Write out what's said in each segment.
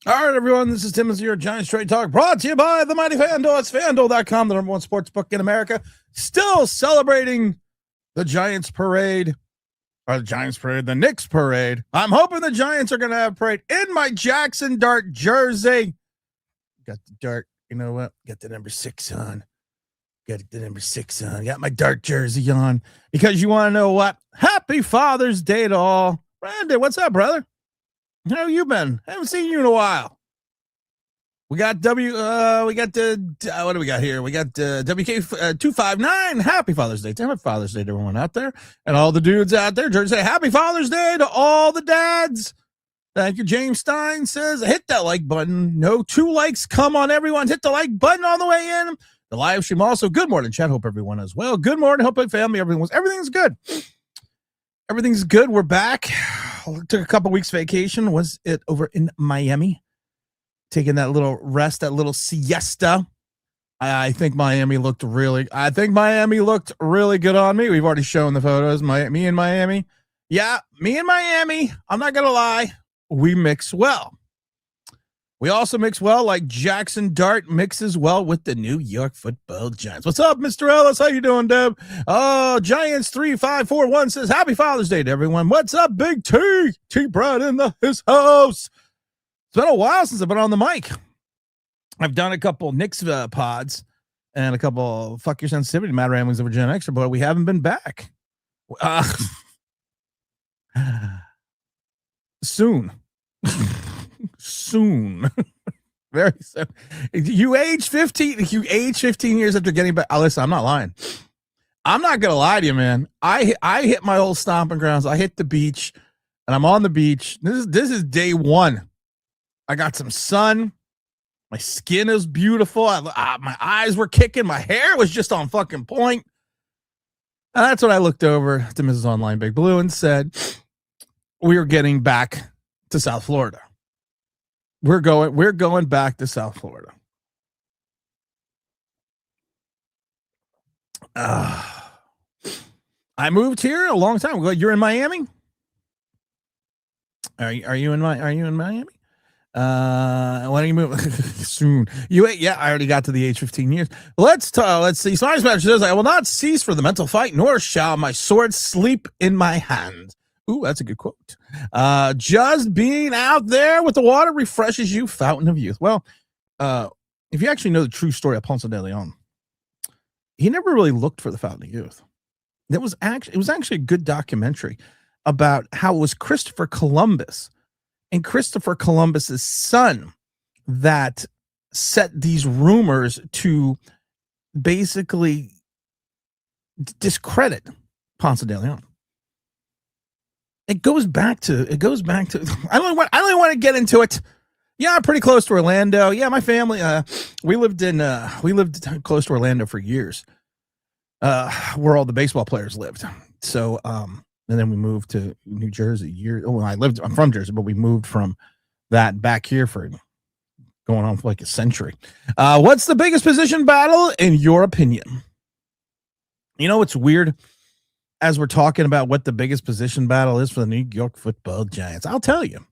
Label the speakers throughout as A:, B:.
A: All right, everyone, this is Tim with your Giants Trade Talk, brought to you by the mighty FanDuel. It's FanDuel.com, the number one sports book in America. Still celebrating the Giants parade, or the Giants parade, the Knicks parade. I'm hoping the Giants are going to have a parade in my Jaxson Dart jersey. Got the Dart, you know what? Got the number 6 on. Got the number 6 on. Got my Dart jersey on. Because you want to know what? Happy Father's Day to all. Brandon, what's up, brother? How you been? I haven't seen you in a while. We got what do we got here? We got WK259. Happy Father's Day. Happy Father's Day to everyone out there and all the dudes out there. George say happy Father's Day to all the dads. Thank you. James Stein says hit that like button. No 2 likes come on everyone. Hit the like button on the way in. The live stream also. Good morning, chat. Hope everyone is well. Good morning. Hope my family, everything's good. Everything's good. We're back. Took a couple weeks vacation. Was it over in Miami? Taking that little rest, that little siesta. I think Miami looked really good on me. We've already shown the photos. Me in Miami. Yeah, me in Miami. I'm not going to lie. We mix well. We also mix well like Jaxson Dart mixes well with the New York Football Giants. What's up, Mr. Ellis? How you doing, Deb? Oh, Giants3541 says happy Father's Day to everyone. What's up, Big T? T-Brad in his house. It's been a while since I've been on the mic. I've done a couple Knicks pods and a couple Fuck Your Sensitivity, Mad Ramblings over Gen Extra, but we haven't been back. Soon. Soon. Very soon. You age 15 years after getting back. Listen, I'm not lying. I'm not going to lie to you, man. I hit my old stomping grounds. I hit the beach, and I'm on the beach. This is day one. I got some sun. My skin is beautiful. My eyes were kicking. My hair was just on fucking point. And that's when I looked over to Mrs. Online Big Blue and said, we are getting back to South Florida. We're going back to South Florida. I moved here a long time ago. You're in Miami? Are you in Miami? When you move soon? I already got to the age 15 years. Let's see. Smartest Match says, I will not cease for the mental fight, nor shall my sword sleep in my hand. Ooh, that's a good quote. Just being out there with the water refreshes you, fountain of youth. Well, if you actually know the true story of Ponce de Leon, he never really looked for the fountain of youth. It was actually a good documentary about how it was Christopher Columbus and Christopher Columbus's son that set these rumors to basically discredit Ponce de Leon. It goes back to I don't want to get into it. Yeah, I'm pretty close to Orlando. Yeah, my family, we lived close to Orlando for years. Where all the baseball players lived. So and then we moved to New Jersey. I'm from Jersey, but we moved from that back here for going on for like a century. What's the biggest position battle in your opinion? You know what's weird? As we're talking about what the biggest position battle is for the New York Football Giants, I'll tell you,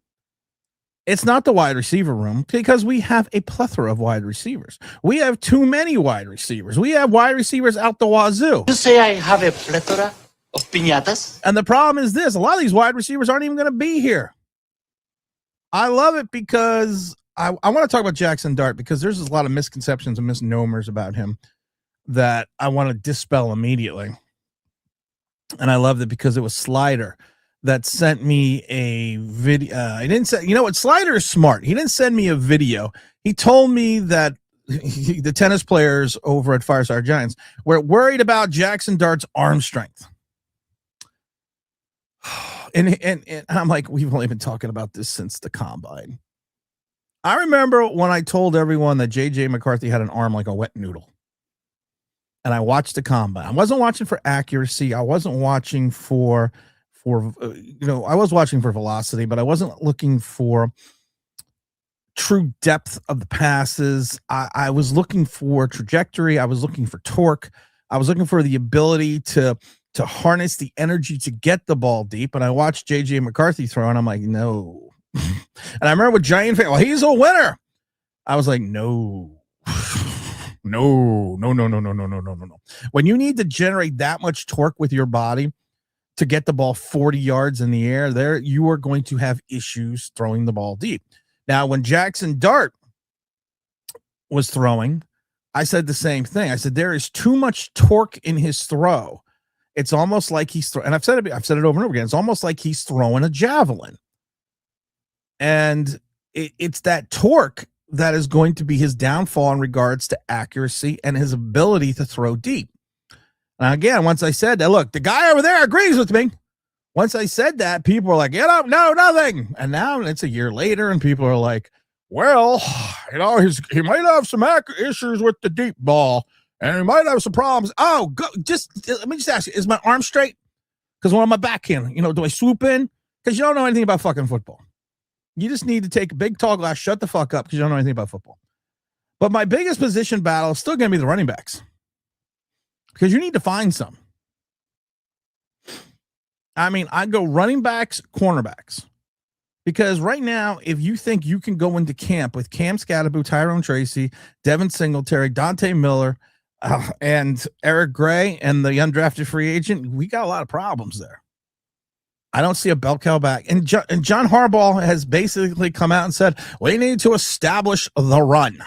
A: it's not the wide receiver room because we have a plethora of wide receivers. We have too many wide receivers. We have wide receivers out the wazoo.
B: You say I have a plethora of piñatas?
A: And the problem is this. A lot of these wide receivers aren't even going to be here. I love it because I want to talk about Jaxson Dart because there's a lot of misconceptions and misnomers about him that I want to dispel immediately. And I loved it because it was Slider that sent me a video. Slider is smart. He didn't send me a video. He told me that the tennis players over at Fireside Giants were worried about Jaxson Dart's arm strength. And I'm like, we've only been talking about this since the combine. I remember when I told everyone that J.J. McCarthy had an arm like a wet noodle. And I watched the combine. I wasn't watching for accuracy. I wasn't watching for I was watching for velocity, but I wasn't looking for true depth of the passes. I was looking for trajectory. I was looking for torque. I was looking for the ability to harness the energy to get the ball deep. And I watched J.J. McCarthy throw, and I'm like, no. And I remember with Giant fan, well, he's a winner. I was like, no. No. When you need to generate that much torque with your body to get the ball 40 yards in the air, there you are going to have issues throwing the ball deep. Now, when Jaxson Dart was throwing, I said the same thing. I said there is too much torque in his throw. It's almost like he's and I've said it over and over again. It's almost like he's throwing a javelin. And it's that torque that is going to be his downfall in regards to accuracy and his ability to throw deep. Now, again, once I said that, look, the guy over there agrees with me. Once I said that, people were like, no, nothing. And now it's a year later, and people are like, well, he might have some issues with the deep ball, and he might have some problems. Oh, let me just ask you, is my arm straight? Because when I'm my backhand, do I swoop in? Because you don't know anything about fucking football. You just need to take a big tall glass, shut the fuck up, because you don't know anything about football. But my biggest position battle is still going to be the running backs, because you need to find some. I mean, I go running backs, cornerbacks. Because right now, if you think you can go into camp with Cam Scatterbo, Tyrone Tracy, Devin Singletary, Dante Miller, and Eric Gray, and the undrafted free agent, we got a lot of problems there. I don't see a bell cow back. And John Harbaugh has basically come out and said, we need to establish the run.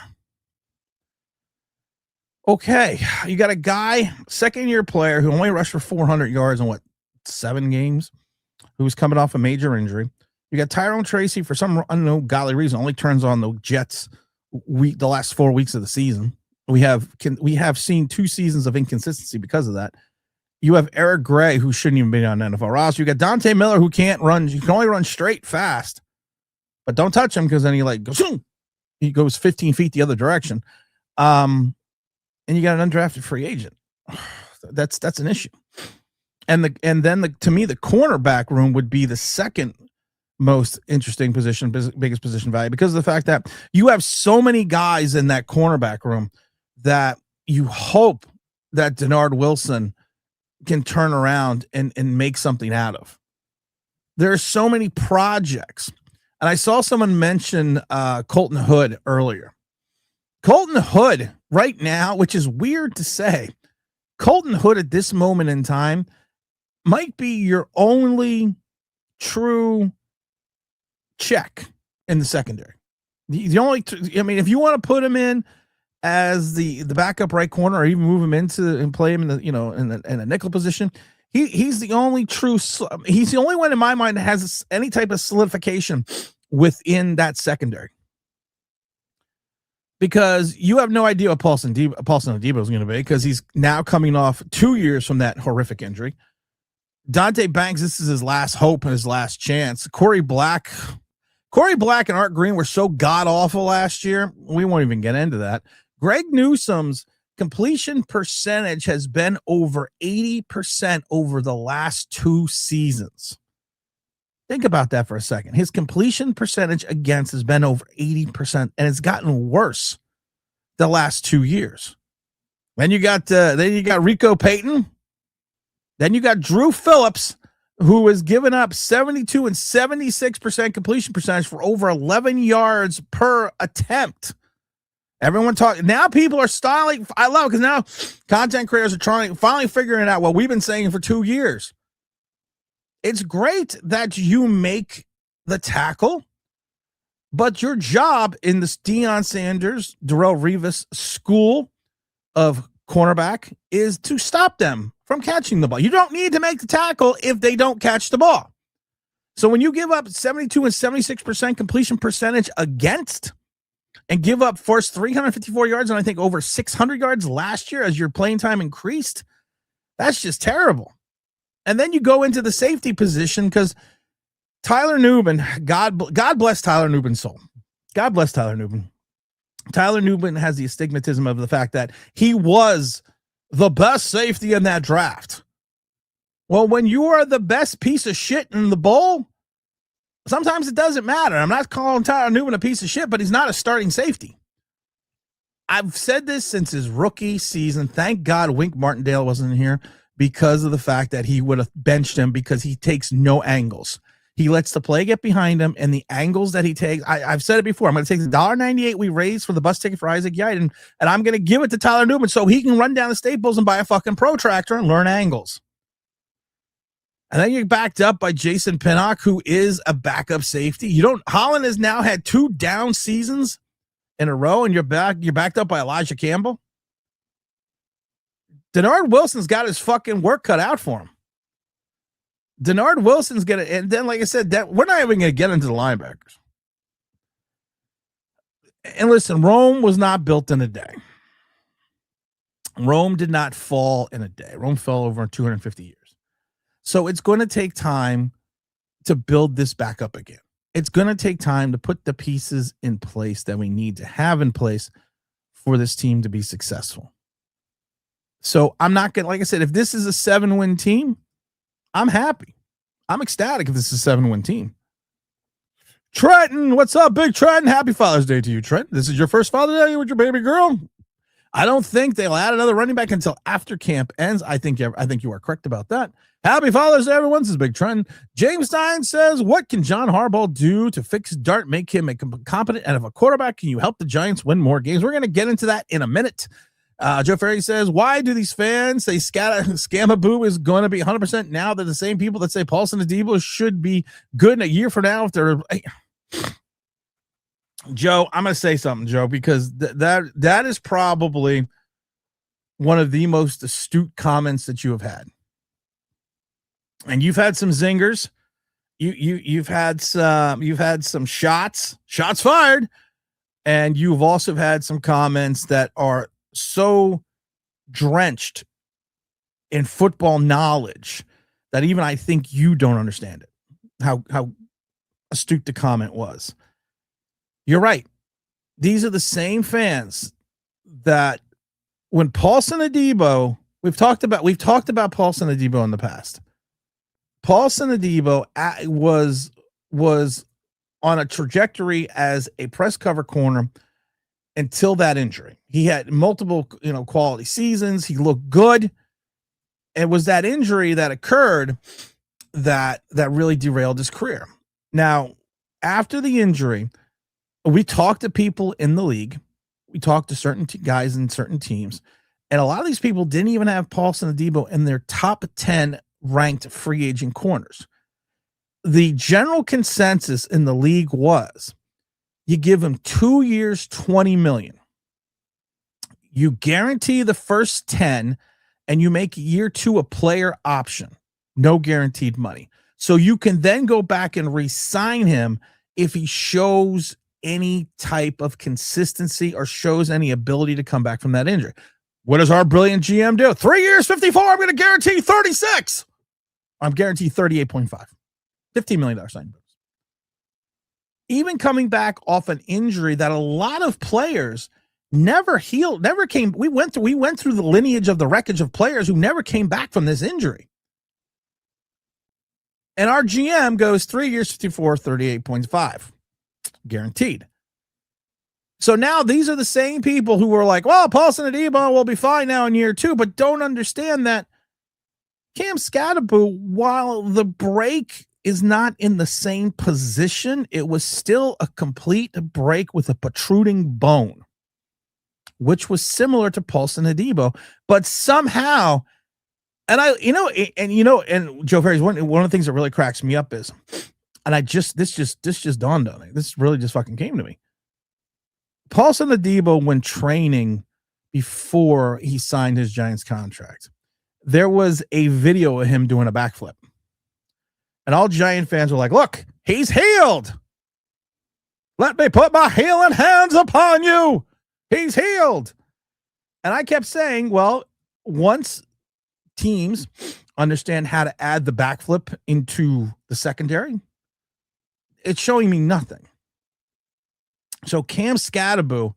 A: Okay, you got a guy, second-year player, who only rushed for 400 yards in, 7 games, who's coming off a major injury. You got Tyrone Tracy, for some unknown godly reason, only turns on the Jets the last 4 weeks of the season. We have seen 2 seasons of inconsistency because of that. You have Eric Gray, who shouldn't even be on the NFL roster. You got Dante Miller, who can't run. You can only run straight fast, but don't touch him, because then he goes 15 feet the other direction. And you got an undrafted free agent. That's an issue. And then to me, the cornerback room would be the second most interesting position, biggest position value, because of the fact that you have so many guys in that cornerback room that you hope that Denard Wilson can turn around and make something out of. There are so many projects. And I saw someone mention Colton Hood earlier. Colton Hood right now, which is weird to say, Colton Hood at this moment in time might be your only true check in the secondary. The only, if you want to put him in as the backup right corner, or even move him into and play him in the in a nickel position, he's the only true. He's the only one in my mind that has any type of solidification within that secondary, because you have no idea what Paulson Adebo is going to be, because he's now coming off 2 years from that horrific injury. Dante Banks, this is his last hope and his last chance. Corey Black and Art Green were so god awful last year. We won't even get into that. Greg Newsome's completion percentage has been over 80% over the last 2 seasons. Think about that for a second. His completion percentage against has been over 80%, and it's gotten worse the last 2 years. Then you got Rico Payton. Then you got Drew Phillips, who has given up 72 and 76% completion percentage for over 11 yards per attempt. Everyone talking now. People are styling. I love it, because now content creators are finally figuring out what we've been saying for 2 years. It's great that you make the tackle, but your job in this Deion Sanders, Darrelle Revis school of cornerback is to stop them from catching the ball. You don't need to make the tackle if they don't catch the ball. So when you give up 72 and 76% completion percentage against, and give up first 354 yards and I think over 600 yards last year as your playing time increased, that's just terrible. And then you go into the safety position, because Tyler Nubin, God bless Tyler Nubin's soul. God bless Tyler Nubin. Tyler Nubin has the astigmatism of the fact that he was the best safety in that draft. Well, when you are the best piece of shit in the bowl, sometimes it doesn't matter. I'm not calling Tyler Nubin a piece of shit, but he's not a starting safety. I've said this since his rookie season. Thank God Wink Martindale wasn't here, because of the fact that he would have benched him, because he takes no angles. He lets the play get behind him, and the angles that he takes. I've said it before. I'm going to take the $1.98 we raised for the bus ticket for Isaac Yighton, and I'm going to give it to Tyler Newman so he can run down the Staples and buy a fucking protractor and learn angles. And then you're backed up by Jason Pinnock, who is a backup safety. Holland has now had 2 down seasons in a row, and you're backed up by Elijah Campbell. Denard Wilson's got his fucking work cut out for him. Denard Wilson's gonna, and then like I said, that we're not even gonna get into the linebackers. And listen, Rome was not built in a day. Rome did not fall in a day. Rome fell over 250 years. So it's going to take time to build this back up again. It's going to take time to put the pieces in place that we need to have in place for this team to be successful. So I'm not going to, like I said, if this is a 7-win team, I'm happy. I'm ecstatic if this is a 7-win team. Trenton, what's up, Big Trenton? Happy Father's Day to you, Trent. This is your first Father's Day with your baby girl. I don't think they'll add another running back until after camp ends. I think you are correct about that. Happy Father's Day, everyone. This is Big Trent. James Stein says, what can John Harbaugh do to fix Dart, make him a competent and of a quarterback? Can you help the Giants win more games? We're going to get into that in a minute. Joe Ferry says, why do these fans say Scamaboo is going to be 100% now? They're the same people that say Paulson Adebo should be good in a year from now. If they're Joe, I'm going to say something, Joe, because that is probably one of the most astute comments that you have had. And you've had some zingers. You've had some shots fired, and you've also had some comments that are so drenched in football knowledge that even I think you don't understand it. How astute the comment was. You're right. These are the same fans that when Paulson Adebo, we've talked about Paulson Adebo in the past. Paulson Adebo was on a trajectory as a press cover corner until that injury. He had multiple, quality seasons. He looked good. It was that injury that occurred that really derailed his career. Now, after the injury, we talked to people in the league. We talked to certain guys in certain teams, and a lot of these people didn't even have Paulson Adebo in their top 10 ranked free agent corners. The general consensus in the league was you give him 2 years, $20 million. You guarantee the first 10, and you make year 2 a player option. No guaranteed money. So you can then go back and re-sign him if he shows any type of consistency or shows any ability to come back from that injury. What does our brilliant GM do? 3 years, 54. I'm going to guarantee 36. I'm guaranteed 38.5. $15 million signing bonus. Even coming back off an injury that a lot of players never healed, never came. We went through the lineage of the wreckage of players who never came back from this injury. And our GM goes 3 years, 54, 38.5. Guaranteed. So now these are the same people who were like, well, Paulson Adebo will be fine now in year 2, but don't understand that Cam Scatterboo, while the break is not in the same position, it was still a complete break with a protruding bone, which was similar to Paulson Adebo, but somehow, and Joe Ferry's one of the things that really cracks me up is, and this just dawned on me. This really just fucking came to me. Paulson Adebo, when training before he signed his Giants contract, there was a video of him doing a backflip. And all Giant fans were like, look, he's healed. Let me put my healing hands upon you. He's healed. And I kept saying, well, once teams understand how to add the backflip into the secondary, it's showing me nothing. So Cam Scatterboo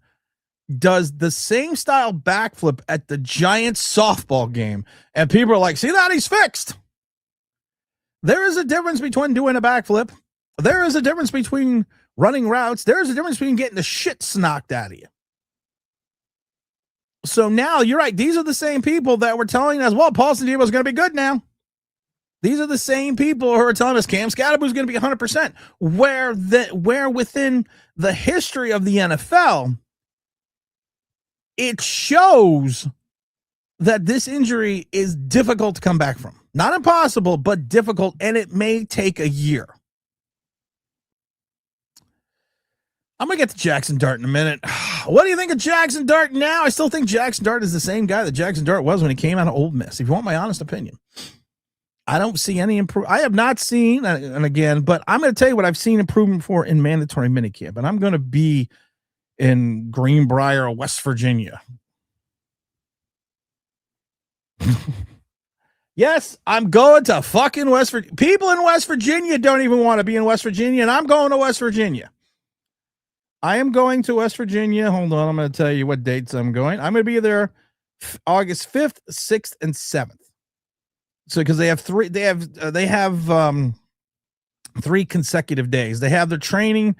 A: does the same style backflip at the Giants softball game, and people are like, see that? He's fixed. There is a difference between doing a backflip. There is a difference between running routes. There is a difference between getting the shit knocked out of you. So now you're right. These are the same people that were telling us, well, Paulson Adebo is going to be good now. These are the same people who are telling us Cam Scadaboo is going to be 100%. Where within the history of the NFL, it shows that this injury is difficult to come back from. Not impossible, but difficult, and it may take a year. I'm going to get to Jaxson Dart in a minute. What do you think of Jaxson Dart now? I still think Jaxson Dart is the same guy that Jaxson Dart was when he came out of Ole Miss, if you want my honest opinion. I don't see any improvement. I have not seen, and again, but I'm going to tell you what I've seen improvement for in mandatory minicamp, and I'm going to be in Greenbrier, West Virginia. Yes, I'm going to fucking West Virginia. People in West Virginia don't even want to be in West Virginia, and I'm going to West Virginia. I am going to West Virginia. Hold on, I'm going to tell you what dates I'm going. I'm going to be there August 5th, 6th, and 7th. So because they have three consecutive days. They have their training,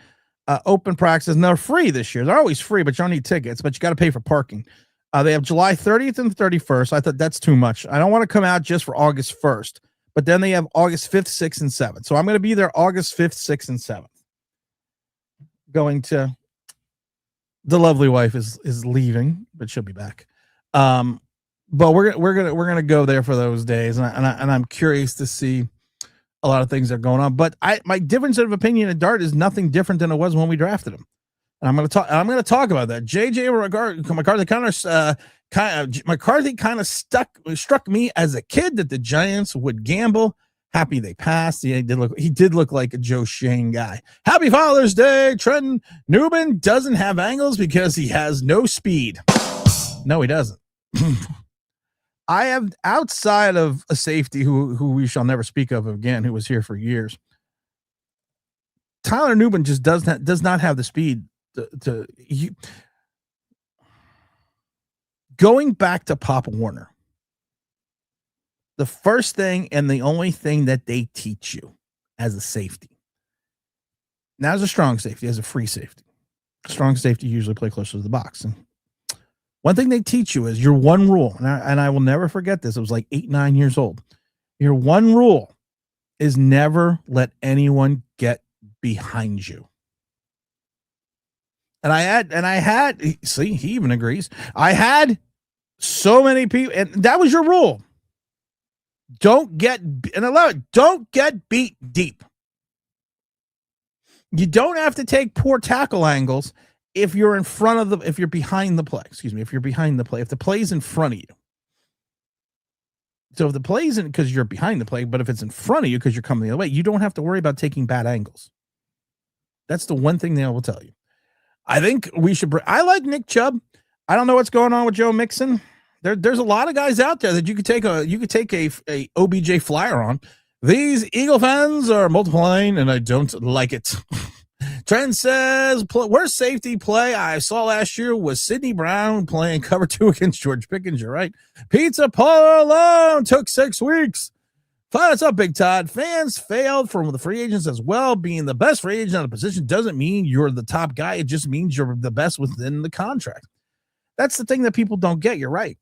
A: open practice, and they're free this year. They're always free, but you don't need tickets, but you got to pay for parking. They have July 30th and 31st. I thought that's too much. I don't want to come out just for August 1st, but then they have August 5th, 6th, and 7th. So I'm going to be there August 5th, 6th, and 7th. Going to, the lovely wife is leaving, but she'll be back. But we're gonna go there for those days, and I'm curious to see a lot of things that are going on. But my difference of opinion at Dart is nothing different than it was when we drafted him. And I'm gonna talk about that. McCarthy kind of struck me as a kid that the Giants would gamble. Happy they passed. He did look like a Joe Shane guy. Happy Father's Day. Trenton Newman doesn't have angles because he has no speed. No, he doesn't. I have, outside of a safety who we shall never speak of again, who was here for years, Tyler Newman just does not have the speed to going back to Pop Warner. The first thing and the only thing that they teach you as a safety, not as a strong safety, as a free safety. Strong safety usually play closer to the box. And one thing they teach you is your one rule, and I will never forget this. It was like 8, 9 years old. Your one rule is never let anyone get behind you. And I had, see, he even agrees. I had so many people, and that was your rule. Don't get beat deep. You don't have to take poor tackle angles if you're behind the play. If you're behind the play, if the play's in front of you. So if the play's in because you're behind the play, but if it's in front of you because you're coming the other way, you don't have to worry about taking bad angles. That's the one thing they will tell you. I think we should. I like Nick Chubb. I don't know what's going on with Joe Mixon. There's a lot of guys out there that you could take a OBJ flyer on. These Eagle fans are multiplying, and I don't like it. Trent says, worst safety play I saw last year was Sidney Brown playing cover 2 against George Pickens. You're right. Pizza Parlor alone took 6 weeks. What's up, Big Todd? Fans failed from the free agents as well. Being the best free agent on a position doesn't mean you're the top guy. It just means you're the best within the contract. That's the thing that people don't get. You're right.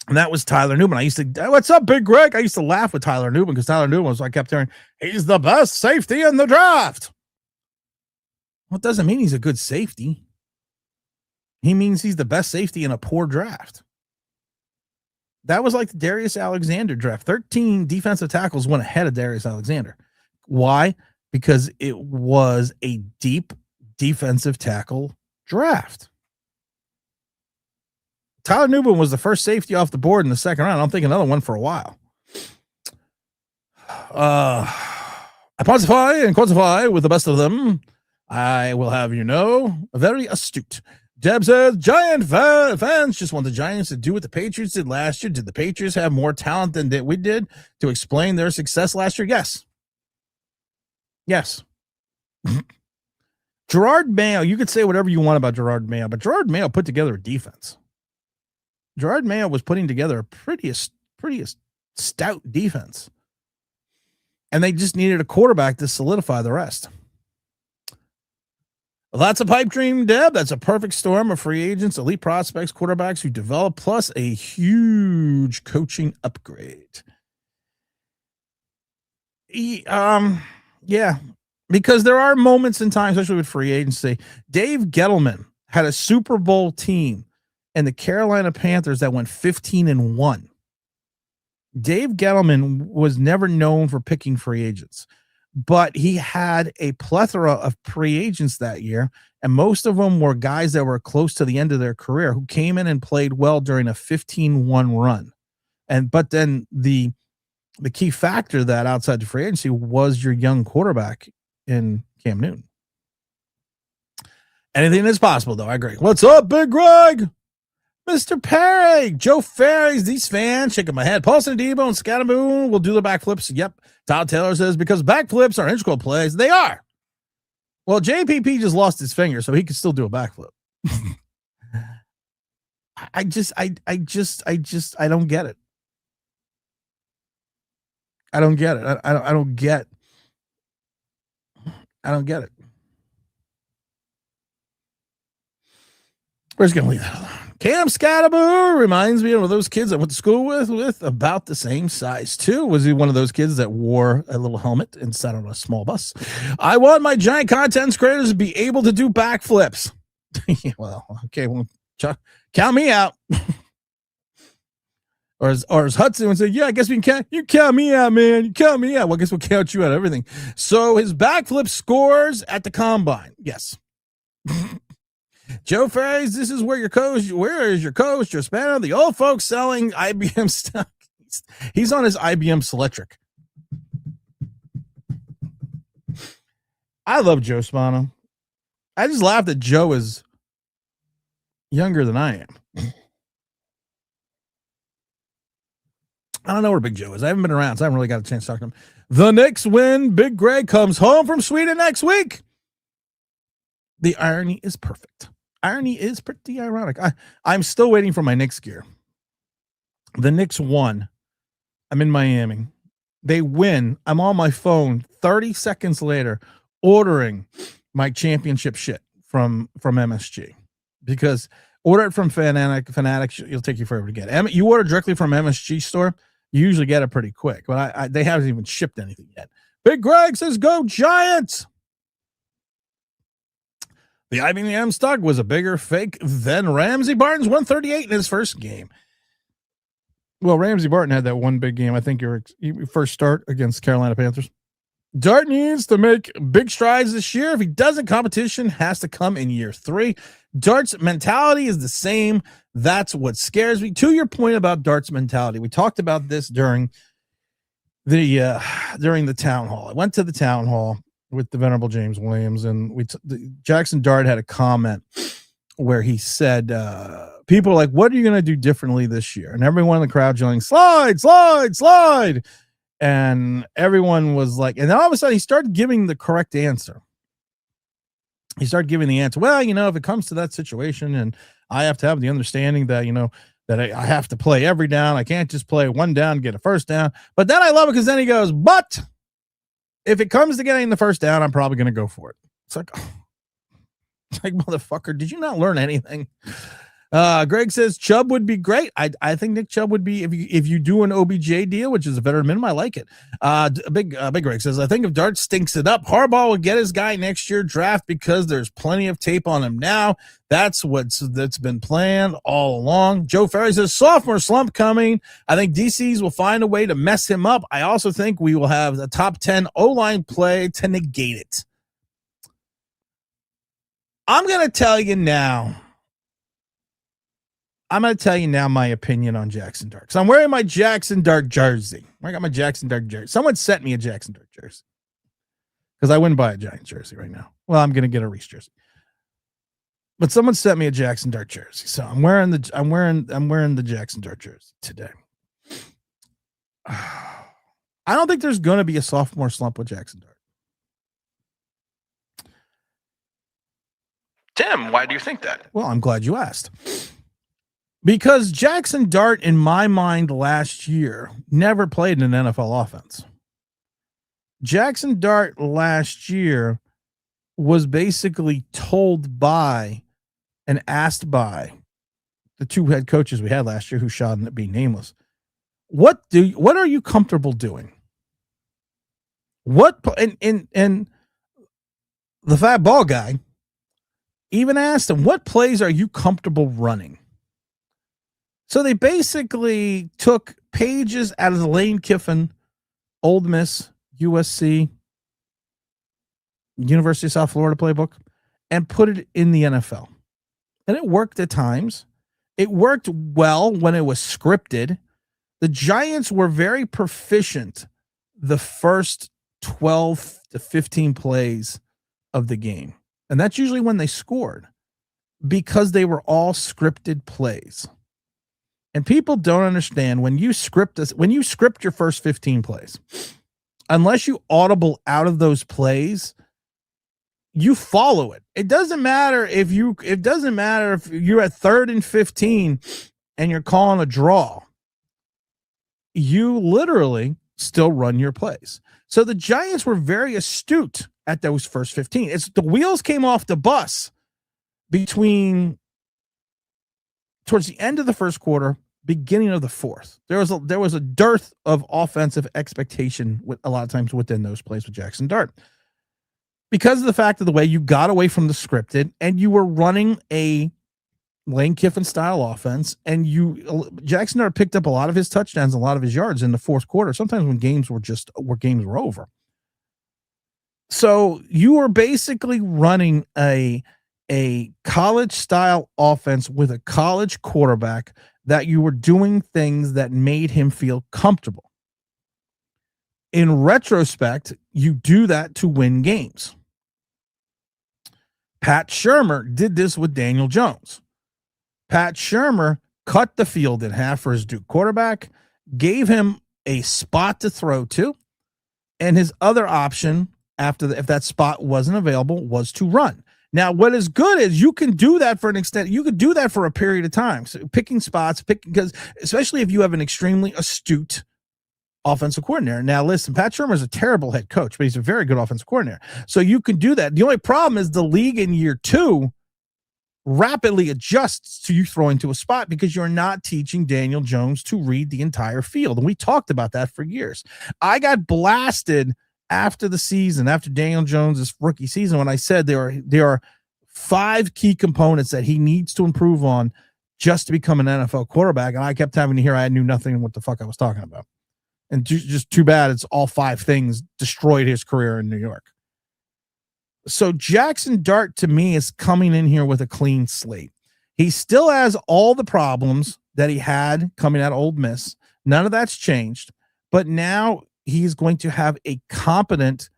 A: And that was Tyler Newman. I used to, what's up, Big Greg? I used to laugh with Tyler Newman because Tyler Newman was, I kept hearing, he's the best safety in the draft. Well, it doesn't mean he's a good safety. He means he's the best safety in a poor draft. That was like the Darius Alexander draft. 13 defensive tackles went ahead of Darius Alexander. Why? Because it was a deep defensive tackle draft. Tyler Newman was the first safety off the board in the second round. I don't think another one for a while. I quantify and quantify with the best of them. I will have you know, very astute. Deb says, Giant fans just want the Giants to do what the Patriots did last year. Did the Patriots have more talent than we did to explain their success last year? Yes. Yes. Gerard Mayo, you could say whatever you want about Gerard Mayo, but Gerard Mayo put together a defense. Gerard Mayo was putting together a pretty stout defense. And they just needed a quarterback to solidify the rest. Lots of pipe dream, Deb. That's a perfect storm of free agents, elite prospects, quarterbacks who develop, plus a huge coaching upgrade. Yeah, because there are moments in time, especially with free agency. Dave Gettleman had a Super Bowl team and the Carolina Panthers that went 15-1. Dave Gettleman was never known for picking free agents, but he had a plethora of free agents that year, and most of them were guys that were close to the end of their career who came in and played well during a 15-1 run. But then the key factor that outside the free agency was your young quarterback in Cam Newton. Anything is possible, though. I agree. What's up, Big Greg? Mr. Perry, Joe Ferry's, these fans shaking my head. Paulson Debo and Scattermoon will do the backflips. Yep. Todd Taylor says because backflips are integral plays. They are. Well, JPP just lost his finger, so he can still do a backflip. I don't get it. I don't get it. I don't get it. We're just going to leave that alone. Cam Scattermoon reminds me of those kids I went to school with about the same size too. Was he one of those kids that wore a little helmet and sat on a small bus? I want my giant content creators to be able to do backflips. Well, okay, well, count me out. Or as Hudson would say, yeah, I guess we can count. You count me out, man. You count me out. Well, I guess we'll count you out everything. So his backflip scores at the combine. Yes. Joe Ferries, this is where your coach. Where is your coach? Your spanner? The old folks selling IBM stock. He's on his IBM Selectric. I love Joe Spano. I just laugh that Joe is younger than I am. I don't know where Big Joe is. I haven't been around, so I haven't really got a chance to talk to him. The Knicks win. Big Greg comes home from Sweden next week. The irony is perfect. Irony is pretty ironic. I'm still waiting for my Knicks gear. The Knicks won. I'm in Miami. They win. I'm on my phone 30 seconds later ordering my championship shit from MSG. Because order it from Fanatics, it'll take you forever to get it. You order directly from MSG store, you usually get it pretty quick. But they haven't even shipped anything yet. Big Greg says, go Giants! The IBM stock was a bigger fake than Ramsey Barton's 138 in his first game. Well, Ramsey Barton had that one big game. I think your first start against Carolina Panthers. Dart needs to make big strides this year. If he doesn't, competition has to come in year 3. Dart's mentality is the same. That's what scares me. To your point about Dart's mentality, we talked about this during the town hall. I went to the town hall with the Venerable James Williams, and Jaxson Dart had a comment where he said, people are like, what are you going to do differently this year? And everyone in the crowd yelling, slide, slide, slide. And everyone was like, and then all of a sudden he started giving the correct answer. He started giving the answer. Well, if it comes to that situation and I have to have the understanding that, that I have to play every down. I can't just play one down, get a first down. But then I love it because then he goes, but if it comes to getting the first down, I'm probably going to go for it. It's like, motherfucker, did you not learn anything? Greg says Chubb would be great. I think Nick Chubb would be, if you do an OBJ deal, which is a veteran minimum, I like it. Big Greg says, I think if Dart stinks it up, Harbaugh will get his guy next year draft because there's plenty of tape on him now. That's been planned all along. Joe Ferry says sophomore slump coming. I think DCs will find a way to mess him up. I also think we will have the top 10 O-line play to negate it. I'm going to tell you now my opinion on Jaxson Dart. So I'm wearing my Jaxson Dart jersey. I got my Jaxson Dart jersey. Someone sent me a Jaxson Dart jersey because I wouldn't buy a Giants jersey right now. Well, I'm going to get a Reese jersey, but someone sent me a Jaxson Dart jersey. So I'm wearing the Jaxson Dart jersey today. I don't think there's going to be a sophomore slump with Jaxson Dart. Tim, why do you think that? Well, I'm glad you asked. Because Jaxson Dart, in my mind, last year never played in an NFL offense. Jaxson Dart last year was basically told by and asked by the 2 head coaches we had last year who shall be nameless. What are you comfortable doing? What and the fat ball guy even asked him, what plays are you comfortable running? So they basically took pages out of the Lane Kiffin, Ole Miss, USC, University of South Florida playbook and put it in the NFL. And it worked at times. It worked well when it was scripted. The Giants were very proficient the first 12 to 15 plays of the game. And that's usually when they scored because they were all scripted plays. And people don't understand when you script this, when you script your first 15 plays, unless you audible out of those plays, you follow it. It doesn't matter if you're at 3rd and 15 and you're calling a draw. You literally still run your plays. So the Giants were very astute at those first 15. It's the wheels came off the bus towards the end of the first quarter, beginning of the fourth. There was a dearth of offensive expectation with a lot of times within those plays with Jaxson Dart. Because of the fact of the way you got away from the scripted and you were running a Lane Kiffin style offense, and Jaxson Dart picked up a lot of his touchdowns, a lot of his yards in the fourth quarter, sometimes when games were over. So you were basically running a college style offense with a college quarterback that you were doing things that made him feel comfortable. In retrospect, you do that to win games. Pat Shurmur did this with Daniel Jones. Pat Shurmur cut the field in half for his Duke quarterback, gave him a spot to throw to, and his other option if that spot wasn't available was to run. Now, what is good is you can do that for an extent. You could do that for a period of time. So picking spots, because especially if you have an extremely astute offensive coordinator. Now, listen, Pat Shurmur is a terrible head coach, but he's a very good offensive coordinator. So you can do that. The only problem is the league in year 2 rapidly adjusts to you throwing to a spot because you're not teaching Daniel Jones to read the entire field. And we talked about that for years. I got blasted after the season, after Daniel Jones' rookie season, when I said there are 5 key components that he needs to improve on just to become an NFL quarterback. And I kept having to hear I knew nothing what the fuck I was talking about. And just too bad it's all 5 things destroyed his career in New York. So Jaxson Dart, to me, is coming in here with a clean slate. He still has all the problems that he had coming out of Ole Miss. None of that's changed. But now he's going to have a competent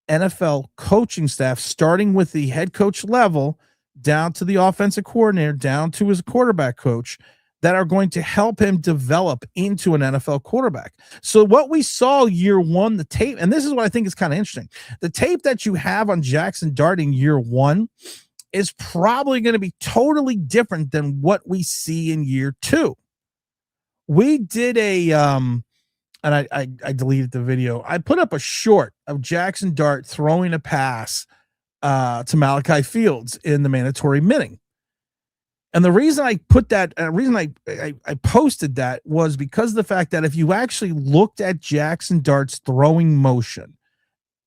A: NFL coaching staff, starting with the head coach level down to the offensive coordinator, down to his quarterback coach, that are going to help him develop into an NFL quarterback. So what we saw year 1, the tape, and this is what I think is kind of interesting. The tape that you have on Jaxson Dart in year 1 is probably going to be totally different than what we see in year 2. We did and I deleted the video. I put up a short of Jaxson Dart throwing a pass to Malachi Fields in the mandatory minting. And the reason I put that, I posted that was because of the fact that if you actually looked at Jaxson Dart's throwing motion,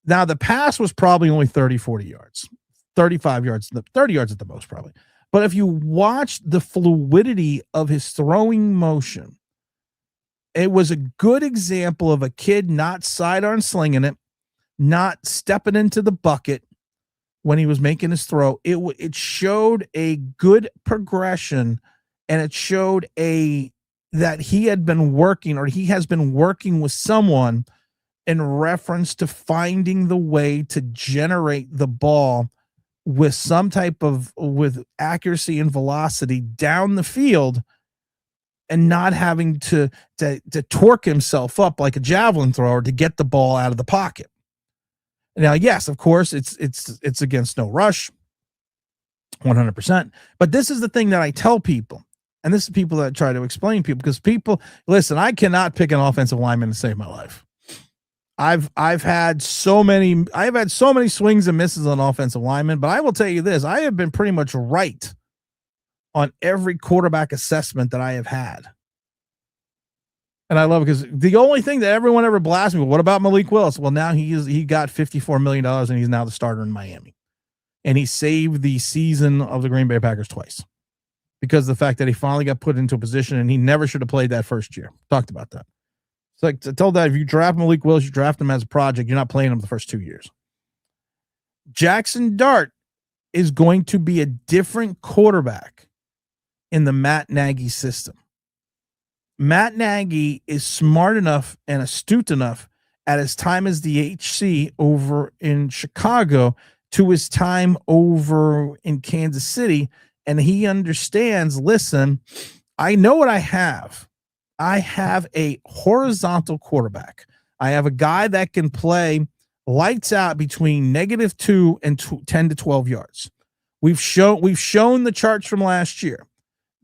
A: now the pass was probably only 30, 40 yards, 35 yards, 30 yards at the most probably. But if you watch the fluidity of his throwing motion, it was a good example of a kid not sidearm slinging it, not stepping into the bucket when he was making his throw. It showed a good progression, and it showed that he had been working, or he has been working with someone in reference to finding the way to generate the ball with some type of with accuracy and velocity down the field, and not having to torque himself up like a javelin thrower to get the ball out of the pocket. Now, yes, of course, it's against no rush, 100%. But this is the thing that I tell people, and this is people that I try to explain to people, because people listen. I cannot pick an offensive lineman to save my life. I've had so many swings and misses on offensive linemen, but I will tell you this: I have been pretty much right on every quarterback assessment that I have had. And I love it because the only thing that everyone ever blasts me, what about Malik Willis? Well, now he got $54 million and he's now the starter in Miami. And he saved the season of the Green Bay Packers twice because of the fact that he finally got put into a position and he never should have played that first year. Talked about that. It's like I told that if you draft Malik Willis, you draft him as a project, you're not playing him the first 2 years. Jaxson Dart is going to be a different quarterback in the Matt Nagy system. Matt Nagy is smart enough and astute enough at his time as the HC over in Chicago to his time over in Kansas City. And he understands, listen, I know what I have. I have a horizontal quarterback. I have a guy that can play lights out between -2 and 10 to 12 yards. We've shown the charts from last year.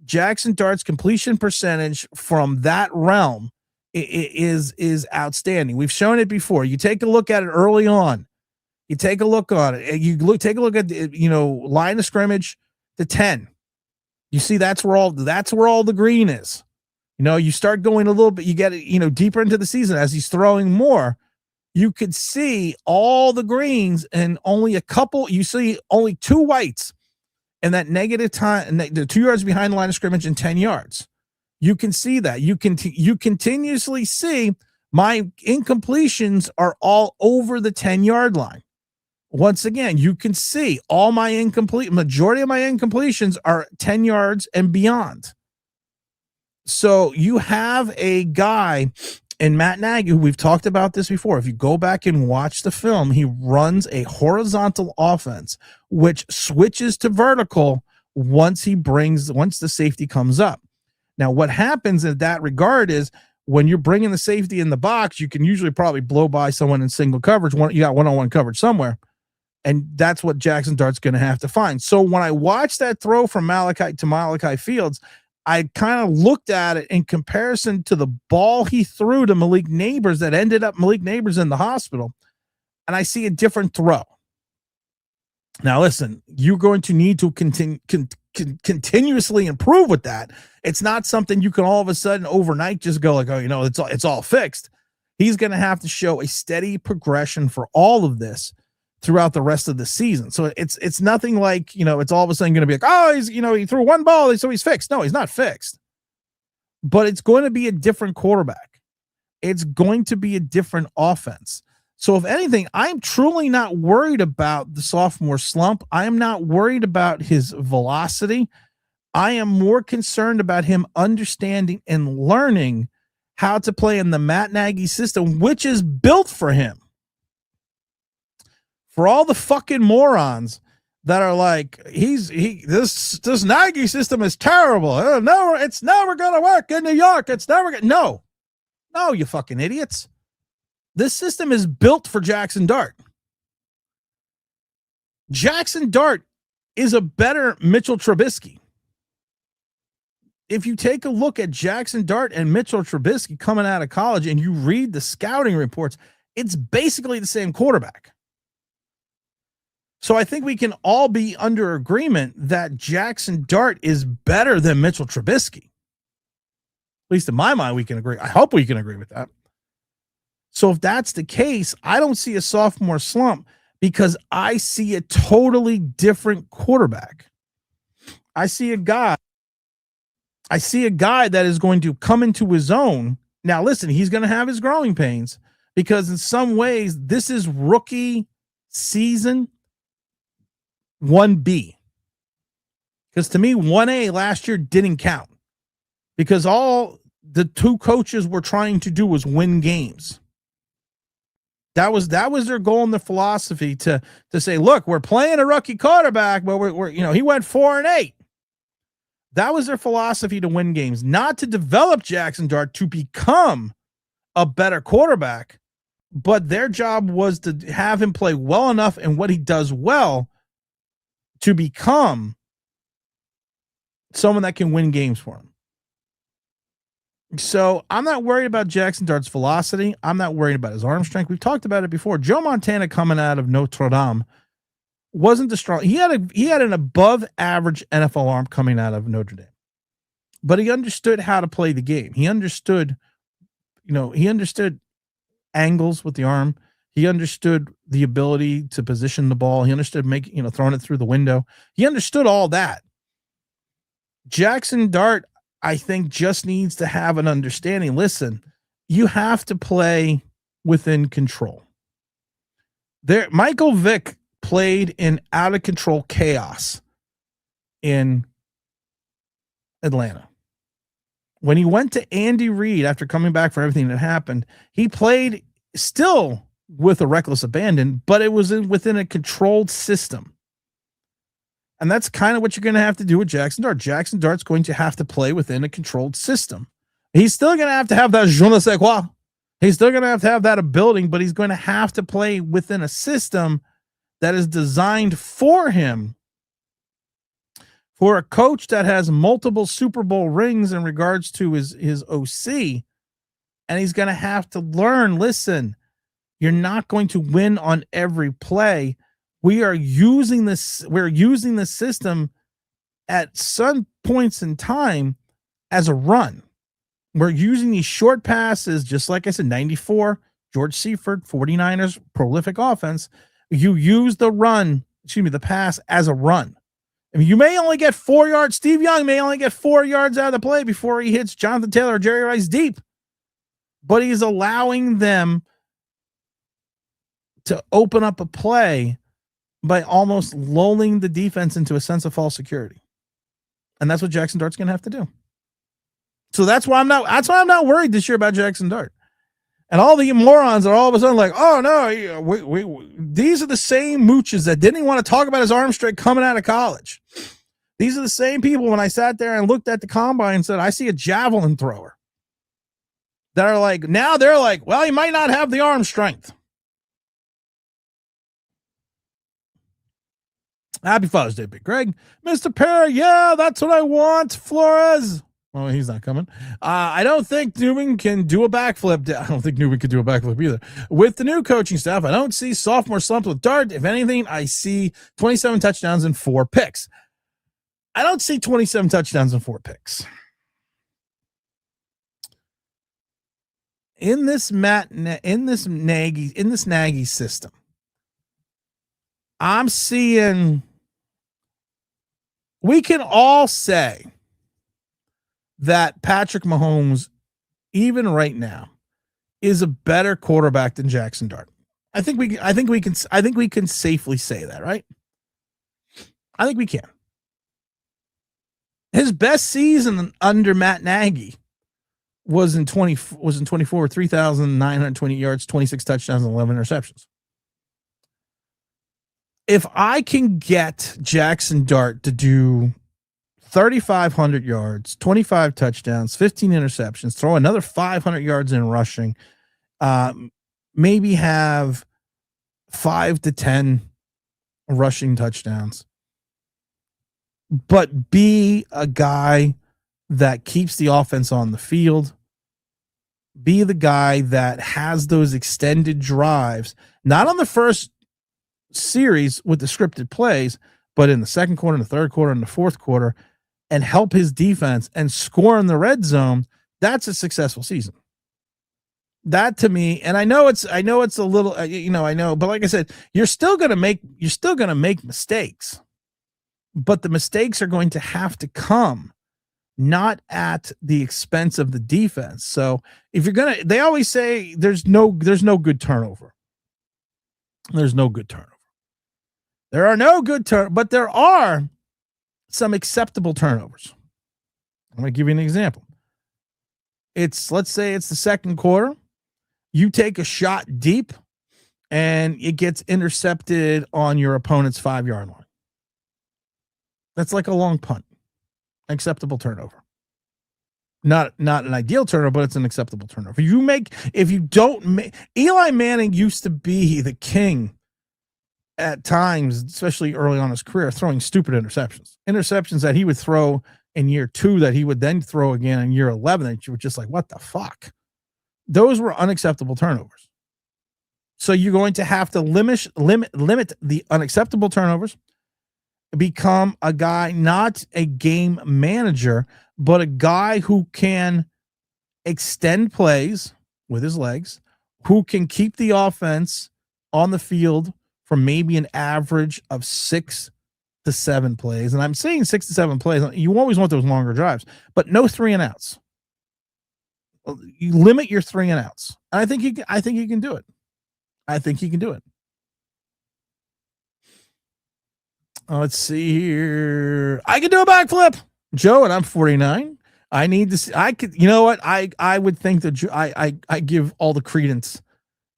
A: Jaxson Dart's completion percentage from that realm is outstanding. We've shown it before. You take a look at it early on. You take a look on it. Take a look at line of scrimmage to 10. You see that's where all the green is. You start going a little bit. You get it deeper into the season as he's throwing more. You could see all the greens and only a couple. You see only 2 whites. And that negative time, the 2 yards behind the line of scrimmage and 10 yards. You can see that. You continuously see my incompletions are all over the 10-yard line. Once again, you can see all my majority of my incompletions are 10 yards and beyond. So you have a guy in Matt Nagy, who we've talked about this before. If you go back and watch the film, he runs a horizontal offense, which switches to vertical once the safety comes up. Now, what happens in that regard is when you're bringing the safety in the box, you can usually probably blow by someone in single coverage. You got one-on-one coverage somewhere. And that's what Jaxson Dart's going to have to find. So when I watched that throw from Malachi Fields, I kind of looked at it in comparison to the ball he threw to Malik Neighbors that ended up Malik Neighbors in the hospital. And I see a different throw. Now, listen, you're going to need to continuously improve with that. It's not something you can all of a sudden overnight just go like, oh, it's all fixed. He's going to have to show a steady progression for all of this throughout the rest of the season. So it's nothing like, it's all of a sudden going to be like, oh, he threw one ball, so he's fixed. No, he's not fixed. But it's going to be a different quarterback. It's going to be a different offense. So if anything, I'm truly not worried about the sophomore slump. I am not worried about his velocity. I am more concerned about him understanding and learning how to play in the Matt Nagy system, which is built for him. For all the fucking morons that are like, this Nagy system is terrible. It's never going to work in New York. It's never going to. No, you fucking idiots. This system is built for Jaxson Dart. Jaxson Dart is a better Mitchell Trubisky. If you take a look at Jaxson Dart and Mitchell Trubisky coming out of college and you read the scouting reports, it's basically the same quarterback. So I think we can all be under agreement that Jaxson Dart is better than Mitchell Trubisky. At least in my mind, we can agree. I hope we can agree with that. So if that's the case, I don't see a sophomore slump because I see a totally different quarterback. I see a guy that is going to come into his own. Now, listen, he's going to have his growing pains because in some ways, this is rookie season 1B. Because to me, 1A last year didn't count because all the two coaches were trying to do was win games. That was their goal and their philosophy to say, look, we're playing a rookie quarterback, but we're he went 4-8. That was their philosophy to win games, not to develop Jaxson Dart to become a better quarterback, but their job was to have him play well enough in what he does well to become someone that can win games for him. So I'm not worried about Jaxson Dart's velocity. I'm not worried about his arm strength. We've talked about it before. Joe Montana coming out of Notre Dame wasn't the strong. He had an above average NFL arm coming out of Notre Dame, but he understood how to play the game. He understood he understood angles with the arm. He understood the ability to position the ball. He understood throwing it through the window. He understood all that. Jaxson Dart, I think, just needs to have an understanding. Listen, you have to play within control. Michael Vick played in out of control chaos in Atlanta. When he went to Andy Reid after coming back for everything that happened, he played still with a reckless abandon, but it was within a controlled system. And that's kind of what you're going to have to do with Jaxson Dart. Jaxson Dart's going to have to play within a controlled system. He's still going to have that je ne sais quoi. He's still going to have that ability, but he's going to have to play within a system that is designed for him. For a coach that has multiple Super Bowl rings in regards to his OC, and he's going to have to learn, listen, you're not going to win on every play. We're using the system at some points in time as a run. We're using these short passes, just like I said, 94, George Seifert, 49ers, prolific offense. You use the pass as a run. I mean, you may only get 4 yards. Steve Young may only get 4 yards out of the play before he hits Jonathan Taylor or Jerry Rice deep. But he's allowing them to open up a play by almost lulling the defense into a sense of false security. And that's what Jaxson Dart's going to have to do. So that's why I'm not worried this year about Jaxson Dart. And all the morons are all of a sudden like, oh no, these are the same mooches that didn't even want to talk about his arm strength coming out of college. These are the same people when I sat there and looked at the combine and said, I see a javelin thrower. That are like, now they're like, well, he might not have the arm strength. Happy Father's Day, Big Greg. Mr. Perry, yeah, that's what I want. Flores. Well, he's not coming. I don't think Newman can do a backflip. I don't think Newman could do a backflip either. With the new coaching staff, I don't see sophomore slump with Dart. If anything, I see 27 touchdowns and 4 picks. I don't see 27 touchdowns and 4 picks. In this Nagy system, I'm seeing, we can all say that Patrick Mahomes, even right now, is a better quarterback than Jaxson Dart. I think we can safely say that, right? I think we can. His best season under Matt Nagy was in 24, 3,920 yards, 26 touchdowns, and 11 interceptions. If I can get Jaxson Dart to do 3,500 yards, 25 touchdowns, 15 interceptions, throw another 500 yards in rushing, maybe have 5 to 10 rushing touchdowns, but be a guy that keeps the offense on the field, be the guy that has those extended drives, not on the first series with the scripted plays, but in the second quarter, in the third quarter, in the fourth quarter, and help his defense and score in the red zone, that's a successful season. That to me, and I know it's a little, I know, but like I said, you're still going to make mistakes, but the mistakes are going to have to come not at the expense of the defense. So if you're they always say there's no good turnover. There's no good turnover. There are no good but there are some acceptable turnovers. I'm going to give you an example. Let's say it's the second quarter. You take a shot deep and it gets intercepted on your opponent's 5-yard line. That's like a long punt. Acceptable turnover. Not an ideal turnover, but it's an acceptable turnover. Eli Manning used to be the king at times, especially early on in his career, throwing stupid interceptions that he would throw in year 2 that he would then throw again in year 11. And you were just like, what the fuck? Those were unacceptable turnovers. So you're going to have to limit the unacceptable turnovers, become a guy, not a game manager, but a guy who can extend plays, with his legs, who can keep the offense on the field for maybe an average of 6 to 7 plays. And I'm saying 6 to 7 plays. You always want those longer drives, but no 3 and outs. You limit your 3 and outs. And I think he can do it. I think he can do it. Let's see here. I can do a backflip, Joe, and I'm 49. I need to see. I could. You know what? I would think that I give all the credence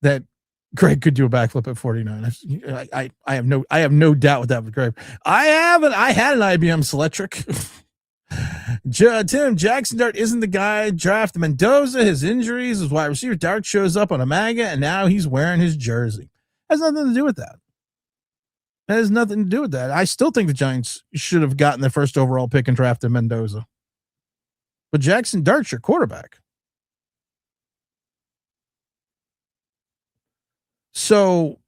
A: that Greg could do a backflip at 49. I have no doubt with that with Greg. I had an IBM Selectric. Tim, Jaxson Dart isn't the guy. Draft Mendoza. His injuries, his wide receiver Dart shows up on a MAGA, and now he's wearing his jersey. Has nothing to do with that. That has nothing to do with that. I still think the Giants should have gotten the first overall pick and drafted Mendoza. But Jaxson Dart's your quarterback. So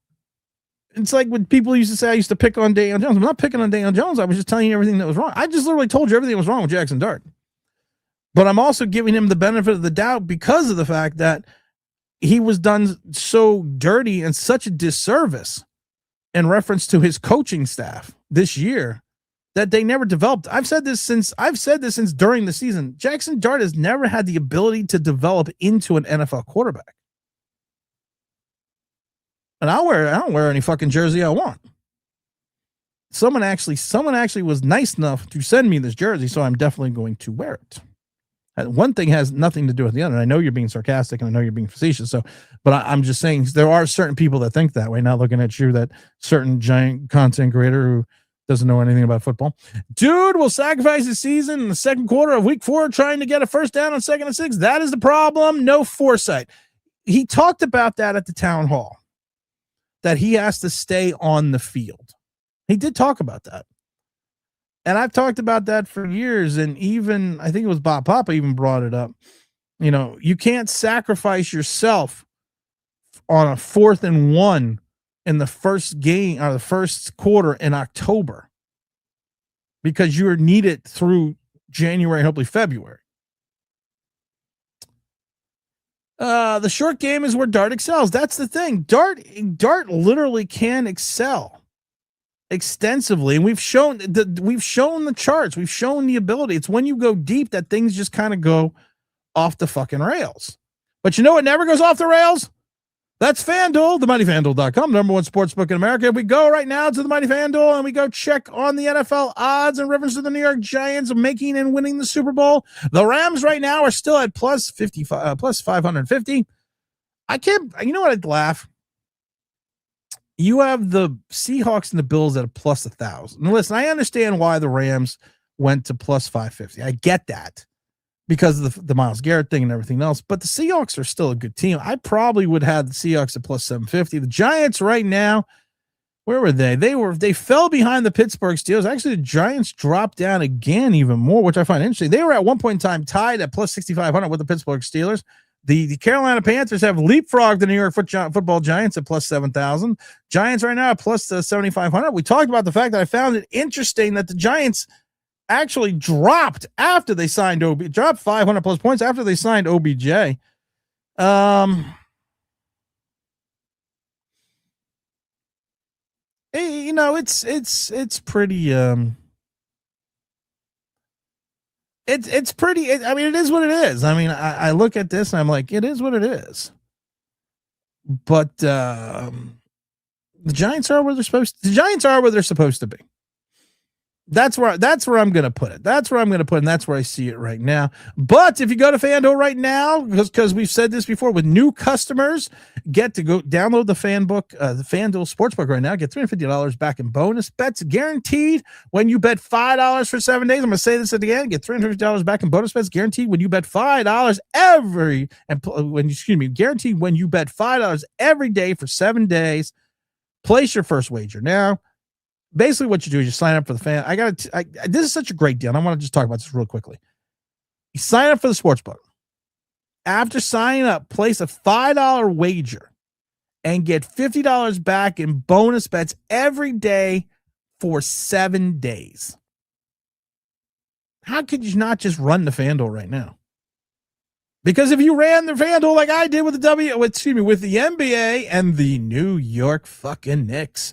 A: it's like when people used to say I used to pick on Daniel Jones. I'm not picking on Daniel Jones. I was just telling you everything that was wrong. I just literally told you everything that was wrong with Jaxson Dart. But I'm also giving him the benefit of the doubt because of the fact that he was done so dirty and such a disservice in reference to his coaching staff this year that they never developed. I've said this since during the season. Jaxson Dart has never had the ability to develop into an NFL quarterback. And I don't wear any fucking jersey I want. Someone actually was nice enough to send me this jersey, so I'm definitely going to wear it. One thing has nothing to do with the other. And I know you're being sarcastic and I know you're being facetious. But I'm just saying there are certain people that think that way. Not looking at you, that certain giant content creator who doesn't know anything about football. Dude will sacrifice his season in the second quarter of week 4 trying to get a first down on 2nd and 6. That is the problem. No foresight. He talked about that at the town hall, that he has to stay on the field. He did talk about that. And I've talked about that for years. And even, I think it was Bob Papa even brought it up. You know, you can't sacrifice yourself on a 4th and 1 in the first game or the first quarter in October because you're needed through January and hopefully February. The short game is where Dart excels. That's the thing. Dart literally can excel extensively, and we've shown the charts, we've shown the ability. It's when you go deep that things just kind of go off the fucking rails. But you know what never goes off the rails? That's FanDuel, themightyfanduel.com, number 1 sportsbook in America. If we go right now to the Mighty FanDuel and we go check on the NFL odds in reference to the New York Giants making and winning the Super Bowl, the Rams right now are still at plus 550. I can't, you know what, I'd laugh. You have the Seahawks and the Bills at a plus 1,000. Now listen, I understand why the Rams went to plus 550. I get that because of the Myles Garrett thing and everything else, but the Seahawks are still a good team. I probably would have the Seahawks at plus 750. The Giants right now, where were they? They fell behind the Pittsburgh Steelers. Actually, the Giants dropped down again even more, which I find interesting. They were at one point in time tied at plus 6,500 with the Pittsburgh Steelers. The Carolina Panthers have leapfrogged the New York football Giants at plus 7,000. Giants right now at plus 7,500. We talked about the fact that I found it interesting that the Giants actually dropped after they signed dropped 500 plus points after they signed OBJ. You know, it's pretty it's pretty, I mean, it is what it is. I mean, I look at this and I'm like, it is what it is. But the Giants are where they're supposed to. The Giants are where they're supposed to be. That's where I'm going to put it. That's where I'm going to put it, and that's where I see it right now. But if you go to FanDuel right now, because we've said this before, with new customers, get to go download the the FanDuel Sportsbook right now. Get $350 back in bonus bets guaranteed when you bet $5 for 7 days. I'm going to say this again. Get $350 back in bonus bets guaranteed when you bet $5 guaranteed when you bet $5 every day for 7 days. Place your first wager now. Basically, what you do is you sign up for the fan. This is such a great deal. And I want to just talk about this real quickly. You sign up for the sportsbook. After signing up, place a $5 wager and get $50 back in bonus bets every day for 7 days. How could you not just run the FanDuel right now? Because if you ran the FanDuel like I did with the with the NBA and the New York fucking Knicks.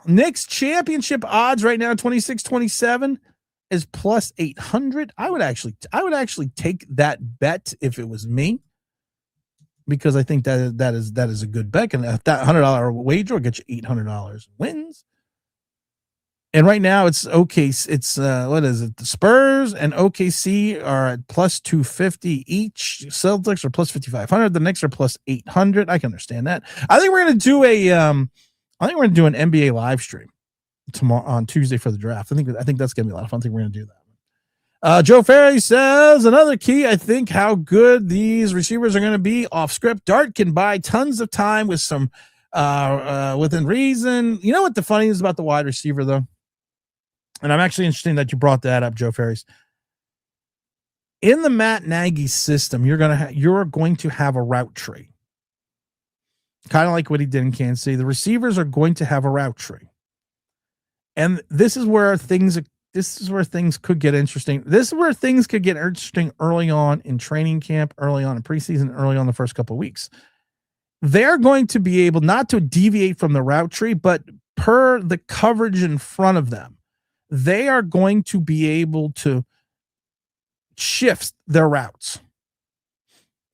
A: Knicks championship odds right now, 26-27 is plus 800. I would actually take that bet if it was me, because I think that is a good bet. And that $100 wager will get you $800 wins. And right now it's OKC. It's what is it? The Spurs and OKC are at plus 250 each. Celtics are plus 5,500. The Knicks are plus 800. I can understand that. I think we're gonna do an NBA live stream tomorrow on Tuesday for the draft. I think that's gonna be a lot of fun. I think we're gonna do that. Joe Ferry says another key, I think, how good these receivers are going to be off script. Dart can buy tons of time with some within reason. You know what the funny is about the wide receiver though? And I'm actually interested that you brought that up, Joe Ferris. In the Matt Nagy system, you're going to have a route tree. Kind of like what he did in Kansas City. The receivers are going to have a route tree. And this is where things could get interesting. This is where things could get interesting early on in training camp, early on in preseason, early on the first couple of weeks. They're going to be able not to deviate from the route tree, but per the coverage in front of them, they are going to be able to shift their routes.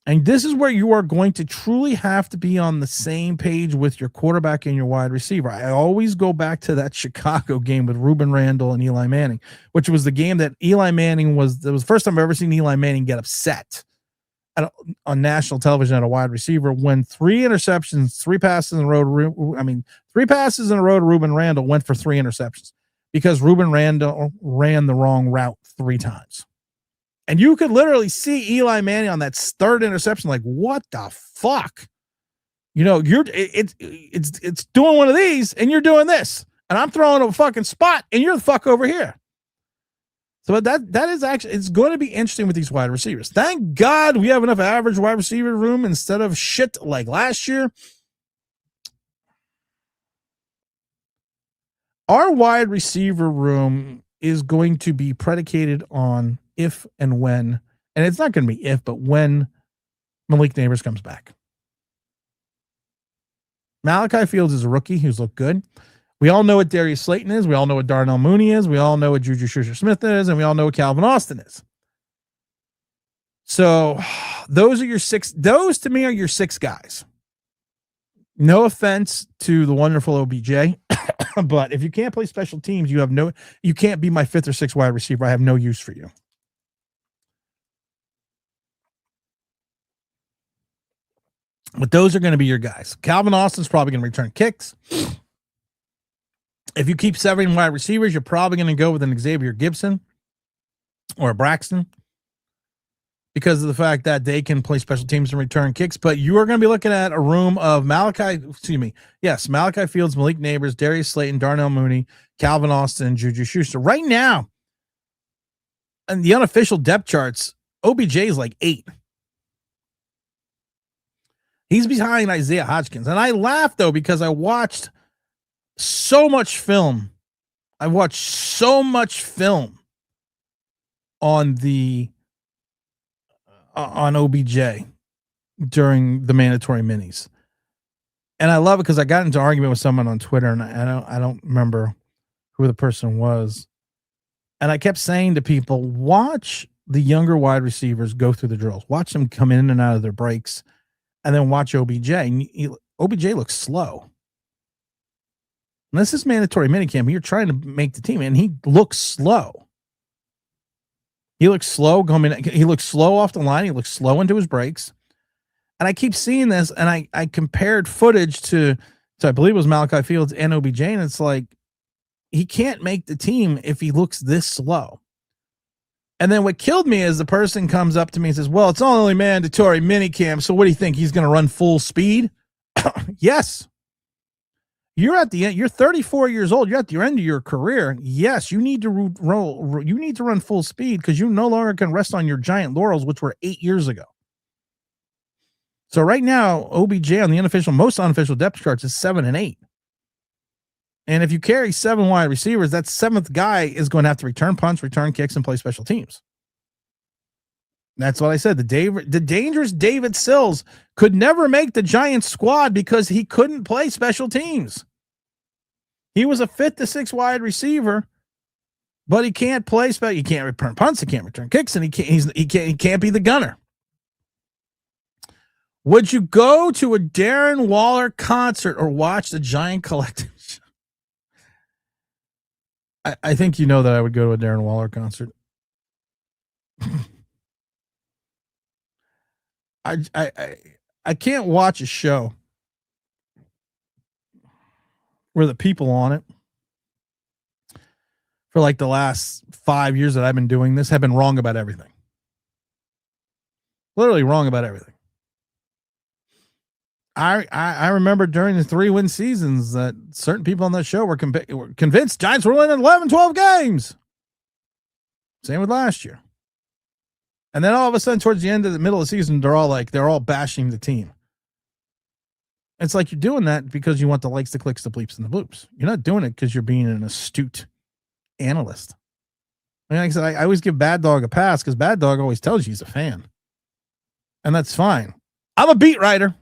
A: And this is where you are going to truly have to be on the same page with your quarterback and your wide receiver. I always go back to that Chicago game with Ruben Randall and Eli Manning, which was the game that Eli Manning it was the first time I've ever seen Eli Manning get upset on national television at a wide receiver when three passes in a row to Ruben Randall went for 3 interceptions because Ruben Randall ran the wrong route 3 times. And you could literally see Eli Manning on that third interception, like, what the fuck? You know, it's doing one of these, and you're doing this, and I'm throwing a fucking spot, and you're the fuck over here. So that is actually, it's going to be interesting with these wide receivers. Thank God we have enough average wide receiver room instead of shit like last year. Our wide receiver room is going to be predicated on if and when, and it's not going to be if, but when Malik Neighbors comes back. Malachi Fields is a rookie who's looked good. We all know what Darius Slayton is. We all know what Darnell Mooney is. We all know what Juju Schuster-Smith is, and we all know what Calvin Austin is. So those are your 6. Those to me are your 6 guys. No offense to the wonderful OBJ, but if you can't play special teams, you can't be my 5th or 6th wide receiver. I have no use for you. But those are going to be your guys. Calvin Austin's probably going to return kicks. If you keep 7 wide receivers, you're probably going to go with an Xavier Gibson or a Braxton because of the fact that they can play special teams and return kicks. But you are going to be looking at a room of Malachi Fields, Malik Neighbors, Darius Slayton, Darnell Mooney, Calvin Austin, and Juju Schuster. Right now, in the unofficial depth charts, OBJ is like 8. He's behind Isaiah Hodgkins. And I laughed, though, because I watched so much film. I watched so much film on OBJ during the mandatory minis. And I love it because I got into an argument with someone on Twitter, and I don't remember who the person was. And I kept saying to people, watch the younger wide receivers go through the drills. Watch them come in and out of their breaks. And then watch OBJ. OBJ looks slow. And this is mandatory minicamp. You're trying to make the team, and he looks slow. He looks slow coming. He looks slow off the line. He looks slow into his breaks. And I keep seeing this, and I compared footage to I believe it was Malachi Fields and OBJ, and it's like he can't make the team if he looks this slow. And then what killed me is the person comes up to me and says, well, it's only mandatory minicamp, so what do you think? He's going to run full speed? Yes. You're at the end. You're 34 years old. You're at the end of your career. Yes, you need to roll. You need to run full speed because you no longer can rest on your giant laurels, which were 8 years ago. So right now, OBJ on the most unofficial depth charts is 7 and 8. And if you carry 7 wide receivers, that 7th guy is going to have to return punts, return kicks, and play special teams. That's what I said. The dangerous David Sills could never make the Giants squad because he couldn't play special teams. He was a 5th to 6th wide receiver, but he can't play special. He can't return punts. He can't return kicks, and he can't be the gunner. Would you go to a Darren Waller concert or watch the Giant Collective? I think you know that I would go to a Darren Waller concert. I can't watch a show where the people on it for like the last 5 years that I've been doing this have been wrong about everything. Literally wrong about everything. I remember during the 3-win seasons that certain people on that show were convinced Giants were winning 11, 12 games. Same with last year. And then all of a sudden, towards the end of the middle of the season, they're all bashing the team. It's like you're doing that because you want the likes, the clicks, the bleeps, and the bloops. You're not doing it because you're being an astute analyst. I mean, like I said, I always give Bad Dog a pass because Bad Dog always tells you he's a fan. And that's fine. I'm a beat writer.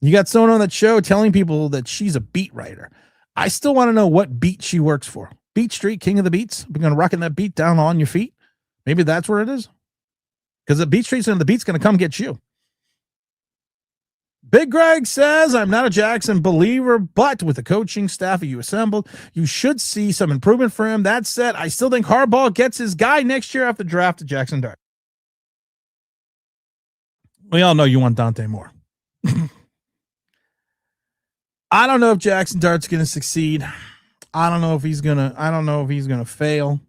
A: You got someone on that show telling people that she's a beat writer. I still want to know what beat she works for. Beat Street, King of the Beats. We're going to rocking that beat down on your feet. Maybe that's where it is. Because the Beat Street's and the beat's going to come get you. Big Greg says, I'm not a Jaxson believer, but with the coaching staff you assembled, you should see some improvement for him. That said, I still think Harbaugh gets his guy next year after the draft of Jaxson Dart. We all know you want Dante Moore. I don't know if Jaxson Dart's going to succeed. I don't know if he's going to fail.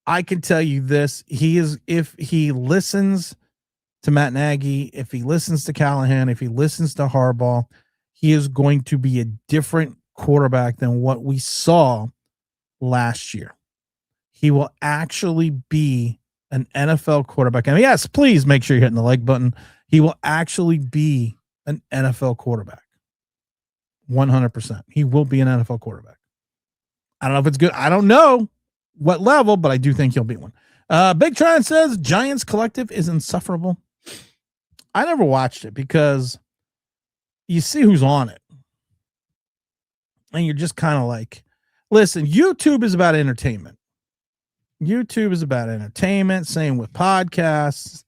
A: I can tell you this. If he listens to Matt Nagy, if he listens to Callahan, if he listens to Harbaugh, he is going to be a different quarterback than what we saw last year. He will actually be an NFL quarterback. And yes, please make sure you're hitting the like button. He will actually be an NFL quarterback. 100%. He will be an NFL quarterback. I don't know if it's good. I don't know what level, but I do think he'll be one. Big Tron says Giants Collective is insufferable. I never watched it because you see who's on it. And you're just kind of like, listen, YouTube is about entertainment. YouTube is about entertainment. Same with podcasts.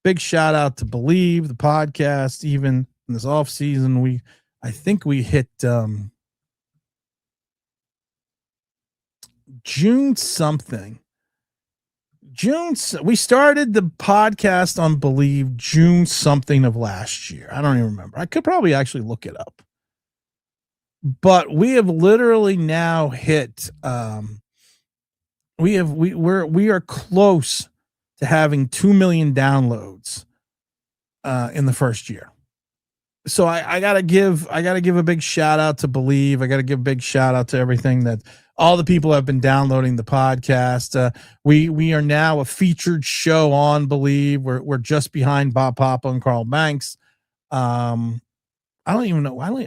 A: Big shout out to Bleav, the podcast. Even in this off season, I think we hit June something. We started the podcast on Bleav June something of last year. I don't even remember. I could probably actually look it up. But we have literally now hit we are close to having 2 million downloads in the first year. So I gotta give a big shout out to Bleav. I gotta give a big shout out to everything that all the people have been downloading the podcast. We are now a featured show on Bleav. We're just behind Bob Papa and Carl Banks. I don't even know. I don't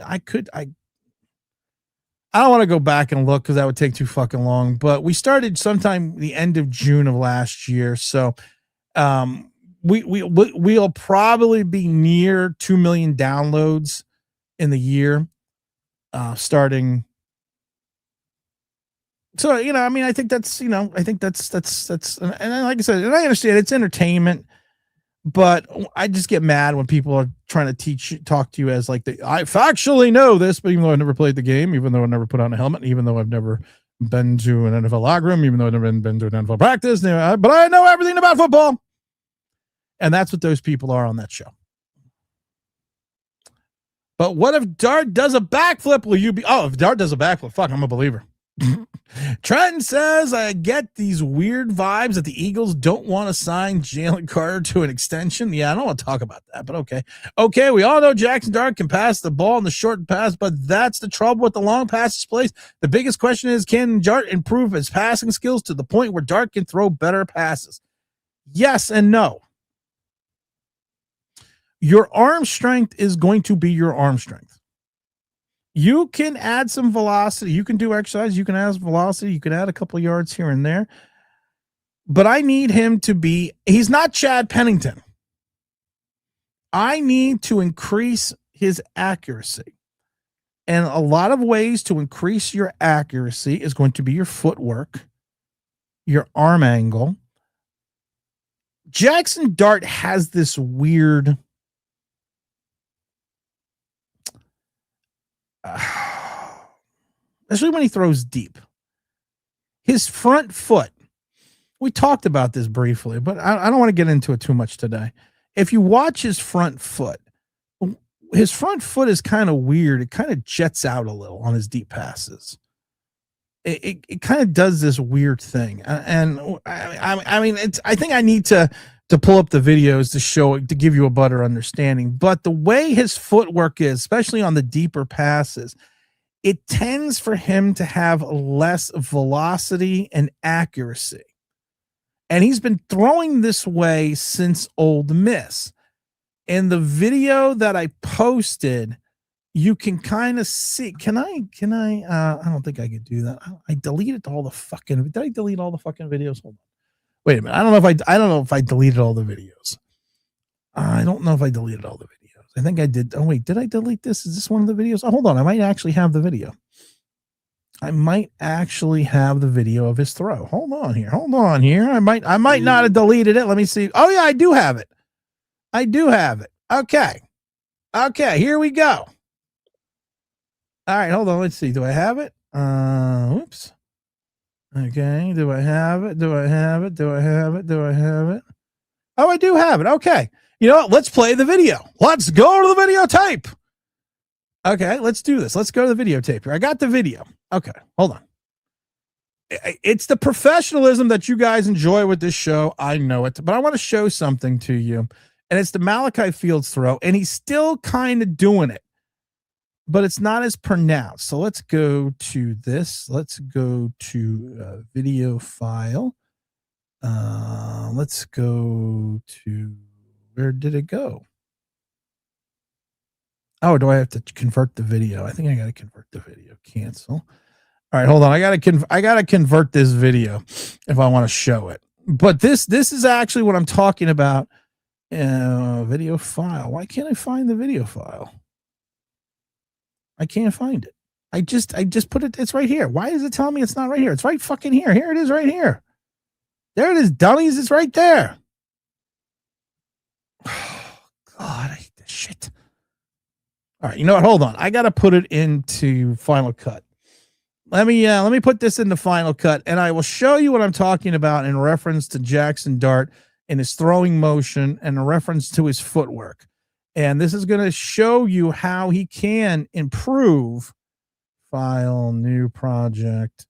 A: want to go back and look because that would take too fucking long. But we started sometime the end of June of last year. So we'll probably be near 2 million downloads in the year, starting. So, I mean, I think that's, and like I said, and I understand it's entertainment, but I just get mad when people are trying to talk to you as like, I factually know this, but even though I've never played the game, even though I've never put on a helmet, even though I've never been to an NFL locker room, even though I've never been to an NFL practice, but I know everything about football. And that's what those people are on that show. But what if Dart does a backflip? Will you be? Oh, if Dart does a backflip, fuck, I'm a believer. Trenton says, I get these weird vibes that the Eagles don't want to sign Jalen Carter to an extension. Yeah, I don't want to talk about that, but okay. Okay, we all know Jaxson Dart can pass the ball in the short pass, but that's the trouble with the long passes plays. The biggest question is, can Dart improve his passing skills to the point where Dart can throw better passes? Yes and no. Your arm strength is going to be your arm strength. You can add some velocity. You can do exercise. You can add some velocity. You can add a couple yards here and there. but I need him to be, he's not Chad Pennington. I need to increase his accuracy. And a lot of ways to increase your accuracy is going to be your footwork, your arm angle. Jaxson Dart has this weird, especially when he throws deep. His front foot, we talked about this briefly, but I don't want to get into it too much today. If you watch his front foot is kind of weird. It kind of jets out a little on his deep passes. It kind of does this weird thing. And I mean, I think I need to pull up the videos to give you a better understanding. But the way his footwork is, especially on the deeper passes, it tends for him to have less velocity and accuracy. And he's been throwing this way since Ole Miss. In the video that I posted, you can kind of see. Can I don't think I could do that. I deleted all the fucking. Did I delete all the fucking videos? Hold on. Wait a minute. I don't know if I deleted all the videos. I don't know if I deleted all the videos. I think I did. Oh wait, did I delete this? Is this one of the videos? Oh, hold on. I might actually have the video. I might actually have the video of his throw. Hold on here. I might not have deleted it. Let me see. Oh yeah, I do have it. Okay. Here we go. All right, hold on. Let's see. Do I have it? Oops. Okay. Do I have it? Oh, I do have it. Okay. You know what? Let's play the video. Let's go to the videotape. Okay, let's do this. Let's go to the videotape here. I got the video. Okay, hold on. It's the professionalism that you guys enjoy with this show. I know it, but I want to show something to you. And it's the Malachi Fields throw, and he's still kind of doing it, but it's not as pronounced. So let's go to this. Let's go to video file. Let's go to, where did it go? Oh, do I have to convert the video? I think I got to convert the video. Cancel. All right, hold on. I got to convert this video if I want to show it. But this is actually what I'm talking about. Video file. Why can't I find the video file? I can't find it. I just put it. It's right here. Why is it telling me it's not right here? It's right fucking here. Here it is right here. There it is, dummies. It's right there. Oh, God, I hate this shit. All right, you know what? Hold on. I got to put it into Final Cut. Let me put this into Final Cut, and I will show you what I'm talking about in reference to Jaxson Dart in his throwing motion and a reference to his footwork. And this is going to show you how he can improve. File, new project.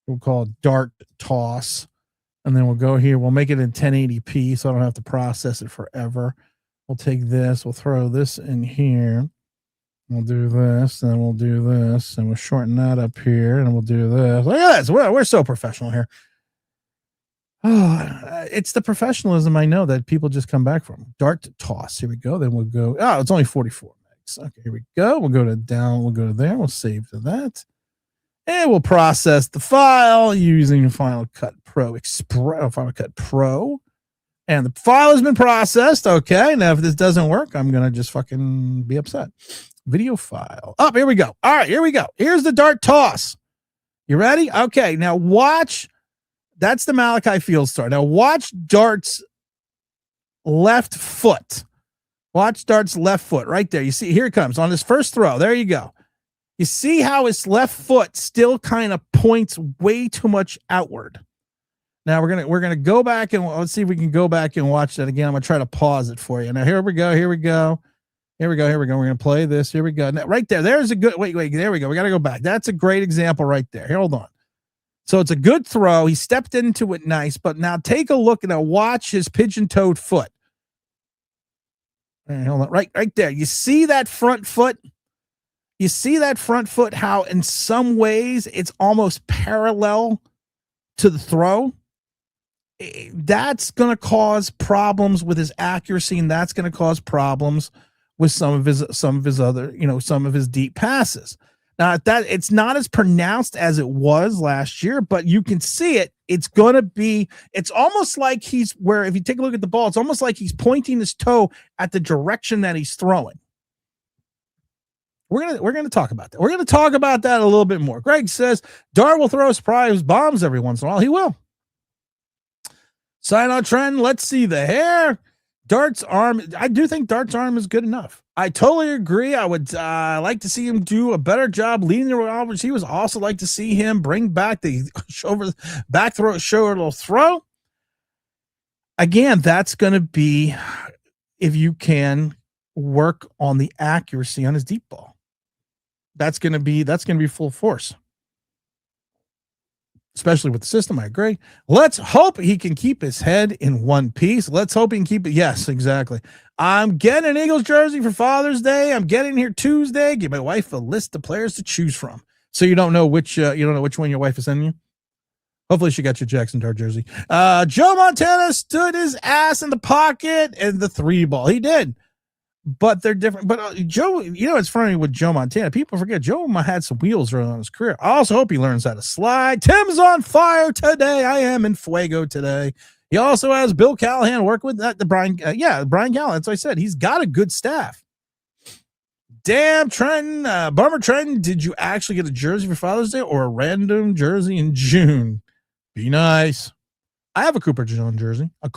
A: We'll call it Dart Toss. And then we'll go here. We'll make it in 1080p so I don't have to process it forever. We'll take this. We'll throw this in here. We'll do this, and we'll do this, and we'll shorten that up here, and we'll do this. Look at this. We're so professional here. Oh, it's the professionalism I know that people just come back from. Dart Toss. Here we go. Then we'll go. Oh, it's only 44 megs. Okay, here we go. We'll go to down. We'll go to there. We'll save to that. And we'll process the file using Final Cut Pro Final Cut Pro. And the file has been processed. Okay, now if this doesn't work, I'm going to just fucking be upset. Video file. Oh, here we go. All right, here we go. Here's the Dart Toss. You ready? Okay, now watch. That's the Malachi Fields throw. Now watch Dart's left foot. Watch Dart's left foot right there. You see, here it comes on his first throw. There you go. You see how his left foot still kind of points way too much outward. Now we're gonna go back and let's see if we can go back and watch that again. I'm gonna try to pause it for you. Now here we go. We're gonna play this. Here we go. Now, right there. There's a good wait. There we go. We gotta go back. That's a great example right there. Here, hold on. So it's a good throw. He stepped into it nice, but now take a look and now watch his pigeon-toed foot. All right, hold on. Right there. You see that front foot? You see that front foot, how in some ways it's almost parallel to the throw? That's going to cause problems with his accuracy, and that's going to cause problems with some of his other, some of his deep passes. Now that it's not as pronounced as it was last year, but you can see it. It's almost like if you take a look at the ball, it's almost like he's pointing his toe at the direction that he's throwing. We're gonna talk about that. We're gonna talk about that a little bit more. Greg says Dart will throw surprise bombs every once in a while. He will. Sign on trend. Let's see the hair. Dart's arm. I do think Dart's arm is good enough. I totally agree. I would like to see him do a better job leading the wide receivers. Also like to see him bring back the shoulder throw. Again, that's going to be if you can work on the accuracy on his deep ball. That's going to be full force. Especially with the system, I agree. Let's hope he can keep his head in one piece. Let's hope he can keep it. Yes, exactly. I'm getting an Eagles jersey for Father's Day. I'm getting here Tuesday. Give my wife a list of players to choose from. So you don't know which one your wife is sending you. Hopefully she got your Jaxson Dart jersey. Joe Montana stood his ass in the pocket and the 3-ball. He did. But they're different. But Joe, it's funny with Joe Montana. People forget Joe had some wheels early on his career. I also hope he learns how to slide. Tim's on fire today. I am in fuego today. He also has Bill Callahan work with that. Brian Callahan. That's what I said. He's got a good staff. Damn, Trenton, Bummer Trenton, did you actually get a jersey for Father's Day or a random jersey in June? Be nice. I have a Cooper DeJean jersey. I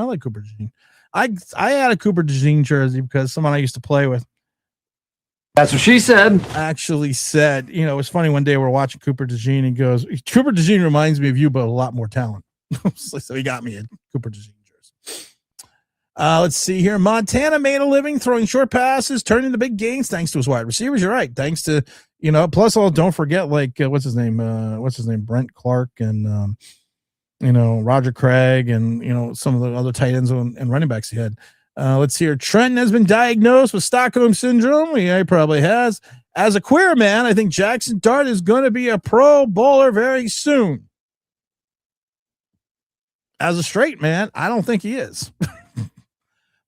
A: like Cooper DeJean. I had a Cooper DeJean jersey because someone I used to play with.
C: That's what she said.
A: Actually said, it was funny. One day we're watching Cooper DeJean. He goes, Cooper DeJean reminds me of you, but a lot more talent. So he got me a Cooper DeJean jersey. Let's see here. Montana made a living throwing short passes, turning the big gains thanks to his wide receivers. You're right. Thanks to, plus don't forget, what's his name? Brent Clark and, Roger Craig and, some of the other tight ends and running backs he had. Let's see here. Trenton has been diagnosed with Stockholm Syndrome. Yeah, he probably has. As a queer man, I think Jaxson Dart is going to be a pro bowler very soon. As a straight man, I don't think he is.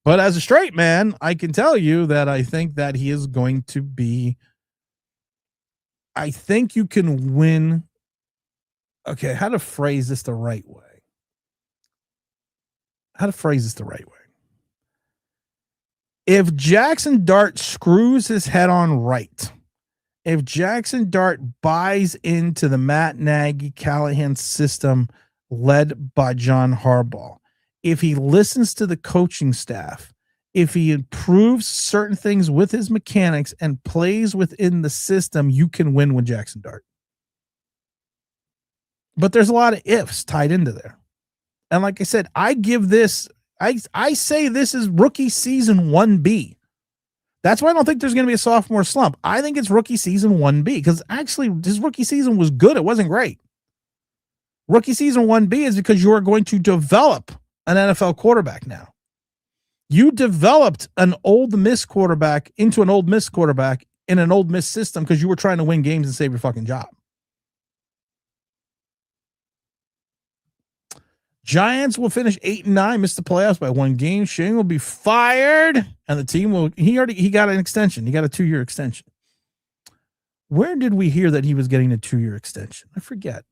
A: But as a straight man, I can tell you that I think that he is going to be. I think you can win. Okay, how to phrase this the right way? If Jaxson Dart screws his head on right, if Jaxson Dart buys into the Matt Nagy Callahan system led by John Harbaugh, if he listens to the coaching staff, if he improves certain things with his mechanics and plays within the system, you can win with Jaxson Dart. But there's a lot of ifs tied into there. And like I said, I say this is rookie season 1B. That's why I don't think there's going to be a sophomore slump. I think it's rookie season 1B because actually his rookie season was good. It wasn't great. Rookie season 1B is because you are going to develop an NFL quarterback now. You developed an Old Miss quarterback into an Old Miss quarterback in an Old Miss system because you were trying to win games and save your fucking job. Giants will finish 8-9, miss the playoffs by 1 game. Shane will be fired, and the team will. He got an extension. He got a 2-year extension. Where did we hear that he was getting a 2-year extension? I forget.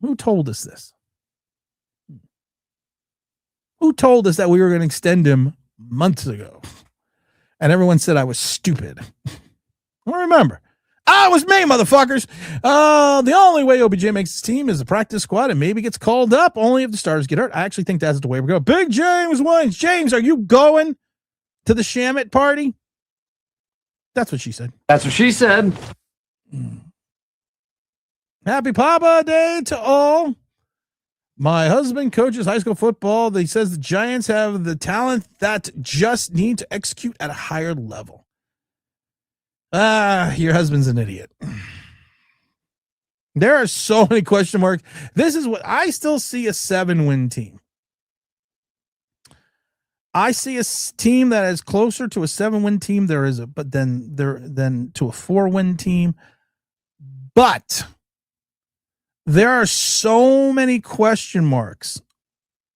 A: Who told us this? Who told us that we were going to extend him months ago? And everyone said I was stupid. I don't remember. It was me, motherfuckers. The only way OBJ makes his team is a practice squad and maybe gets called up only if the starters get hurt. I actually think that's the way we go. Big James wins. James, are you going to the Shamit party? That's what she said.
C: That's what she said.
A: Happy Papa Day to all. My husband coaches high school football. He says the Giants have the talent that just need to execute at a higher level. Your husband's an idiot. There are so many question marks. This is what I still see: a 7-win team. I see a team that is closer to a 7-win team. Than to a 4-win team. But there are so many question marks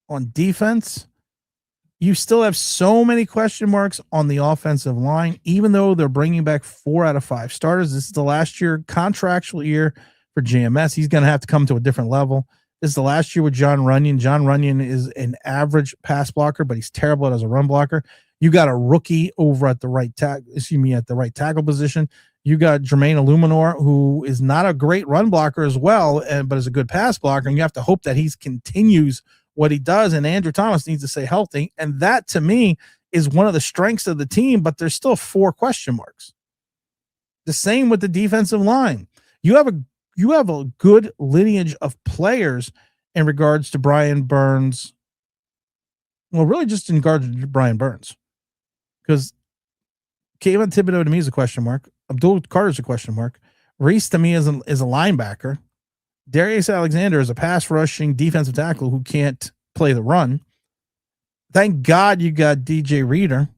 A: on defense, you still have so many question marks on the offensive line, even though they're bringing back 4 out of 5 starters. This is the last year, contractual year for JMS. He's going to have to come to a different level. This is the last year with John Runyon. John Runyon is an average pass blocker, but he's terrible as a run blocker. You got a rookie over at the right tackle position. You got Jermaine Illuminor, who is not a great run blocker as well, but is a good pass blocker. And you have to hope that he continues what he does. And Andrew Thomas needs to stay healthy. And that, to me, is one of the strengths of the team, but there's still 4 question marks. The same with the defensive line. You have a good lineage of players in regards to Brian Burns. Well, really just in regards to Brian Burns. Because Kayvon Thibodeau to me is a question mark. Abdul Carter is a question mark. Reese to me is a linebacker. Darius Alexander is a pass rushing defensive tackle who can't play the run. Thank God you got DJ Reader,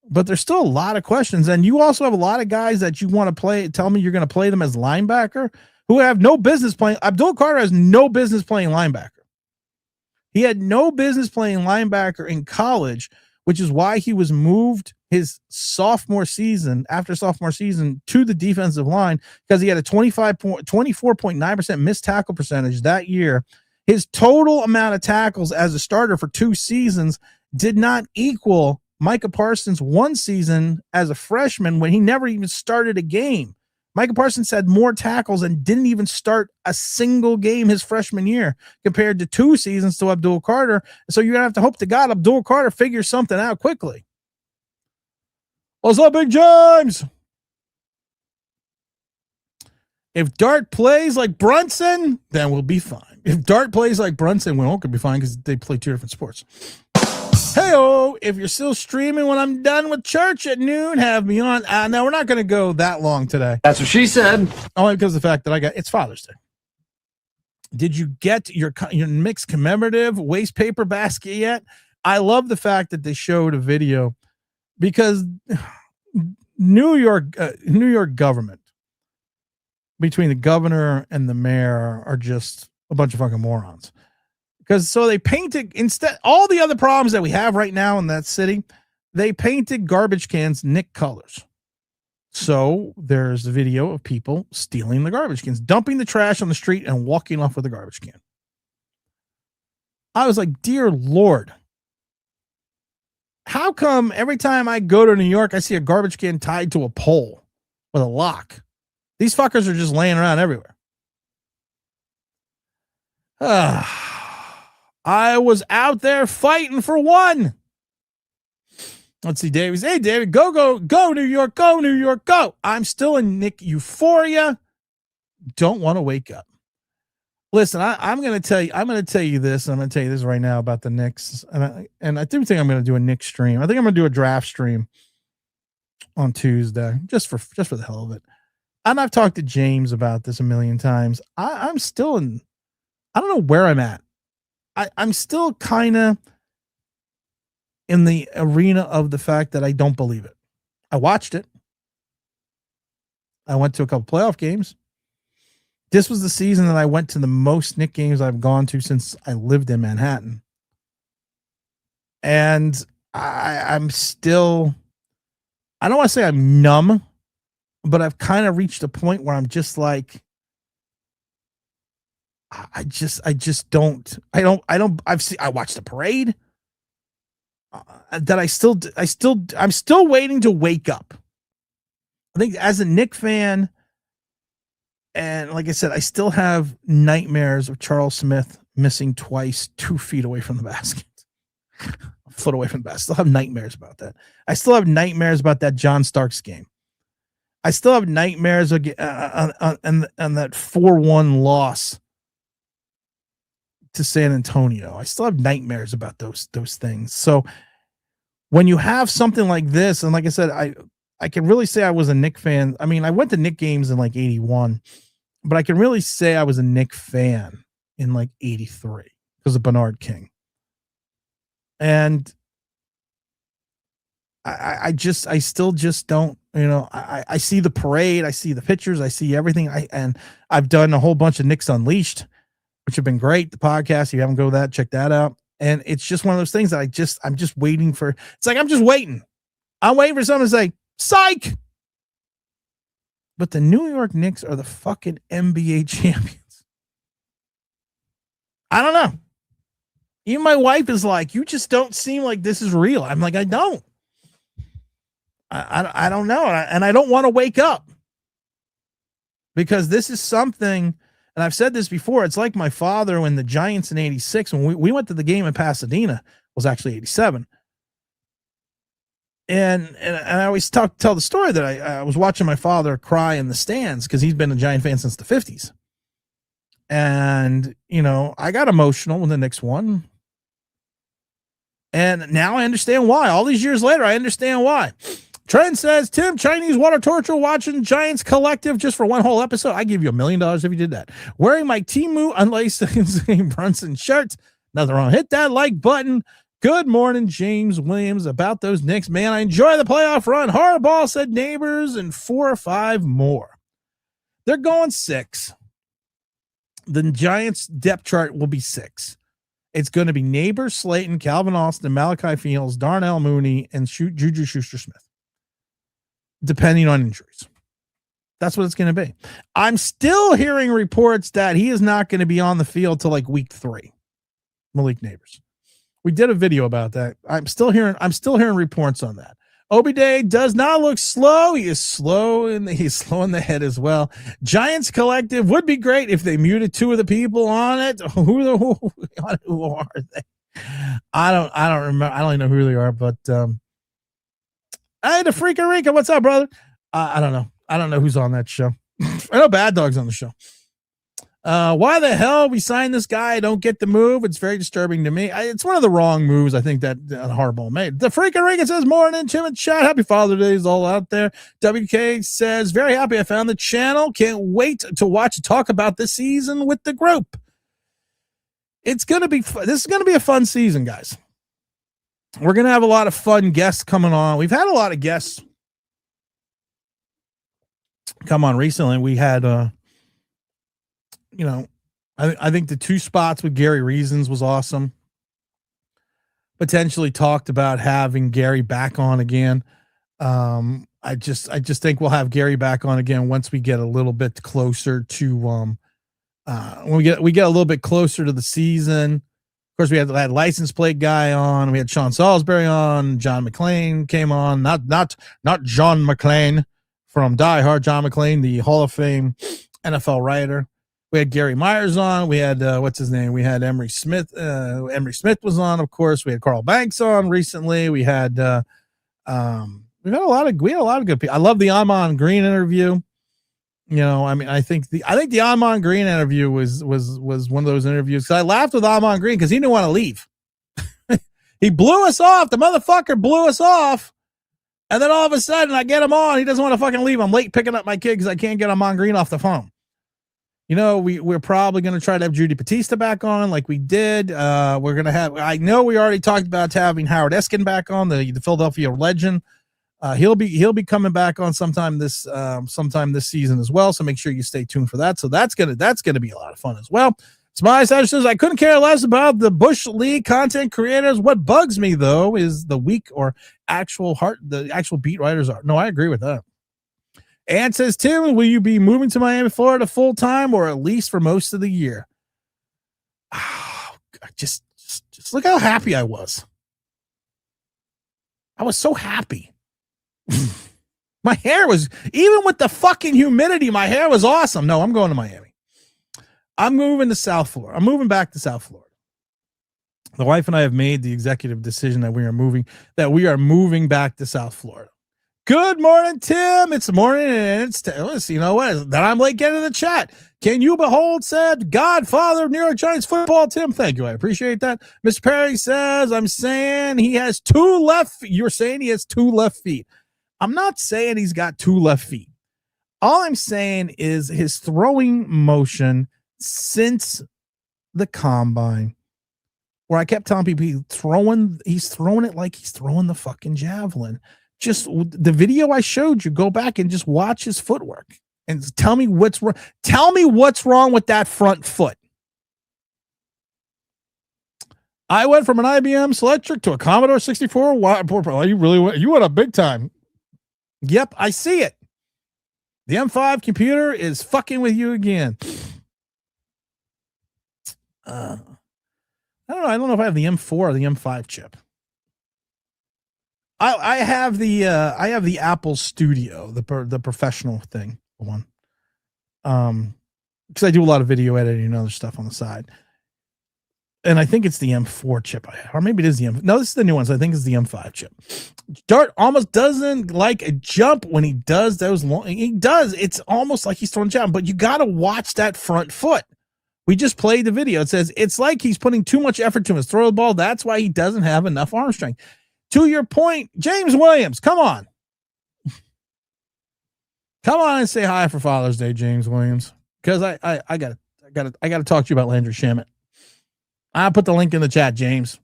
A: but there's still a lot of questions. And you also have a lot of guys that you want to play. Tell me you're going to play them as linebacker who have no business playing. Abdul Carter has no business playing linebacker. He had no business playing linebacker in college, which is why he was moved his sophomore season to the defensive line, because he had a 24.9% missed tackle percentage that year. His total amount of tackles as a starter for 2 seasons did not equal Micah Parsons' 1 season as a freshman when he never even started a game. Micah Parsons had more tackles and didn't even start a single game his freshman year compared to 2 seasons to Abdul Carter. So you're going to have to hope to God Abdul Carter figures something out quickly. What's up, Big James? If Dart plays like Brunson, then we'll be fine. If Dart plays like Brunson, we won't be fine because they play 2 different sports. Hey-oh, if you're still streaming when I'm done with church at noon, have me on. Now, we're not going to go that long today.
C: That's what she said.
A: Only because of the fact that it's Father's Day. Did you get your Knicks commemorative waste paper basket yet? I love the fact that they showed a video because New York government, between the governor and the mayor, are just a bunch of fucking morons. Because so they painted, instead, all the other problems that we have right now in that city, they painted garbage cans Knicks colors. So there's a video of people stealing the garbage cans, dumping the trash on the street and walking off with a garbage can. I was like, dear Lord, how come every time I go to New York, I see a garbage can tied to a pole with a lock? These fuckers are just laying around everywhere. I was out there fighting for one. Let's see, David. Hey, David, go, New York, go, New York, go. I'm still in Nick euphoria. Don't want to wake up. Listen, I'm going to tell you. I'm going to tell you this. I'm going to tell you this right now about the Knicks, and I do think I'm going to do a Knicks stream. I think I'm going to do a draft stream on Tuesday, just for the hell of it. And I've talked to James about this a million times. I'm still in. I don't know where I'm at. I'm still kind of in the arena of the fact that I don't believe it. I watched it. I went to a couple playoff games. This was the season that I went to the most Knicks games I've gone to since I lived in Manhattan. And I'm still, I don't want to say I'm numb, but I've kind of reached a point where I'm just like, I watched the parade. I'm still waiting to wake up. I think as a Knicks fan, and like I said, I still have nightmares of Charles Smith missing twice 2 feet away from the basket, a foot away from the basket. I still have nightmares about that. I still have nightmares about that John Starks game. I still have nightmares on that 4-1 loss to San Antonio. I still have nightmares about those things. So when you have something like this, and like I said, I can really say I was a Knicks fan. I mean, I went to Knicks games in like 81, but I can really say I was a Knicks fan in like 83 because of Bernard King. And I still just don't, I see the parade, I see the pictures, I see everything. And I've done a whole bunch of Knicks Unleashed, which have been great. The podcast, if you haven't go that, check that out. And it's just one of those things that I'm just waiting for. It's like, I'm just waiting. I'm waiting for someone to say, psych. But the New York Knicks are the fucking NBA champions. I don't know. Even my wife is like, you just don't seem like this is real. I'm like, I don't. I don't know. And I don't want to wake up. Because this is something, and I've said this before, it's like my father when the Giants in 86, when we went to the game in Pasadena, was actually 87. And I always tell the story that I was watching my father cry in the stands because he's been a Giant fan since the 50s. And, I got emotional when the Knicks won. And now I understand why. All these years later, I understand why. Trent says, Tim, Chinese water torture watching Giants Collective just for one whole episode. I give you $1 million if you did that. Wearing my Temu unlaced Brunson shirt. Nothing wrong. Hit that like button. Good morning, James Williams. About those Knicks, man, I enjoy the playoff run. Harbaugh said Neighbors and 4 or 5 more. They're going 6. The Giants depth chart will be 6. It's going to be Neighbors, Slayton, Calvin Austin, Malachi Fields, Darnell Mooney, and Juju Schuster-Smith, depending on injuries. That's what it's going to be. I'm still hearing reports that he is not going to be on the field till like week 3. Malik Neighbors. We did a video about that. I'm still hearing reports on that. Obiday does not look slow. He is slow he's slow in the head as well. Giants Collective would be great if they muted 2 of the people on it. Who are they? I don't remember. I don't even know who they are, but hey, the Freakin' Rika, what's up, brother? I don't know. I don't know who's on that show. I know Bad Dog's on the show. Why the hell we signed this guy? I don't get the move. It's very disturbing to me. It's one of the wrong moves I think that Harbaugh made. The Freakin' Rika says, morning, Tim and chat. Happy Father's Day is all out there. WK says, very happy I found the channel. Can't wait to watch and talk about this season with the group. It's going to be this is going to be a fun season, guys. We're going to have a lot of fun guests coming on. We've had a lot of guests come on recently. We had, I think the 2 spots with Gary Reasons was awesome. Potentially talked about having Gary back on again. I just think we'll have Gary back on again once we get a little bit closer to, when we get a little bit closer to the season. Of course, we had license plate guy on. We had Sean Salisbury on. John McClain came on. Not John McClain from Die Hard. John McClain, the Hall of Fame NFL writer. We had Gary Myers on. We had what's his name? We had Emery Smith. Emery Smith was on, of course. We had Carl Banks on recently. We had we had a lot of good people. I love the Amon Green interview. I think the Amon Green interview was one of those interviews. Cause I laughed with Amon Green because he didn't want to leave. He blew us off. The motherfucker blew us off. And then all of a sudden I get him on. He doesn't want to fucking leave. I'm late picking up my kid because I can't get Amon Green off the phone. We're probably going to try to have Judy Batista back on like we did. We're going to have, I know we already talked about having Howard Eskin back on, the Philadelphia legend. He'll be coming back on sometime this season as well. So make sure you stay tuned for that. So that's going to be a lot of fun as well. Smiley says, I couldn't care less about the Bush League content creators. What bugs me though is the weak or the actual beat writers are. No, I agree with that. And says, Tim, will you be moving to Miami, Florida full time or at least for most of the year? Oh, just look how happy I was. I was so happy. My hair was, even with the fucking humidity, my hair was awesome. No, I'm going to Miami. I'm moving to South Florida. I'm moving back to South Florida. The wife and I have made the executive decision that we are moving back to South Florida. Good morning, Tim. It's morning, and it's you know what? That I'm late getting in the chat. Can you behold said Godfather of New York Giants football, Tim? Thank you. I appreciate that. Mr. Perry says, I'm saying he has 2 left. You're saying he has 2 left feet. I'm not saying he's got 2 left feet. All I'm saying is his throwing motion since the combine, where I kept telling people he's throwing it like he's throwing the fucking javelin. Just the video I showed you, go back and just watch his footwork and tell me what's wrong. Tell me what's wrong with that front foot. I went from an IBM Selectric to a Commodore 64. You went up big time. Yep, I see it. The M5 computer is fucking with you again. I don't know. I don't know if I have the M4 or the M5 chip. I have the Apple Studio, the professional thing, one. Because I do a lot of video editing and other stuff on the side. And I think it's the M4 chip I have, or maybe it is the M. No, this is the new ones. I think it's the M5 chip. Dart almost doesn't like a jump when he does those long. He does. It's almost like he's throwing a jump, but you got to watch that front foot. We just played the video. It says it's like he's putting too much effort to his throw the ball. That's why he doesn't have enough arm strength. To your point, James Williams, come on. Come on and say hi for Father's Day, James Williams. Because I gotta talk to you about Landry Shamet. I'll put the link in the chat, James.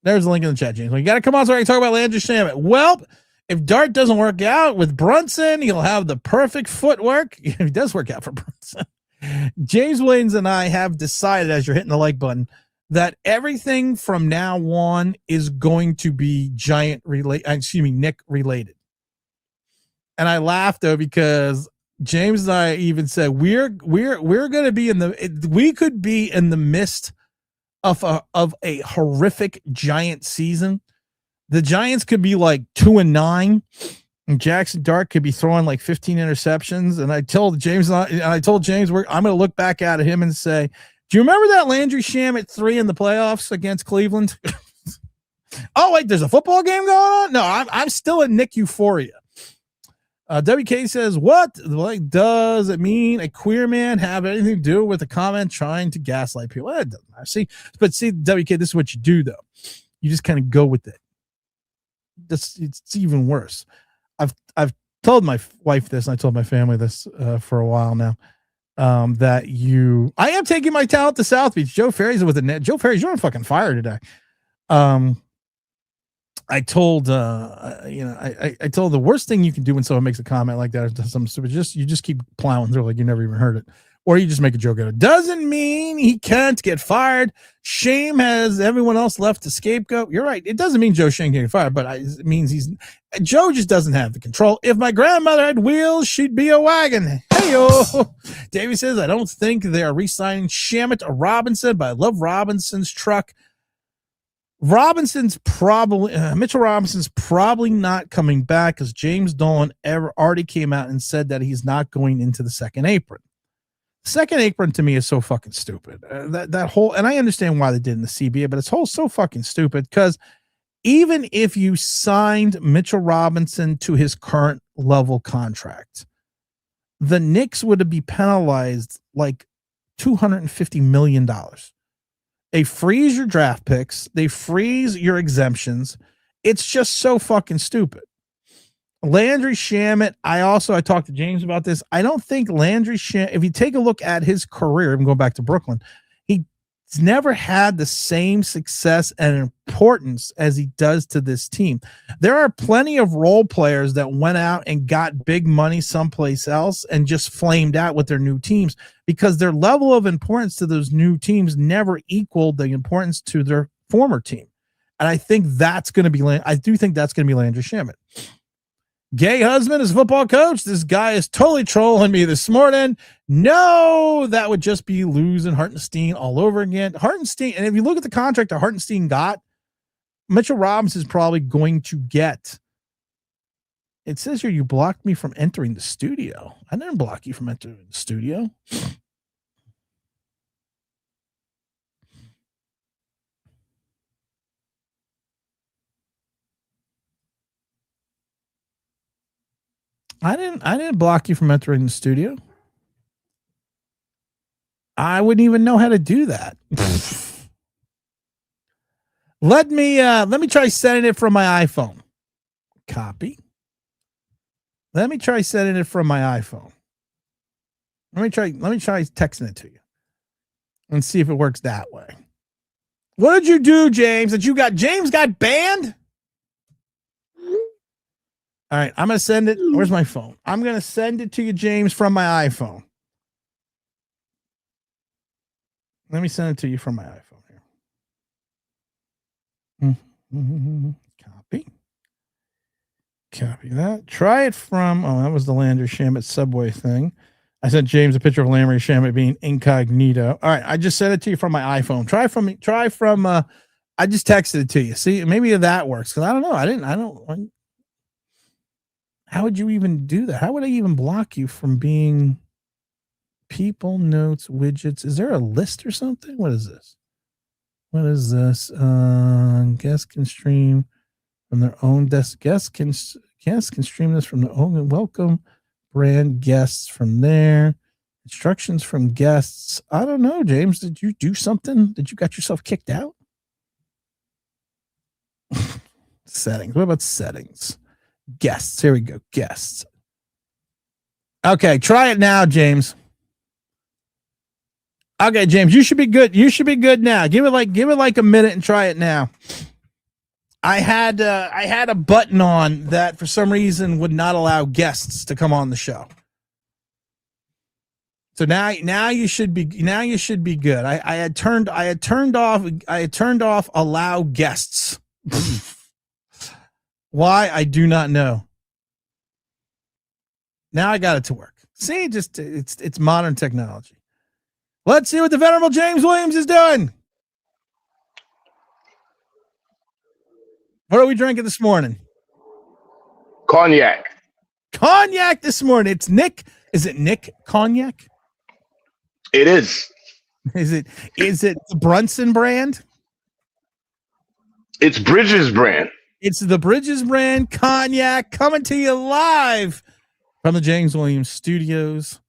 A: There's the link in the chat, James. You got to come on so I can talk about Landry Shamet. Well, if Dart doesn't work out with Brunson, he'll have the perfect footwork. If he does work out for Brunson. James Williams and I have decided, as you're hitting the like button, that everything from now on is going to be Nick related. And I laughed though, because James and I even said we're going to be we could be in the midst of a horrific Giant season. The Giants could be like 2-9, and Jaxson Dart could be throwing like 15 interceptions. And I told James, I'm going to look back at him and say, do you remember that Landry Shamet 3 in the playoffs against Cleveland? Oh wait, there's a football game going on? No, I'm still in Nick euphoria. WK says, what does it mean a queer man have anything to do with a comment trying to gaslight people? Well, it doesn't matter. See, WK, this is what you do though. You just kind of go with it. It's even worse. I've told my wife this, and I told my family this for a while now. I am taking my talent to South Beach. Joe Ferry's with the net. Joe Ferry's, you're on fucking fire today. I told I told the worst thing you can do when someone makes a comment like that is something stupid. You just keep plowing through like you never even heard it, or you just make a joke out of it. Doesn't mean he can't get fired. Shame has everyone else left to scapegoat. You're right. It doesn't mean Joe Shane can get fired, but it means Joe just doesn't have the control. If my grandmother had wheels, she'd be a wagon. Hey-o. Davey says, I don't think they are re-signing Shamet or Robinson, but I love Robinson's truck. Mitchell Robinson's probably not coming back because James Dolan already came out and said that he's not going into the second apron. Second apron to me is so fucking stupid. That whole, and I understand why they did in the CBA, but it's so fucking stupid because even if you signed Mitchell Robinson to his current level contract, the Knicks would be penalized like $250 million. They freeze your draft picks. They freeze your exemptions. It's just so fucking stupid. Landry Shamet, I talked to James about this. I don't think Landry Shamet, if you take a look at his career, I'm going back to Brooklyn, he's never had the same success and importance as he does to this team. There are plenty of role players that went out and got big money someplace else and just flamed out with their new teams because their level of importance to those new teams never equaled the importance to their former team. And I think that's going to be, I do think that's going to be Landry Shamet. Gay husband is a football coach. This guy is totally trolling me this morning. No, that would just be losing Hartenstein all over again. Hartenstein, and if you look at the contract that Hartenstein got, Mitchell Robinson is probably going to get. It says here you blocked me from entering the studio. I didn't block you from entering the studio. I didn't block you from entering the studio. I wouldn't even know how to do that. Let me try sending it from my iPhone. Copy. Let me try sending it from my iPhone. Let me try texting it to you and see if it works that way. What did you do, James? James got banned? All right, I'm going to send it. Where's my phone? I'm going to send it to you, James, from my iPhone. Let me send it to you from my iPhone here. Copy that. Try it from. Oh, that was the Landry Shamet Subway thing. I sent James a picture of Landry Shamet being incognito. All right, I just sent it to you from my iPhone. Try from. I just texted it to you. See, maybe that works because I don't know. I don't. How would you even do that? How would I even block you from being people, notes, widgets? Is there a list or something? What is this? What is this? Guests can stream from their own desk. Guests can stream this from their own. Welcome brand guests from there. Instructions from guests. I don't know, James. Did you do something? Did you got yourself kicked out? Settings. What about settings? Guests. Here we go. Guests. Okay, try it now, James. Okay, James, you should be good. You should be good now. Give it like a minute and try it now. I had a button on that for some reason would not allow guests to come on the show. So now you should be good. I had turned off allow guests. Why? I do not know. Now I got it to work. See, it's modern technology. Let's see what the venerable James Williams is doing. What are we drinking this morning?
D: Cognac.
A: Cognac this morning. It's Nick. Is it Nick Cognac?
D: It is.
A: Is it the Brunson brand?
D: It's Bridges brand.
A: It's the Bridges brand cognac coming to you live from the James Williams Studios.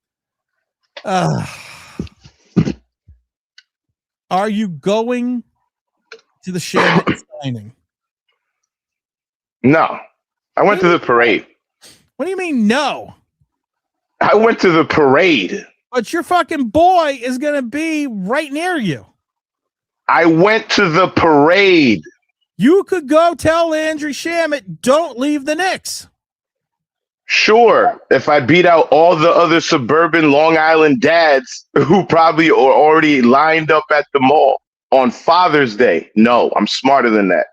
A: Are you going to the Shamet signing?
D: No. I went to the parade.
A: What do you mean no?
D: I went to the parade.
A: But your fucking boy is going to be right near you.
D: I went to the parade.
A: You could go tell Landry Shamet, don't leave the Knicks.
D: Sure, if I beat out all the other suburban Long Island dads who probably are already lined up at the mall on Father's Day. No, I'm smarter than that.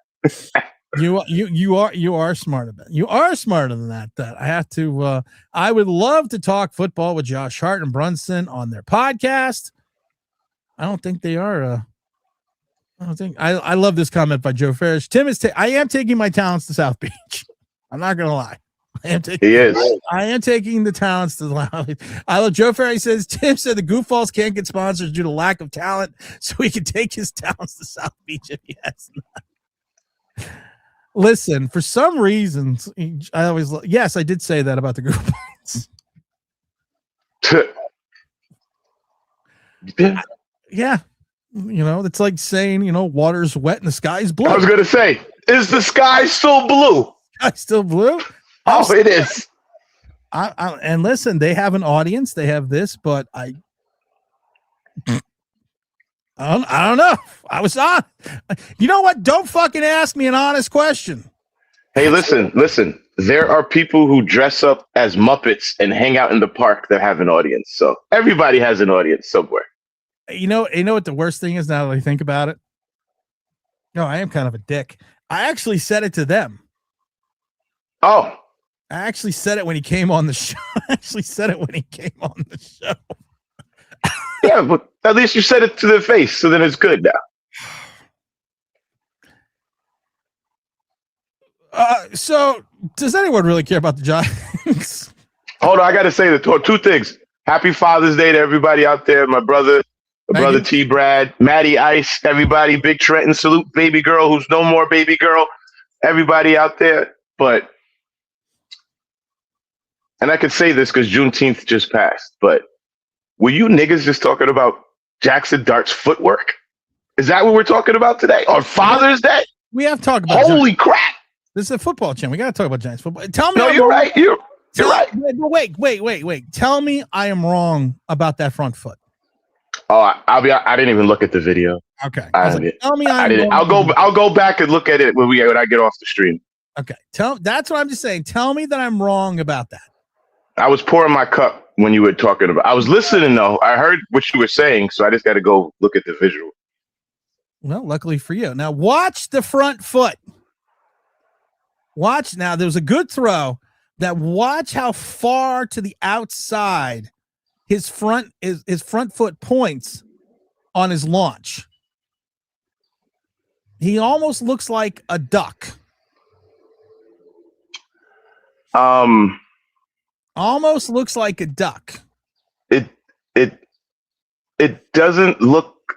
A: You are smarter than that. You are smarter than that. That I have to. I would love to talk football with Josh Hart and Brunson on their podcast. I don't think they are. I don't think. I love this comment by Joe Ferris. Tim is. I am taking my talents to South Beach. I'm not gonna lie. I am taking the talents to the. I love Joe Ferry says Tim said the Goofballs can't get sponsors due to lack of talent, so he can take his talents to South Beach if he has not. Listen, for some reasons, I always yes, I did say that about the Goofballs. Yeah, it's like saying water's wet and the sky's blue.
D: I was gonna say, is the sky still blue?
A: Sky still blue?
D: Oh, it is.
A: And listen, they have an audience. They have this, but I don't know. I was on. You know what? Don't fucking ask me an honest question.
D: Hey, listen. There are people who dress up as Muppets and hang out in the park that have an audience. So everybody has an audience somewhere.
A: You know what the worst thing is now that I think about it? No, I am kind of a dick. I actually said it to them.
D: Oh.
A: I actually said it when he came on the show.
D: Yeah, but at least you said it to their face, so then it's good now.
A: So does anyone really care about the Giants?
D: Hold on, I got to say two things. Happy Father's Day to everybody out there. My brother T. Brad, Matty Ice, everybody. Big Trenton, salute baby girl who's no more baby girl. Everybody out there, but. And I could say this because Juneteenth just passed, but were you niggas just talking about Jaxson Dart's footwork? Is that what we're talking about today? On Father's Day?
A: We have talked about
D: Holy crap.
A: This is a football channel. We got to talk about Giants football. Tell me.
D: No, you're right. You're right.
A: Wait. Tell me I am wrong about that front foot.
D: Oh, I didn't even look at the video.
A: Okay.
D: Tell me I didn't. I'll go back and look at it when I get off the stream.
A: Okay. That's what I'm just saying. Tell me that I'm wrong about that.
D: I was pouring my cup when you were talking about. I was listening though. I heard what you were saying, so I just got to go look at the visual.
A: Well, luckily for you. Now watch the front foot. Watch now. There was a good throw. That watch how far to the outside his front foot points on his launch. He almost looks like a duck. Almost looks like a duck.
D: It doesn't look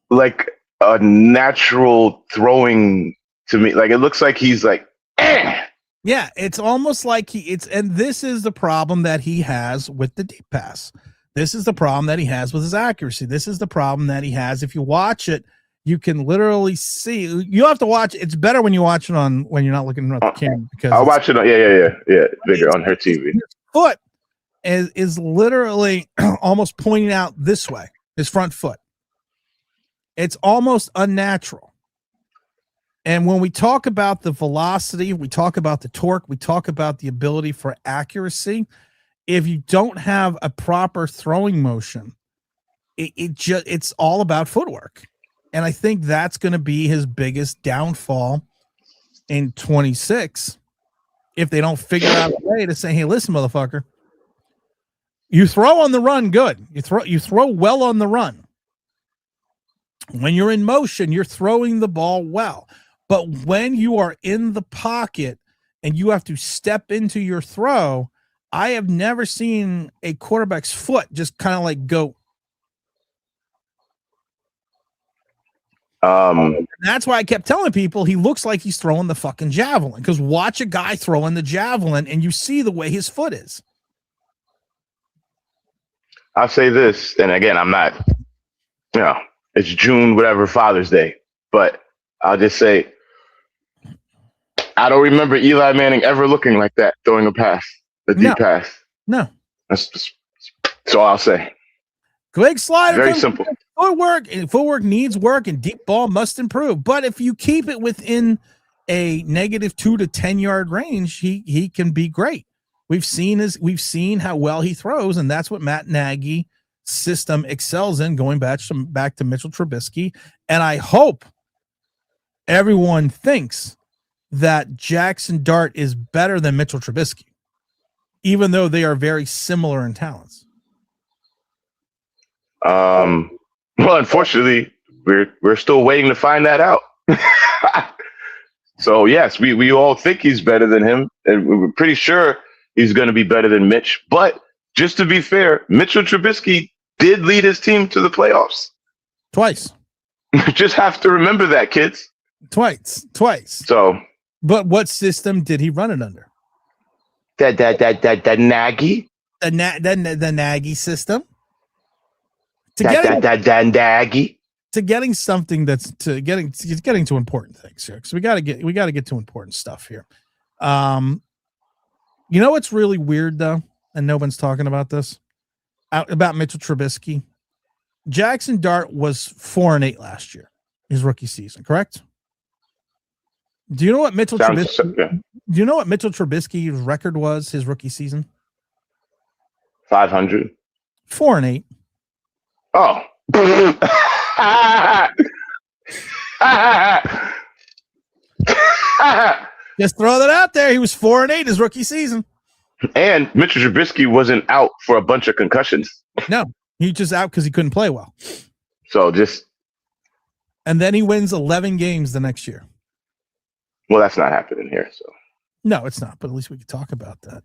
D: like a natural throwing to me. Like it looks like he's like, eh.
A: Yeah, it's almost like and this is the problem that he has with the deep pass. This is the problem that he has with his accuracy. This is the problem that he has. If you watch it, you can literally see. You have to watch. It's better when you watch it when you're not looking at the camera, because
D: I'll watch it on bigger on her TV.
A: His foot is literally almost pointing out this way. His front foot. It's almost unnatural. And when we talk about the velocity, we talk about the torque, we talk about the ability for accuracy. If you don't have a proper throwing motion, it's all about footwork. And I think that's going to be his biggest downfall in 26 if they don't figure out a way to say, hey, listen, motherfucker, you throw on the run good. You throw well on the run. When you're in motion, you're throwing the ball well. But when you are in the pocket and you have to step into your throw, I have never seen a quarterback's foot just kind of like go. That's why I kept telling people he looks like he's throwing the fucking javelin, because watch a guy throwing the javelin and you see the way his foot is.
D: I'll say this, and again, I'm not, it's June, whatever, Father's Day, but I'll just say, I don't remember Eli Manning ever looking like that, throwing a deep pass.
A: No.
D: That's all I'll say.
A: Quick slider.
D: Very simple.
A: Footwork needs work, and deep ball must improve. But if you keep it within a -2 to 10 yard range, he can be great. We've seen how well he throws, and that's what Matt Nagy's system excels in, going back to Mitchell Trubisky. And I hope everyone thinks that Jaxson Dart is better than Mitchell Trubisky, even though they are very similar in talents.
D: Well, unfortunately, we're still waiting to find that out. So yes, we all think he's better than him, and we're pretty sure he's going to be better than Mitch. But just to be fair, Mitchell Trubisky did lead his team to the playoffs
A: twice.
D: Just have to remember that, kids.
A: Twice.
D: So,
A: but what system did he run it under?
D: The Nagy.
A: The Nagy system.
D: Nagy.
A: To getting something that's getting to important things here, because we got to get to important stuff here. You know what's really weird though, and no one's talking about this about Mitchell Trubisky. Jaxson Dart was 4-8 last year, his rookie season, correct? Do you know what Mitchell Trubisky? Do you know what Mitchell Trubisky's record was his rookie season?
D: 500.
A: 4-8.
D: Oh.
A: Just throw that out there. He was 4-8 his rookie season.
D: And Mitchell Trubisky wasn't out for a bunch of concussions.
A: No, he just out because he couldn't play well.
D: So
A: and then he wins 11 games the next year.
D: Well, that's not happening here. So
A: no, it's not. But at least we could talk about that.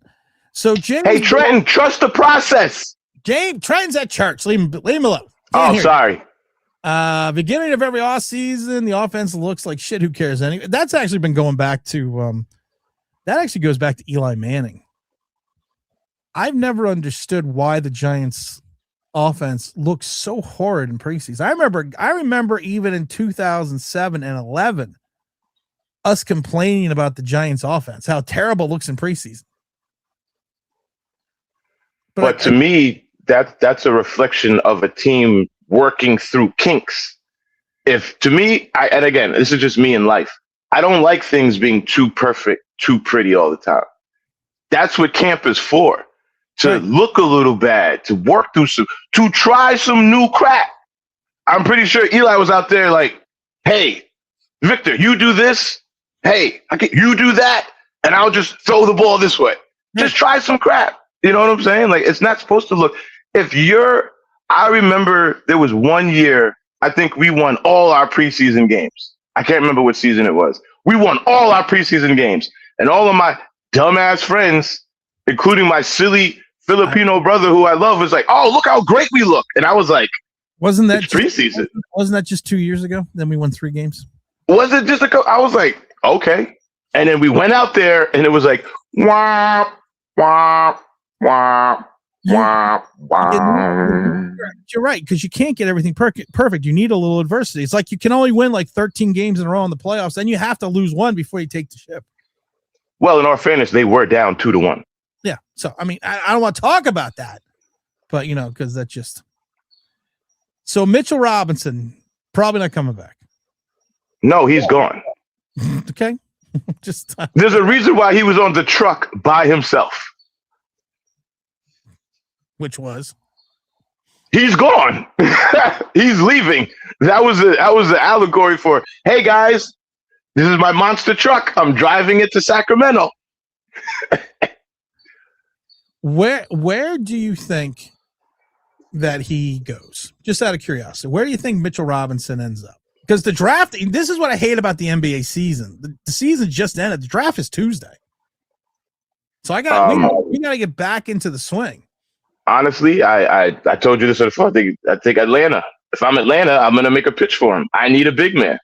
A: So James,
D: hey Trenton, trust the process.
A: Trenton's at church. Leave him alone.
D: Sorry.
A: Beginning of every offseason, the offense looks like shit. Who cares? Anyway, that's actually been going back to that actually goes back to Eli Manning. I've never understood why the Giants offense looks so horrid in preseason. I remember even in 2007 and 11, us complaining about the Giants offense, how terrible it looks in preseason.
D: But to me, that's a reflection of a team working through kinks. And again, this is just me in life. I don't like things being too perfect, too pretty all the time. That's what camp is for. To look a little bad, to work through to try some new crap. I'm pretty sure Eli was out there like, hey, Victor, you do this. Hey, you do that. And I'll just throw the ball this way. Just try some crap. You know what I'm saying? Like, it's not supposed to look. I remember there was one year, I think we won all our preseason games. I can't remember what season it was. We won all our preseason games. And all of my dumbass friends, including my silly Filipino brother who I love, was like, oh, look how great we look. And I was like,
A: wasn't that
D: preseason?
A: Wasn't that just 2 years ago? Then we won 3 games.
D: Was it just I was like, okay. And then we went out there and it was like, wah, wah, wah, wah, wah.
A: You're right, because you can't get everything perfect. You need a little adversity. It's like you can only win like 13 games in a row in the playoffs, then you have to lose one before you take the ship.
D: Well, in our fairness, they were down 2-1.
A: Yeah. So, I mean, I don't want to talk about that, but, because that's just. So, Mitchell Robinson, probably not coming back.
D: No, he's gone.
A: Okay.
D: There's a reason why he was on the truck by himself.
A: Which was?
D: He's gone. He's leaving. That was the allegory for, hey, guys, this is my monster truck. I'm driving it to Sacramento.
A: Where do you think that he goes? Just out of curiosity, where do you think Mitchell Robinson ends up? Because the draft, this is what I hate about the NBA season. The season just ended. The draft is Tuesday. So we got to get back into the swing.
D: Honestly, I told you this before. I think Atlanta. If I'm Atlanta, I'm going to make a pitch for him. I need a big man.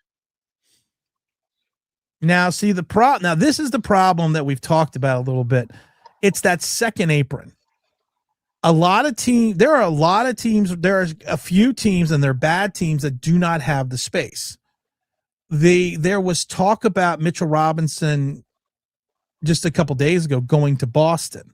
A: Now, see now this is the problem that we've talked about a little bit. It's that second apron. There are a lot of teams. There are a few teams, and they're bad teams that do not have the space. There was talk about Mitchell Robinson just a couple days ago going to Boston,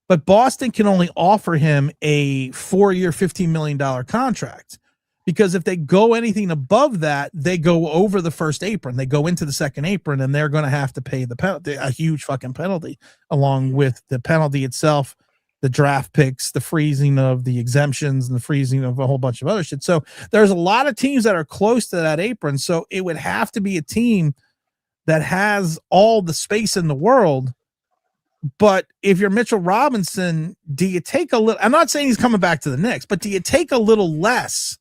A: but Boston can only offer him a 4-year, $15 million contract, because if they go anything above that, they go over the first apron. They go into the second apron, and they're going to have to pay the penalty, a huge fucking penalty, along with the penalty itself, the draft picks, the freezing of the exemptions, and the freezing of a whole bunch of other shit. So there's a lot of teams that are close to that apron. So it would have to be a team that has all the space in the world. But if you're Mitchell Robinson, do you take a little, I'm not saying he's coming back to the Knicks, but do you take a little less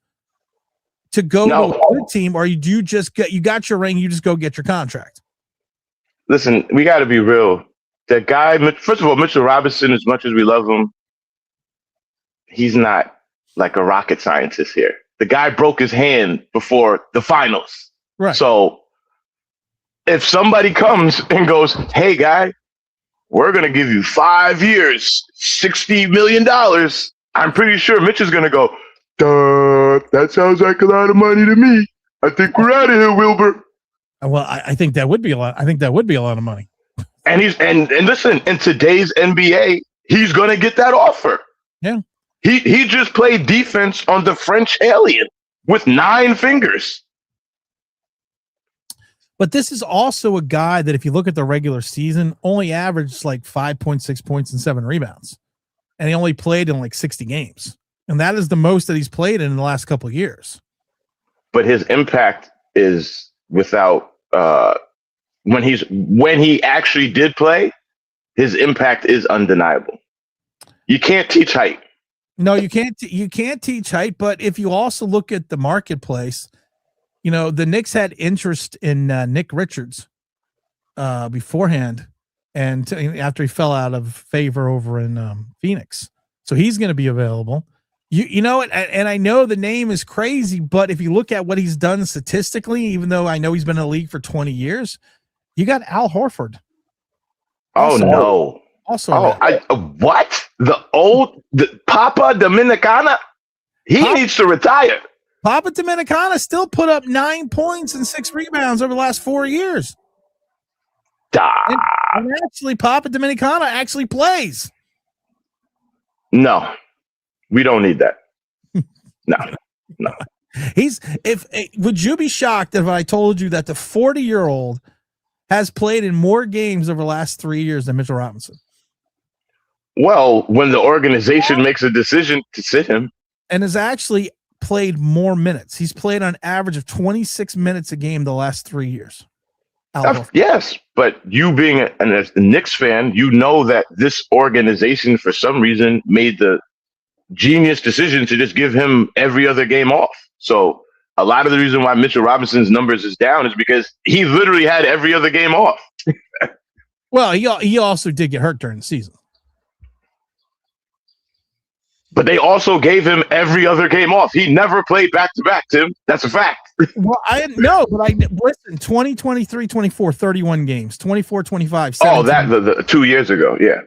A: to go to a good team, or you got your ring, you just go get your contract?
D: Listen, we got to be real. That guy, first of all, Mitchell Robinson, as much as we love him, he's not like a rocket scientist here. The guy broke his hand before the finals.
A: Right.
D: So if somebody comes and goes, hey, guy, we're going to give you 5 years, $60 million, I'm pretty sure Mitch is going to go, duh, that sounds like a lot of money to me. I think we're out of here, Wilbur.
A: Well, I think that would be a lot. I think that would be a lot of money.
D: And listen, in today's NBA, he's going to get that offer.
A: Yeah.
D: He just played defense on the French alien with 9 fingers.
A: But this is also a guy that, if you look at the regular season, only averaged like 5.6 points and 7 rebounds. And he only played in like 60 games. And that is the most that he's played in the last couple of years.
D: But his impact is without when he actually did play, his impact is undeniable. You can't teach height.
A: No, you can't teach height. But if you also look at the marketplace, the Knicks had interest in Nick Richards beforehand, and after he fell out of favor over in Phoenix, so he's going to be available. And I know the name is crazy, but if you look at what he's done statistically, even though I know he's been in the league for 20 years, you got Al Horford.
D: No.
A: Also,
D: what? The Papa Dominicana? He needs to retire.
A: Papa Dominicana still put up 9 points and 6 rebounds over the last 4 years. And actually, Papa Dominicana actually plays.
D: No, we don't need that. No.
A: Would you be shocked if I told you that the 40-year-old has played in more games over the last 3 years than Mitchell Robinson?
D: Well, when the organization makes a decision to sit him.
A: And is actually played more minutes. He's played on average of 26 minutes a game the last 3 years.
D: Yes, but you being a Knicks fan, you know that this organization, for some reason, made the genius decision to just give him every other game off. So a lot of the reason why Mitchell Robinson's numbers is down is because he literally had every other game off.
A: Well, he also did get hurt during the season.
D: But they also gave him every other game off. He never played back-to-back, Tim. That's a fact.
A: Well, I know, but listen, 2023, 24, 31 games, 24, 25, 17.
D: Oh, that the 2 years ago, yeah.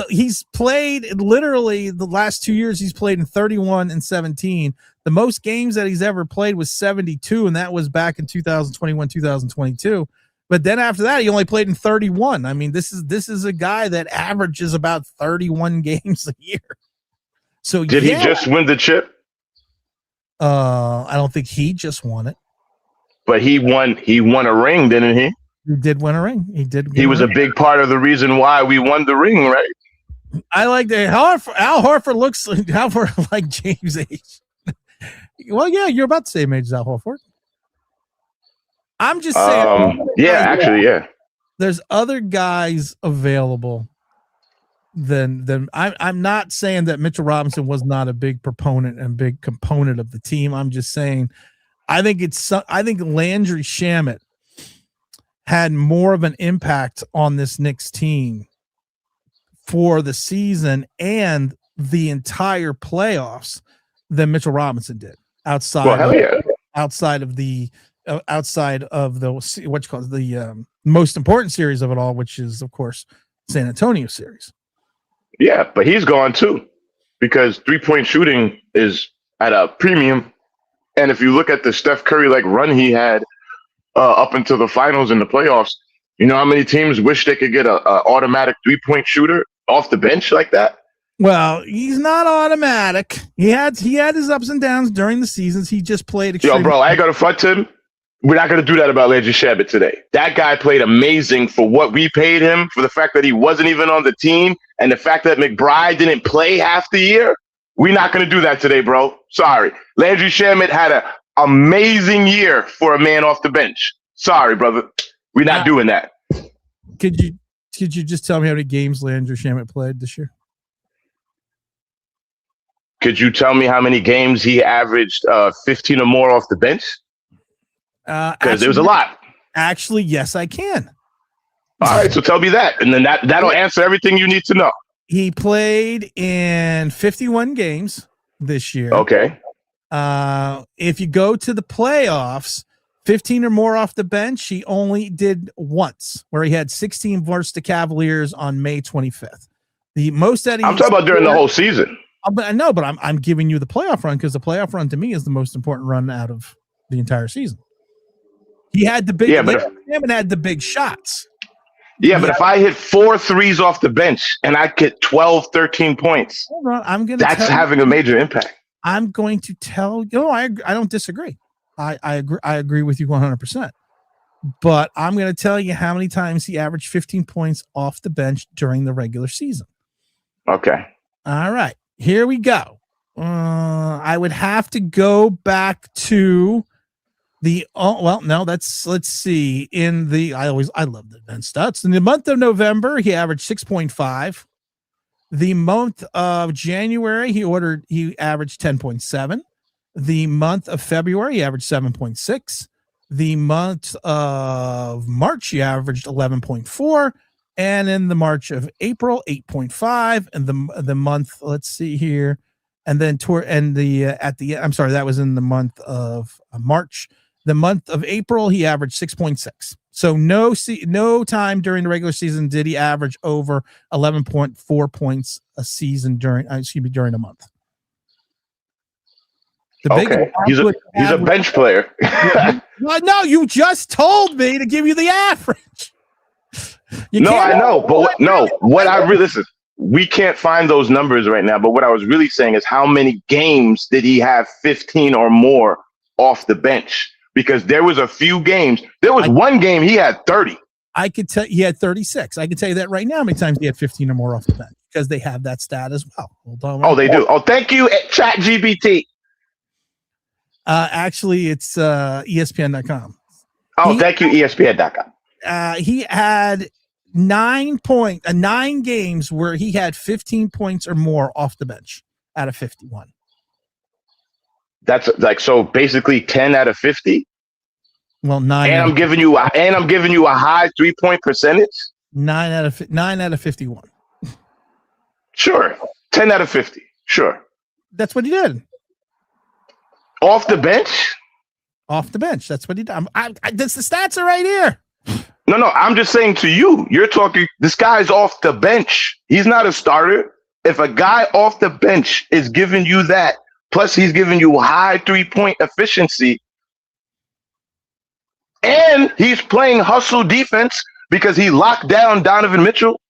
A: He's played literally the last 2 years. He's played in 31 and 17. The most games that he's ever played was 72, and that was back in 2021, 2022. But then after that, he only played in 31. I mean, this is a guy that averages about 31 games a year. So
D: did he just win the chip?
A: I don't think he just won it.
D: But he won a ring, didn't he?
A: He did win a ring. He was
D: a big part of the reason why we won the ring, right?
A: I like that. Al Horford looks like James' age. Well, yeah, you're about the same age as Al Horford. I'm just saying.
D: Yeah.
A: There's other guys available than I'm not saying that Mitchell Robinson was not a big proponent and big component of the team. I'm just saying I think Landry Shamet had more of an impact on this Knicks team for the season and the entire playoffs than Mitchell Robinson did outside of the what you call it, the most important series of it all, which is of course San Antonio series.
D: Yeah, but he's gone too because 3-point shooting is at a premium. And if you look at the Steph Curry run he had up until the finals and the playoffs, you know how many teams wish they could get a automatic 3-point shooter off the bench like that?
A: Well, he's not automatic. He had his ups and downs during the seasons. He just played extremely.
D: Yo, bro, I ain't gonna front him. We're not going to do that about Landry Shamet today. That guy played amazing for what we paid him, for the fact that he wasn't even on the team, and the fact that McBride didn't play half the year. We're not going to do that today, bro. Sorry. Landry Shamet had an amazing year for a man off the bench. Sorry, brother. We're not doing that.
A: Could you just tell me how many games Landry Shamet played this year?
D: Could you tell me how many games he averaged 15 or more off the bench? Because there was a lot.
A: Actually, yes, I can.
D: All right, so tell me that, and then that'll answer everything you need to know.
A: He played in 51 games this year.
D: Okay.
A: If you go to the playoffs, 15 or more off the bench, he only did once, where he had 16 versus the Cavaliers on May 25th. The most that
D: I'm talking about during the whole season.
A: I know, but I'm giving you the playoff run because the playoff run to me is the most important run out of the entire season. He had the big, had the big shots.
D: Yeah, but if I hit 4 threes off the bench and I get 12, 13 points,
A: hold on,
D: that's having a major impact.
A: I'm going to tell you. I don't disagree. I agree. I agree with you 100%. But I'm going to tell you how many times he averaged 15 points off the bench during the regular season.
D: Okay.
A: All right. Here we go. I would have to go back to let's see. I love the advanced stats. In the month of November, he averaged 6.5. The month of January, he averaged 10.7. The month of February, he averaged 7.6. The month of March, he averaged 11.4. And in the March of April, 8.5. And the month, let's see here. And then that was in the month of March. The month of April, he averaged 6.6. So no time during the regular season did he average over 11.4 points a season during a month.
D: He's a bench player.
A: Well, no, you just told me to give you the average.
D: I know, but listen. We can't find those numbers right now, but what I was really saying is how many games did he have 15 or more off the bench? Because there was a few games. There was one game he had 30.
A: I could tell he had 36. I can tell you that right now how many times he had 15 or more off the bench because they have that stat as well. Hold on.
D: They do. Oh, thank you, ChatGPT.
A: Actually, it's ESPN.com.
D: Oh, thank you, ESPN.com.
A: He had 9 games where he had 15 points or more off the bench out of 51.
D: That's like, so basically 10 out of 50.
A: Well, 9.
D: And I'm giving you a high 3-point percentage.
A: 9 out of 51.
D: Sure. 10 out of 50. Sure.
A: That's what he did.
D: Off the bench?
A: Off the bench. That's what he did. The stats are right here.
D: No, I'm just saying to you, you're talking, this guy's off the bench. He's not a starter. If a guy off the bench is giving you that, plus he's giving you high 3-point efficiency, and he's playing hustle defense because he locked down Donovan Mitchell.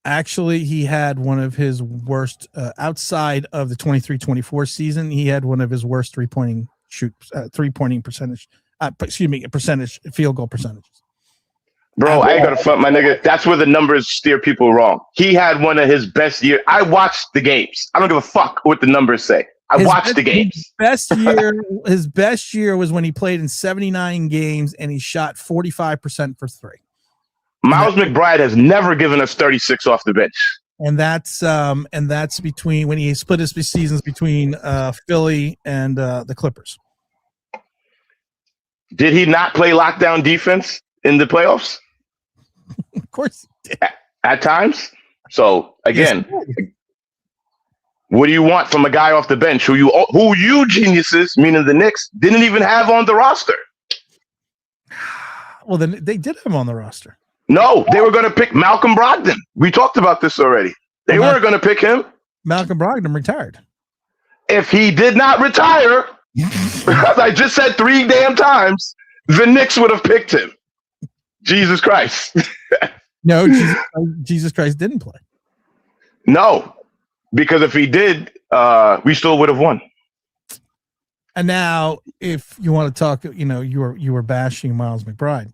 A: Actually, he had one of his worst, outside of the 23-24 season, he had one of his worst three-pointing percentage, field goal percentages.
D: Bro, I ain't gonna front my nigga. That's where the numbers steer people wrong. He had one of his best years. I watched the games. I don't give a fuck what the numbers say. I watched the games.
A: His best year was when he played in 79 games and he shot 45% for three.
D: Miles McBride has never given us 36 off the bench.
A: And that's between when he split his seasons between Philly and the Clippers.
D: Did he not play lockdown defense in the playoffs?
A: Of course he did.
D: At times. So again, what do you want from a guy off the bench who you geniuses, meaning the Knicks, didn't even have on the roster?
A: Well, then they did have him on the roster.
D: No, they were going to pick Malcolm Brogdon. We talked about this already. They weren't going to pick him.
A: Malcolm Brogdon retired.
D: If he did not retire, because I just said 3 damn times, the Knicks would have picked him. Jesus Christ.
A: No, Jesus Christ didn't play.
D: No, because if he did, we still would have won.
A: And now, if you want to talk, you were bashing Miles McBride.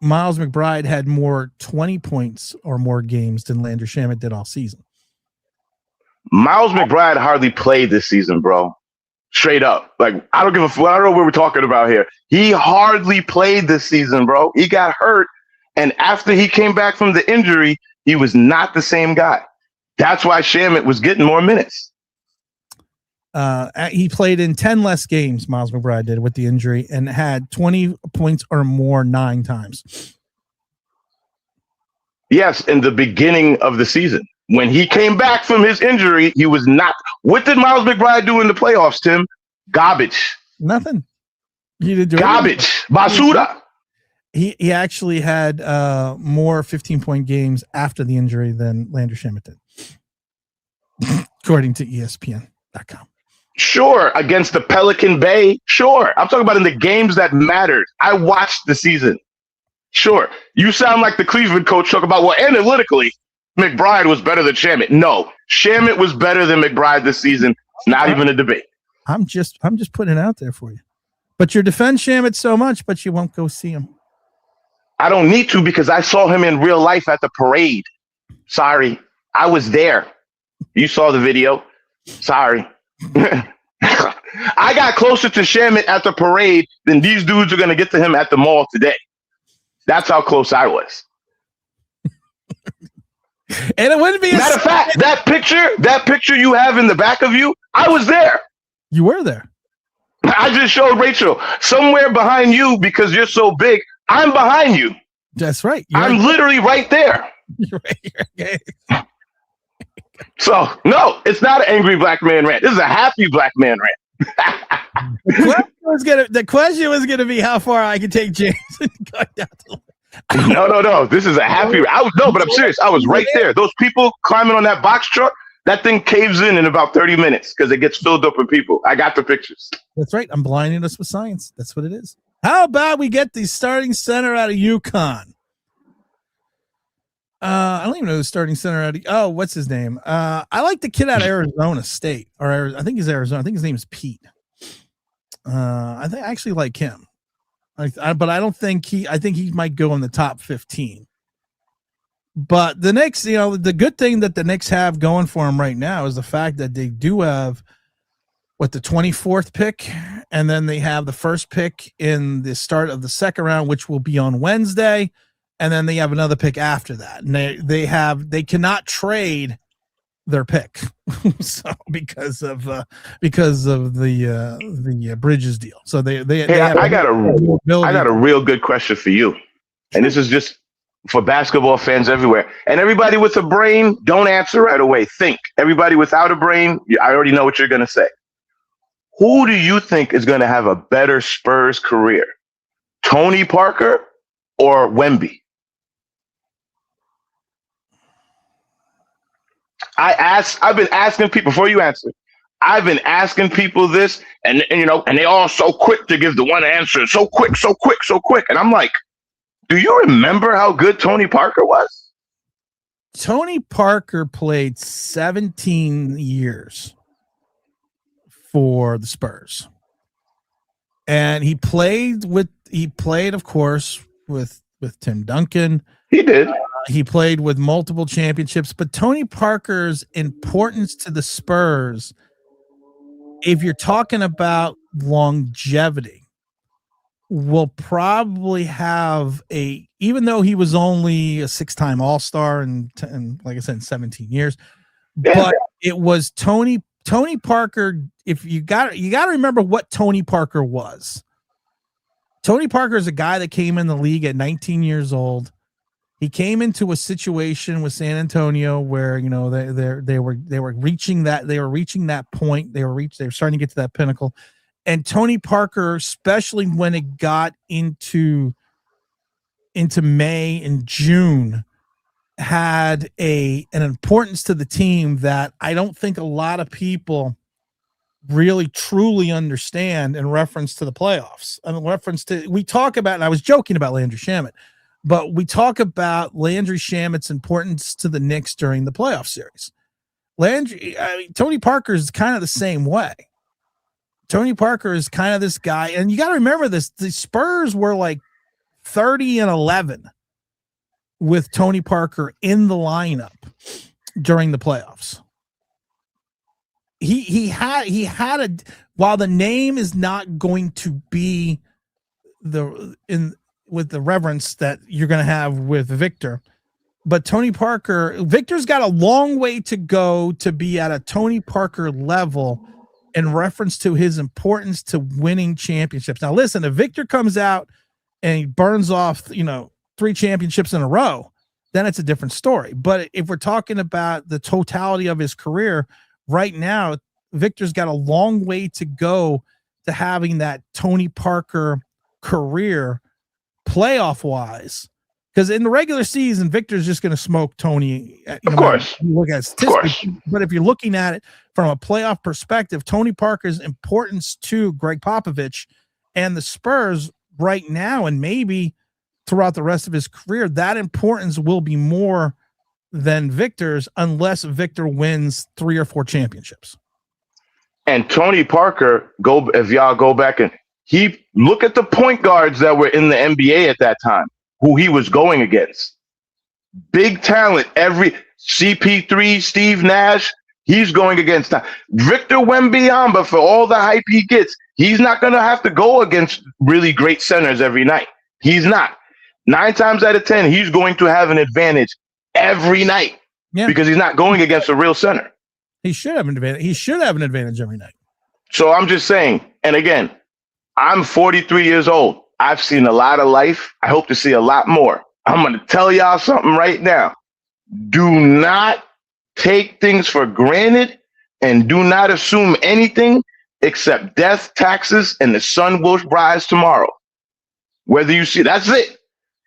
A: Miles McBride had more 20 points or more games than Landry Shamet did all season.
D: Miles McBride hardly played this season, bro. Straight up. Like, I don't give a fuck. I don't know what we're talking about here. He hardly played this season, bro. He got hurt. And after he came back from the injury, he was not the same guy. That's why Shamet was getting more minutes.
A: He played in 10 less games, Miles McBride did, with the injury, and had 20 points or more 9 times.
D: Yes, in the beginning of the season. When he came back from his injury, he was not. What did Miles McBride do in the playoffs, Tim? Garbage.
A: Nothing. He didn't do
D: garbage. Basura.
A: He actually had more 15-point games after the injury than Landry Shamet did, according to ESPN.com.
D: Sure, against the Pelican Bay. Sure. I'm talking about in the games that mattered. I watched the season. Sure. You sound like the Cleveland coach talk about, well, analytically, McBride was better than Shamet. No, Shamet was better than McBride this season. Not even a debate.
A: I'm just putting it out there for you. But you defend Shamet so much, but you won't go see him.
D: I don't need to because I saw him in real life at the parade. Sorry. I was there. You saw the video. Sorry. I got closer to Shamet at the parade than these dudes are going to get to him at the mall today. That's how close I was.
A: And it wouldn't be
D: matter of fact, that picture you have in the back of you, I was there.
A: You were there.
D: I just showed Rachel somewhere behind you because you're so big. I'm behind you.
A: That's right.
D: I'm literally right there.
A: You're right here. Okay.
D: So, no, it's not an angry black man rant. This is a happy black man rant.
A: The question was gonna be how far I could take James.
D: No. This is a happy. But I'm serious. I was right there. Those people climbing on that box truck, that thing caves in about 30 minutes because it gets filled up with people. I got the pictures.
A: That's right. I'm blinding us with science. That's what it is. How about we get the starting center out of UConn? I don't even know the starting center out of. what's his name? I like the kid out of Arizona State, or I think he's Arizona. I think his name is Pete. I actually like him. But I don't think I think he might go in the top 15. But the Knicks, the good thing that the Knicks have going for them right now is the fact that they do have the 24th pick, and then they have the first pick in the start of the second round, which will be on Wednesday, and then they have another pick after that. And they cannot trade their pick, so because of the Bridges deal. So they
D: I got a real good question for you, and this is just for basketball fans everywhere. And everybody with a brain, don't answer right away. Think. Everybody without a brain, I already know what you're going to say. Who do you think is going to have a better Spurs career, Tony Parker or Wemby? I've been asking people before you answer. I've been asking people this, and they all so quick to give the one answer, so quick. And I'm like, do you remember how good Tony Parker was?
A: Tony Parker played 17 years for the Spurs, and he played, of course, with Tim Duncan.
D: He did.
A: He played with multiple championships, but Tony Parker's importance to the Spurs, if you're talking about longevity, will probably have even though he was only a 6-time All-Star and like I said, 17 years, but it was Tony Parker. If you got to remember what Tony Parker was. Tony Parker is a guy that came in the league at 19 years old. He came into a situation with San Antonio where they were reaching that point. They were starting to get to that pinnacle. And Tony Parker, especially when it got into May and June, had an importance to the team that I don't think a lot of people really truly understand in reference to the playoffs. We talk about, and I was joking about Landry Shamet, but we talk about Landry Shamet's importance to the Knicks during the playoff series. Tony Parker is kind of the same way. Tony Parker is kind of this guy, and you got to remember this: the Spurs were like 30-11 with Tony Parker in the lineup during the playoffs. He had while the name is not going to be with the reverence that you're going to have with Victor, but Victor's got a long way to go to be at a Tony Parker level in reference to his importance to winning championships. Now, listen, if Victor comes out and he burns off, 3 championships in a row, then it's a different story. But if we're talking about the totality of his career right now, Victor's got a long way to go to having that Tony Parker career playoff wise. Because in the regular season, Victor's just going to smoke Tony.
D: Of course.
A: Look at statistics. But if you're looking at it from a playoff perspective, Tony Parker's importance to Greg Popovich and the Spurs right now, and maybe throughout the rest of his career, that importance will be more than Victor's unless Victor wins 3 or 4 championships.
D: And Tony Parker, if y'all go back and look at the point guards that were in the NBA at that time, who he was going against. Big talent. Every CP3, Steve Nash, he's going against Victor Wembanyama. For all the hype he gets, he's not going to have to go against really great centers every night. He's not. 9 times out of 10, he's going to have an advantage every night because he's not going against a real center.
A: He should have an advantage. He should have an advantage every night.
D: So I'm just saying, and again, I'm 43 years old. I've seen a lot of life. I hope to see a lot more. I'm going to tell y'all something right now. Do not take things for granted and do not assume anything except death, taxes, and the sun will rise tomorrow. Whether you see, that's it.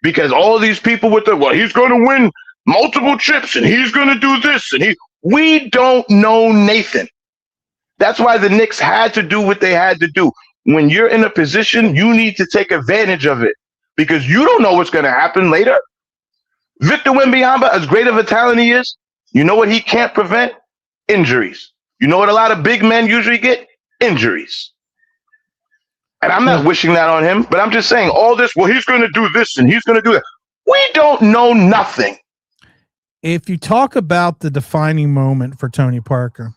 D: Because all these people he's going to win multiple chips and he's going to do this we don't know Nathan. That's why the Knicks had to do what they had to do. When you're in a position, you need to take advantage of it because you don't know what's going to happen later. Victor Wembanyama, as great of a talent he is, you know what he can't prevent? Injuries. You know what a lot of big men usually get? Injuries. And I'm not wishing that on him, but I'm just saying all this, he's going to do this and he's going to do that. We don't know nothing.
A: If you talk about the defining moment for Tony Parker,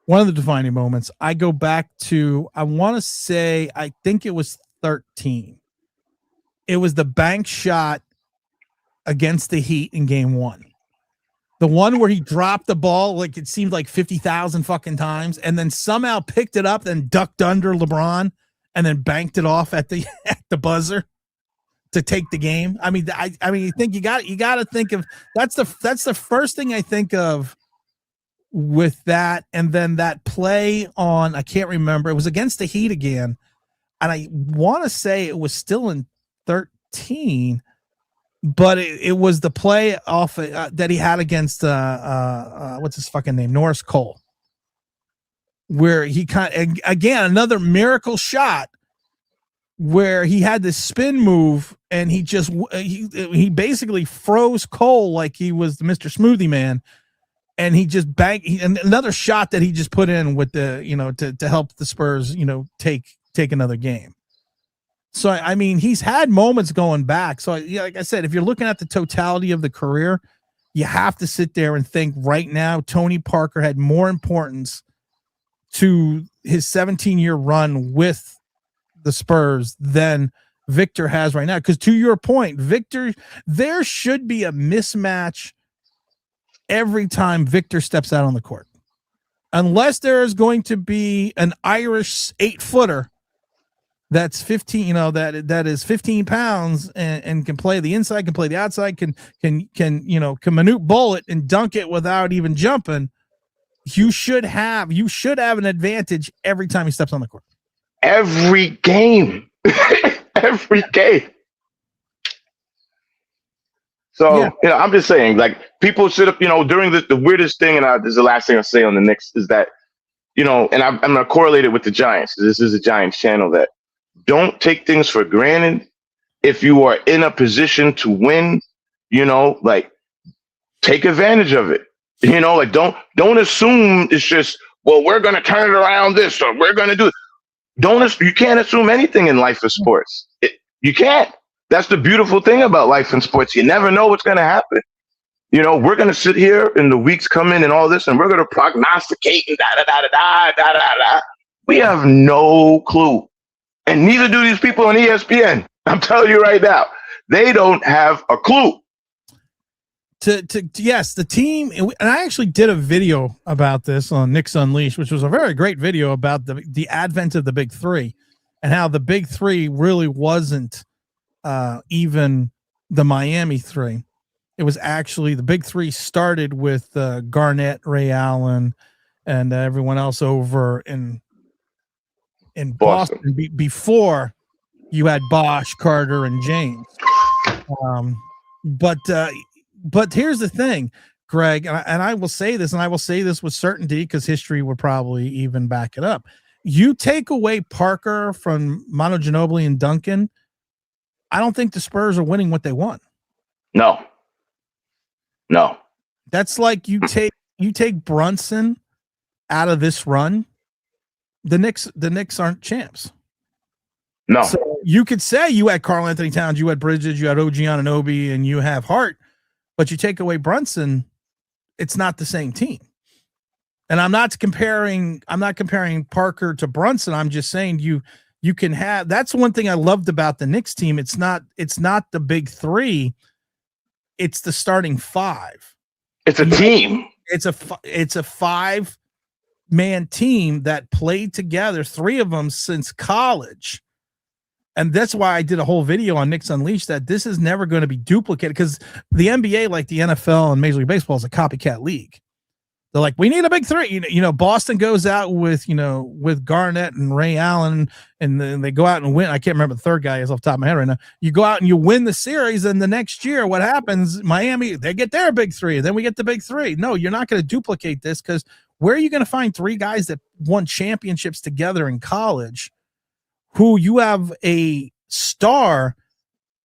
A: one of the defining moments. I go back to, I want to say, I think it was 13. It was the bank shot against the Heat in game 1. The one where he dropped the ball, like it seemed like 50,000 fucking times, and then somehow picked it up, then ducked under LeBron, and then banked it off at the buzzer to take the game. I mean, I mean, you think you got to think of that's the first thing I think of with that, and then that play on, I can't remember. It was against the Heat again, and I want to say it was still in 13. But it was the play off that he had against what's his fucking name, Norris Cole, where he again another miracle shot where he had this spin move and he just he basically froze Cole like he was the Mr. Smoothie Man, and he just and another shot that he just put in with the to help the Spurs take another game. So, I mean, he's had moments going back. So, yeah, like I said, if you're looking at the totality of the career, you have to sit there and think right now, Tony Parker had more importance to his 17-year run with the Spurs than Victor has right now. Because to your point, Victor, there should be a mismatch every time Victor steps out on the court. Unless there is going to be an Irish 8-footer that's 15, that is 15 pounds and can play the inside, can play the outside, can minute bullet and dunk it without even jumping. You should have an advantage every time he steps on the court.
D: Every game. Every game. So,
A: yeah.
D: I'm just saying, like, people should have, during the weirdest thing, and this is the last thing I'll say on the Knicks, is that, and I'm going to correlate it with the Giants. This is a Giants channel, that don't take things for granted. If you are in a position to win, like, take advantage of it. Like, don't assume it's just, well, we're going to turn it around this, or we're going to do it. You can't assume anything in life of sports. You can't. That's the beautiful thing about life and sports. You never know what's going to happen. We're going to sit here in the weeks coming and all this, and we're going to prognosticate and da-da-da-da-da-da-da-da. We have no clue. And neither do these people on ESPN. I'm telling you right now, they don't have a clue.
A: Yes, the team, and I actually did a video about this on Knicks Unleashed, which was a very great video about the advent of the Big Three and how the Big Three really wasn't even the Miami Three. It was actually the Big Three started with Garnett, Ray Allen, and everyone else over in Boston before you had Bosh, Carter, and James. But here's the thing, Greg, and I will say this, and I will say this with certainty because history would probably even back it up. You take away Parker from Manu Ginobili and Duncan, I don't think the Spurs are winning what they want.
D: No.
A: That's like you take Brunson out of this run. The Knicks aren't champs.
D: No.
A: So you could say you had Karl Anthony Towns, you had Bridges, you had OG Anunoby, and you have Hart, but you take away Brunson, it's not the same team. And I'm not comparing Parker to Brunson. I'm just saying you can have. That's one thing I loved about the Knicks team. It's not the Big Three. It's the starting five.
D: It's a team.
A: It's a 5-man team that played together, 3 of them since college. And that's why I did a whole video on Knicks Unleashed, that this is never going to be duplicated, because the NBA, like the NFL and Major League Baseball, is a copycat league. They're like, we need a big 3. Boston goes out with Garnett and Ray Allen, and then they go out and win. I can't remember the third guy is off the top of my head right now. You go out and you win the series, and the next year, what happens? Miami, they get their big 3, and then we get the big 3. No, you're not going to duplicate this, because where are you going to find 3 guys that won championships together in college who you have a star?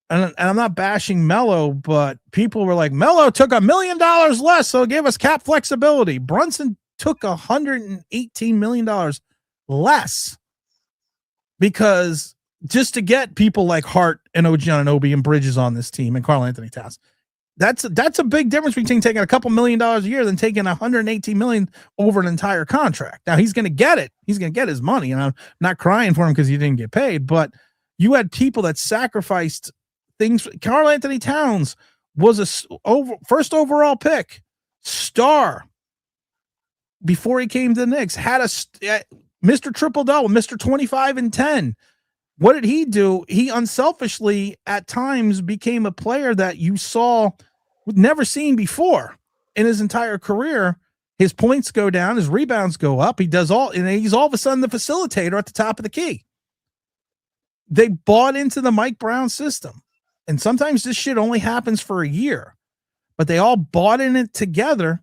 A: And I'm not bashing Melo, but people were like, Melo took $1 million less, so give us cap flexibility. Brunson took $118 million less, because just to get people like Hart and OG Anunoby and Bridges on this team and Karl Anthony Towns. That's a big difference between taking a couple $1 million a year than taking $118 million over an entire contract. Now he's going to get it. He's going to get his money, and I'm not crying for him because he didn't get paid. But you had people that sacrificed things. Karl Anthony Towns was a first overall pick, star before he came to the Knicks. Had Mr. Triple Double, Mr. 25 and 10. What did he do? He unselfishly at times became a player that you saw never seen before in his entire career. His points go down, his rebounds go up. He does all, and he's all of a sudden the facilitator at the top of the key. They bought into the Mike Brown system. And sometimes this shit only happens for a year, but they all bought in it together.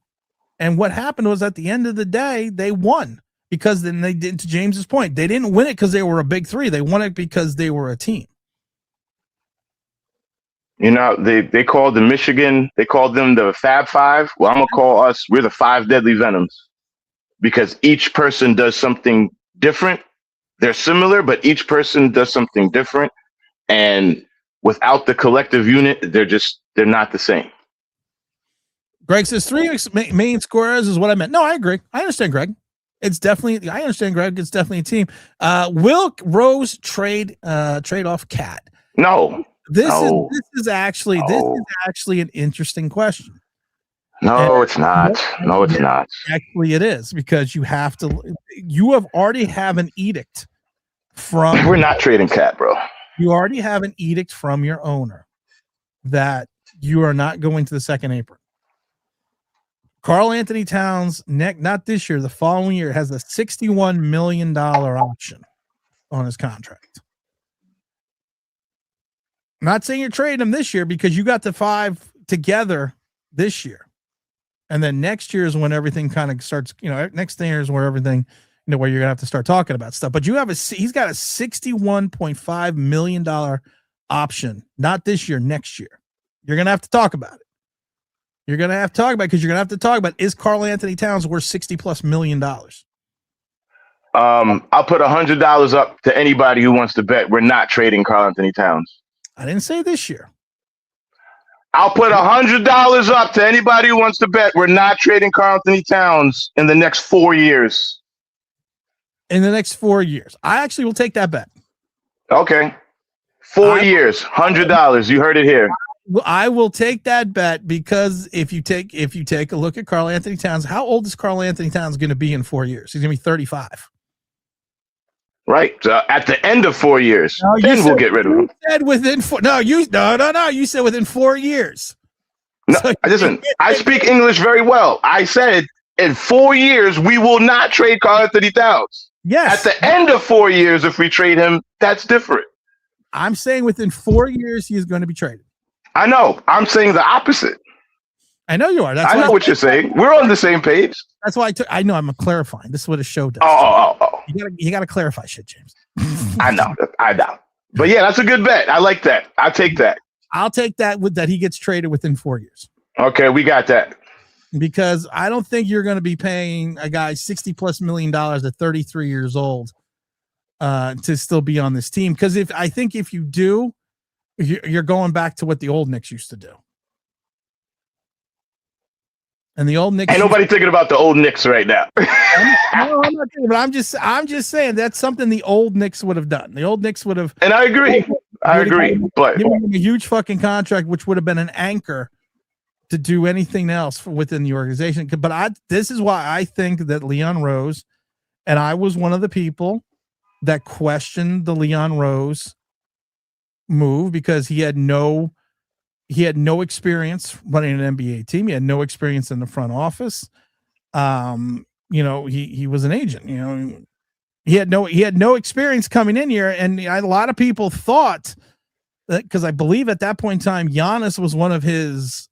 A: And what happened was at the end of the day, they won. Because then they did, to James's point, they didn't win it because they were a big three. They won it because they were a team.
D: You know, they called the Michigan, they called them the Fab Five. Well, I'm going to call us, we're the five deadly venoms. Because each person does something different. They're similar, but each person does something different. And without the collective unit, they're not the same.
A: Greg says 3 main scorers is what I meant. No, I agree. I understand, Greg. It's definitely, I understand, Greg. It's definitely a team. Will Rose trade off Cat?
D: No.
A: This is actually an interesting question.
D: No, it's not. No, it's not.
A: Actually, it is, because you already have an edict from.
D: We're not trading Cat, bro.
A: You already have an edict from your owner that you are not going to the second apron. Karl Anthony Towns, not this year, the following year, has a $61 million option on his contract. I'm not saying you're trading him this year because you got the 5 together this year. And then next year is when everything kind of starts, next year is where everything, where you're going to have to start talking about stuff. But he's got a $61.5 million option, not this year, next year. You're going to have to talk about it. You're going to have to talk about it because you're going to have to talk about, is Karl Anthony Towns worth $60+ million?
D: I'll put $100 up to anybody who wants to bet we're not trading Karl Anthony Towns.
A: I didn't say this year.
D: I'll put $100 up to anybody who wants to bet we're not trading Karl Anthony Towns in the next 4 years.
A: In the next 4 years. I actually will take that bet.
D: Okay. 4 years, $100. You heard it here.
A: I will take that bet because if you take a look at Karl Anthony Towns, how old is Karl Anthony Towns going to be in 4 years? He's going to be 35.
D: Right. At the end of 4 years, then we'll get rid of him.
A: You said within 4. No. You said within 4 years.
D: No, listen. I speak English very well. I said in 4 years we will not trade Karl Anthony Towns.
A: Yes.
D: At the end of 4 years, if we trade him, that's different.
A: I'm saying within 4 years he is going to be traded.
D: I know. I'm saying the opposite.
A: I know you are.
D: I know what you're saying. We're on the same page.
A: That's why I know I'm clarifying. This is what a show does.
D: Oh.
A: You gotta clarify shit, James.
D: I know. But yeah, that's a good bet. I like that. I'll take that.
A: I'll take that that he gets traded within 4 years.
D: Okay, we got that.
A: Because I don't think you're going to be paying a guy $60+ million at 33 years old to still be on this team. Because if you do, you're going back to what the old Knicks used to do. And the old Knicks.
D: Ain't nobody thinking about the old Knicks right now.
A: I'm not thinking, but I'm just saying that's something the old Knicks would have done. The old Knicks would have.
D: And I agree. But
A: given him a huge fucking contract, which would have been an anchor to do anything else within the organization. But this is why I think that Leon Rose, and I was one of the people that questioned the Leon Rose move because he had no experience running an NBA team. He had no experience in the front office. He was an agent, he had no experience coming in here. And a lot of people thought that, because I believe at that point in time, Giannis was one of his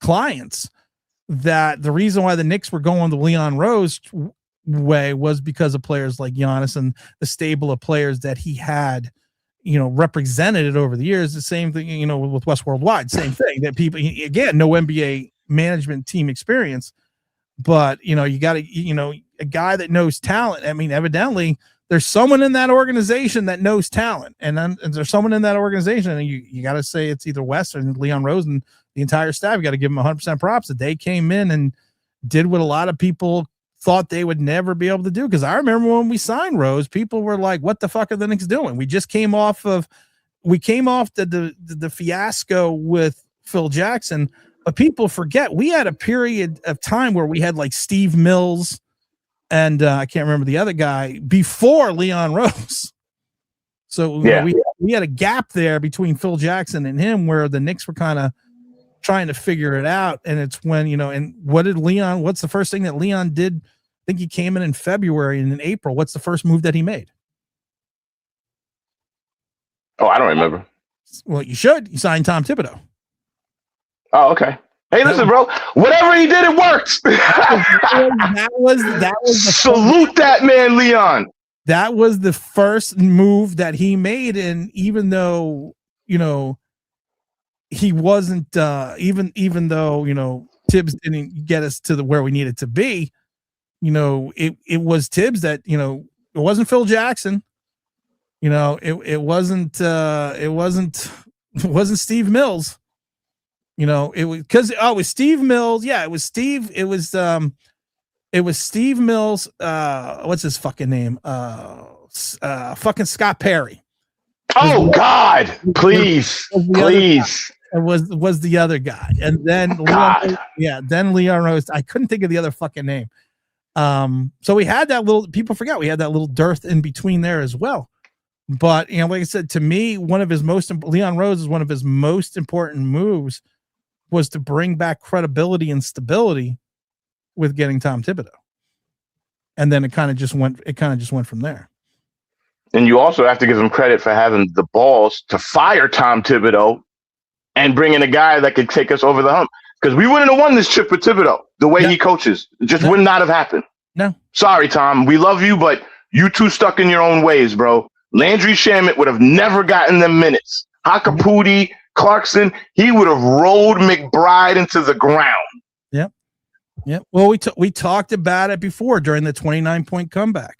A: clients, that the reason why the Knicks were going the Leon Rose way was because of players like Giannis and the stable of players that he had, represented it over the years. The same thing, with West Worldwide, same thing, that people, again, no NBA management team experience, but you got to, a guy that knows talent. I mean, evidently there's someone in that organization that knows talent, and then there's someone in that organization, and you got to say it's either West or Leon Rose, and the entire staff. You got to give them 100% props that they came in and did what a lot of people thought they would never be able to do. Because I remember when we signed Rose, people were like, "What the fuck are the Knicks doing?" We just came off the fiasco with Phil Jackson, but people forget we had a period of time where we had like Steve Mills and I can't remember the other guy before Leon Rose. So we had a gap there between Phil Jackson and him where the Knicks were kind of trying to figure it out. And it's when, and what's the first thing that Leon did? I think he came in February, and in April, what's the first move that he made?
D: Oh, I don't remember.
A: Well, you should. You signed Tom Thibodeau.
D: Oh, okay. Hey, listen, bro. Whatever he did, it worked.
A: that was
D: salute that man, Leon.
A: That was the first move that he made, and even though he wasn't even though Tibbs didn't get us to where we needed to be, it was Tibbs that it wasn't Phil Jackson, it wasn't Steve Mills. It was because it was Steve Mills. Yeah, it was Steve. It was Steve Mills. What's his fucking name? Fucking Scott Perry.
D: Oh God! Please.
A: It was the other guy, and then Leon Rose. I couldn't think of the other fucking name. So we had that little. People forgot we had that little dearth in between there as well. But like I said, to me, Leon Rose is one of his most important moves was to bring back credibility and stability with getting Tom Thibodeau. And then it kind of just went from there.
D: And you also have to give him credit for having the balls to fire Tom Thibodeau and bring in a guy that could take us over the hump. Because we wouldn't have won this chip with Thibodeau the way he coaches. It just would not have happened.
A: No.
D: Sorry, Tom. We love you, but you too stuck in your own ways, bro. Landry Shamet would have never gotten them minutes. Hakapudi, Clarkson, he would have rolled McBride into the ground.
A: Yep. Well, we talked about it before during the 29-point comeback.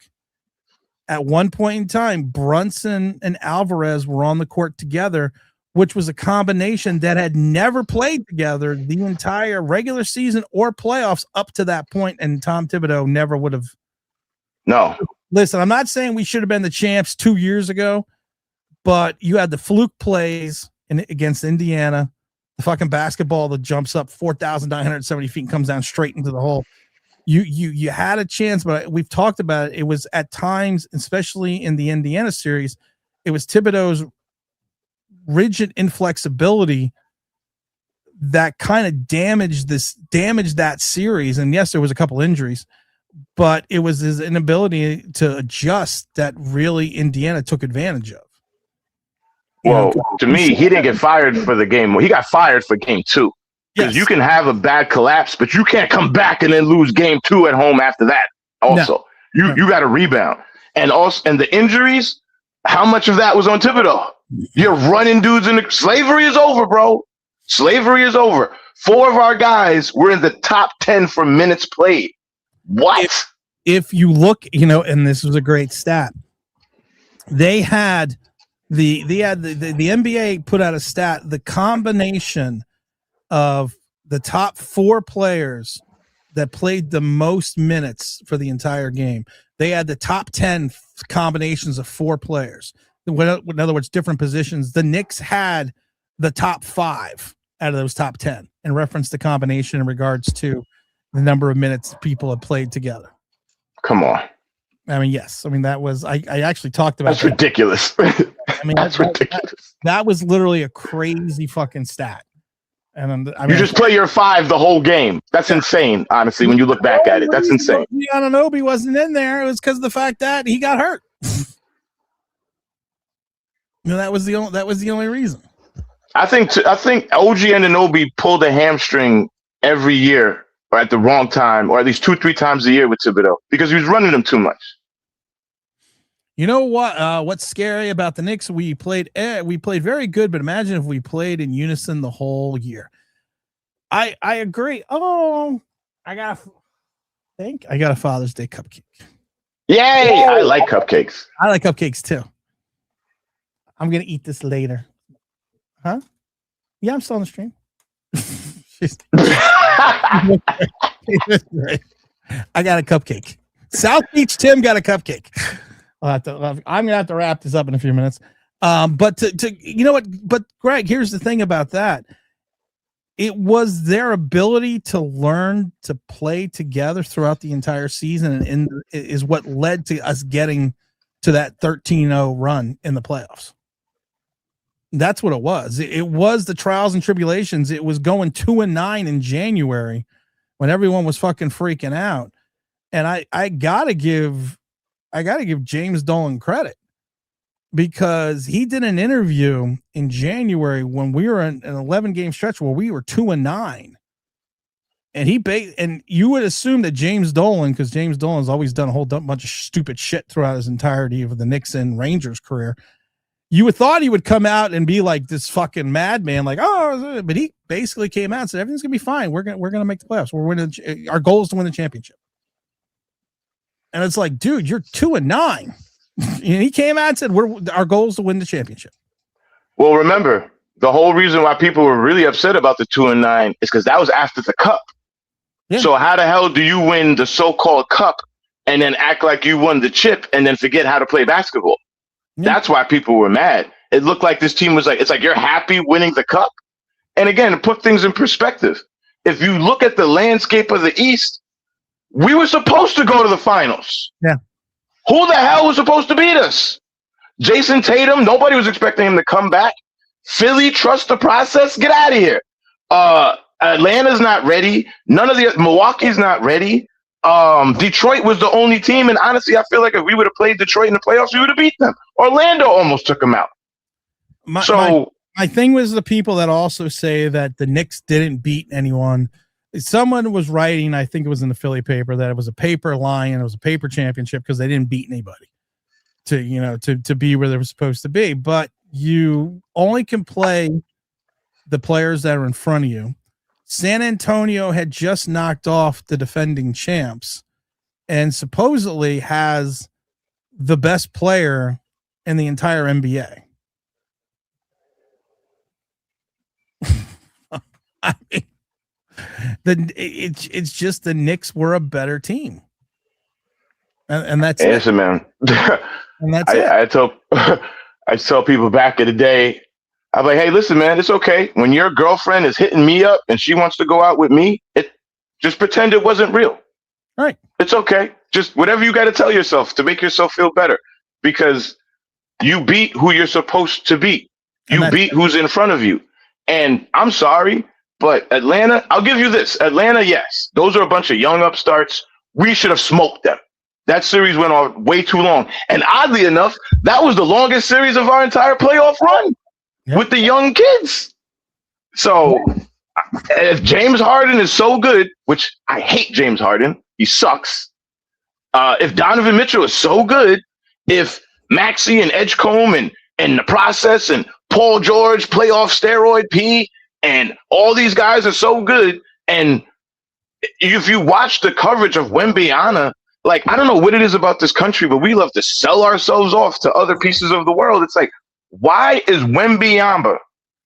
A: At one point in time, Brunson and Alvarez were on the court together, which was a combination that had never played together the entire regular season or playoffs up to that point, and Tom Thibodeau never would have.
D: No.
A: Listen, I'm not saying we should have been the champs 2 years ago, but you had the fluke plays against Indiana, the fucking basketball that jumps up 4,970 feet and comes down straight into the hole. You had a chance, but we've talked about it. It was at times, especially in the Indiana series, it was Thibodeau's rigid inflexibility that kind of damaged that series. And yes, there was a couple injuries, but it was his inability to adjust that really Indiana took advantage of.
D: Well, to me, he didn't get fired for the game. He got fired for game 2. Because you can have a bad collapse, but you can't come back and then lose game 2 at home after that. Also, you got to rebound. And the injuries, how much of that was on Thibodeau? You're running dudes slavery is over, bro. Slavery is over. 4 of our guys were in the top 10 for minutes played. What?
A: If you look, and this was a great stat. They had the NBA put out a stat, the combination of the top 4 players that played the most minutes for the entire game. They had the top 10 combinations of 4 players. In other words, different positions. The Knicks had the top 5 out of those top 10 in reference to combination in regards to the number of minutes people have played together.
D: Come on.
A: I mean, yes. I mean, that was, I actually talked about
D: That's ridiculous.
A: I mean,
D: that's ridiculous.
A: That was literally a crazy fucking stat. And I mean,
D: you just play your 5 the whole game. That's insane, honestly, when you look back at it. That's insane.
A: Anunoby wasn't in there. It was because of the fact that he got hurt. That was the only reason.
D: I think OG Anunoby pulled a hamstring every year or at the wrong time, or at least 2-3 times a year with Thibodeau because he was running them too much.
A: You know what? What's scary about the Knicks? We played very good, but imagine if we played in unison the whole year. I agree. Oh, I got a Father's Day cupcake.
D: Yay! I like cupcakes.
A: I like cupcakes too. I'm gonna eat this later. Huh? Yeah, I'm still on the stream. I got a cupcake. South Beach Tim got a cupcake. I'm gonna have to wrap this up in a few minutes. But to you know what? But Greg, here's the thing about that. It was their ability to learn to play together throughout the entire season, and is what led to us getting to that 13-0 run in the playoffs. That's what it was. It was the trials and tribulations. It was going 2-9 in January when everyone was fucking freaking out. And I gotta give James Dolan credit, because he did an interview in January when we were in an 11-game stretch where we were 2-9. And and you would assume that James Dolan, because James Dolan's always done a whole bunch of stupid shit throughout his entirety of the Knicks and Rangers career. You would thought he would come out and be like this fucking madman, like, oh, but he basically came out and said, everything's gonna be fine. We're gonna make the playoffs. We're winning. Our goal is to win the championship. And it's like, dude, you're 2-9. And he came out and said, our goal is to win the championship.
D: Well, remember, the whole reason why people were really upset about the 2-9 is because that was after the cup. Yeah. So how the hell do you win the so-called cup and then act like you won the chip and then forget how to play basketball? Yeah. That's why people were mad. It looked like this team was like, it's like, you're happy winning the cup. And again, to put things in perspective, if you look at the landscape of the East, we were supposed to go to the finals.
A: Yeah.
D: Who the hell was supposed to beat us? Jason Tatum, nobody was expecting him to come back. Philly, trust the process. Get out of here. Atlanta's not ready. Milwaukee's not ready. Detroit was the only team, and honestly, I feel like if we would have played Detroit in the playoffs, we would have beat them. Orlando almost took them out.
A: My thing was the people that also say that the Knicks didn't beat anyone. Someone was writing, I think it was in the Philly paper, that it was a paper lie and it was a paper championship because they didn't beat anybody to be where they were supposed to be. But you only can play the players that are in front of you. San Antonio had just knocked off the defending champs and supposedly has the best player in the entire NBA. I mean, it's just the Knicks were a better team, and that's
D: it, man.
A: And that's
D: I tell people back in the day, I'm like, hey, listen, man, it's okay when your girlfriend is hitting me up and she wants to go out with me. Just pretend it wasn't real.
A: Right?
D: It's okay. Just whatever you got to tell yourself to make yourself feel better, because you beat who you're supposed to beat. You beat who's in front of you. And I'm sorry, but Atlanta, I'll give you this. Atlanta, yes, those are a bunch of young upstarts. We should have smoked them. That series went on way too long. And oddly enough, that was the longest series of our entire playoff run with the young kids. So if James Harden is so good, which I hate James Harden, he sucks. If Donovan Mitchell is so good, if Maxey and Edgecombe and the process and Paul George, playoff steroid P, and all these guys are so good. And if you watch the coverage of Wembyana, like, I don't know what it is about this country, but we love to sell ourselves off to other pieces of the world. It's like, why is Wembyana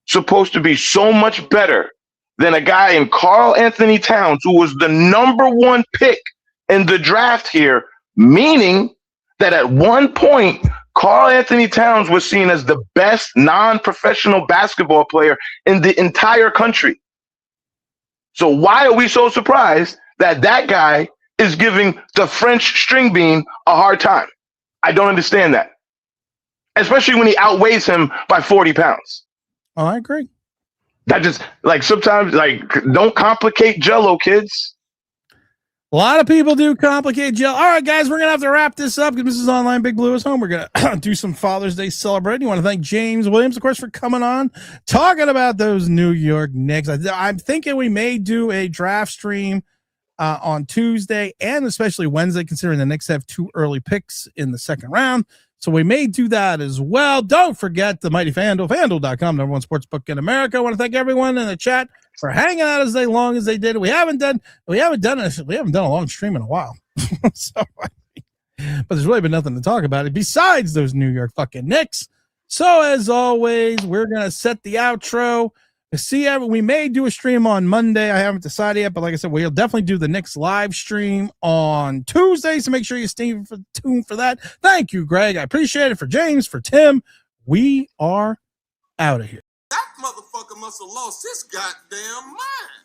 D: supposed to be so much better than a guy in Karl Anthony Towns, who was the #1 pick in the draft here, meaning that at one point, Karl Anthony Towns was seen as the best non-professional basketball player in the entire country. So why are we so surprised that that guy is giving the French string bean a hard time? I don't understand that, especially when he outweighs him by 40 pounds.
A: Oh, I agree.
D: That just, like, sometimes, like, don't complicate Jell-O, kids.
A: A lot of people do complicate Jell. All right, guys, we're going to have to wrap this up because Mrs. Online Big Blue is home. We're going to do some Father's Day celebrating. You want to thank James Williams, of course, for coming on, talking about those New York Knicks. I'm thinking we may do a draft stream on Tuesday and especially Wednesday, considering the Knicks have 2 early picks in the second round. So we may do that as well. Don't forget the mighty FanDuel, FanDuel.com, #1 sportsbook in America. I want to thank everyone in the chat for hanging out as long as they did. We haven't done a long stream in a while. But there's really been nothing to talk about it besides those New York fucking Knicks. So as always, we're gonna set the outro. to see we may do a stream on Monday. I haven't decided yet, but like I said, we'll definitely do the Knicks live stream on Tuesday. So make sure you stay tuned for that. Thank you, Greg. I appreciate it. For James, for Tim, we are out of here.
E: That motherfucker must have lost his goddamn mind.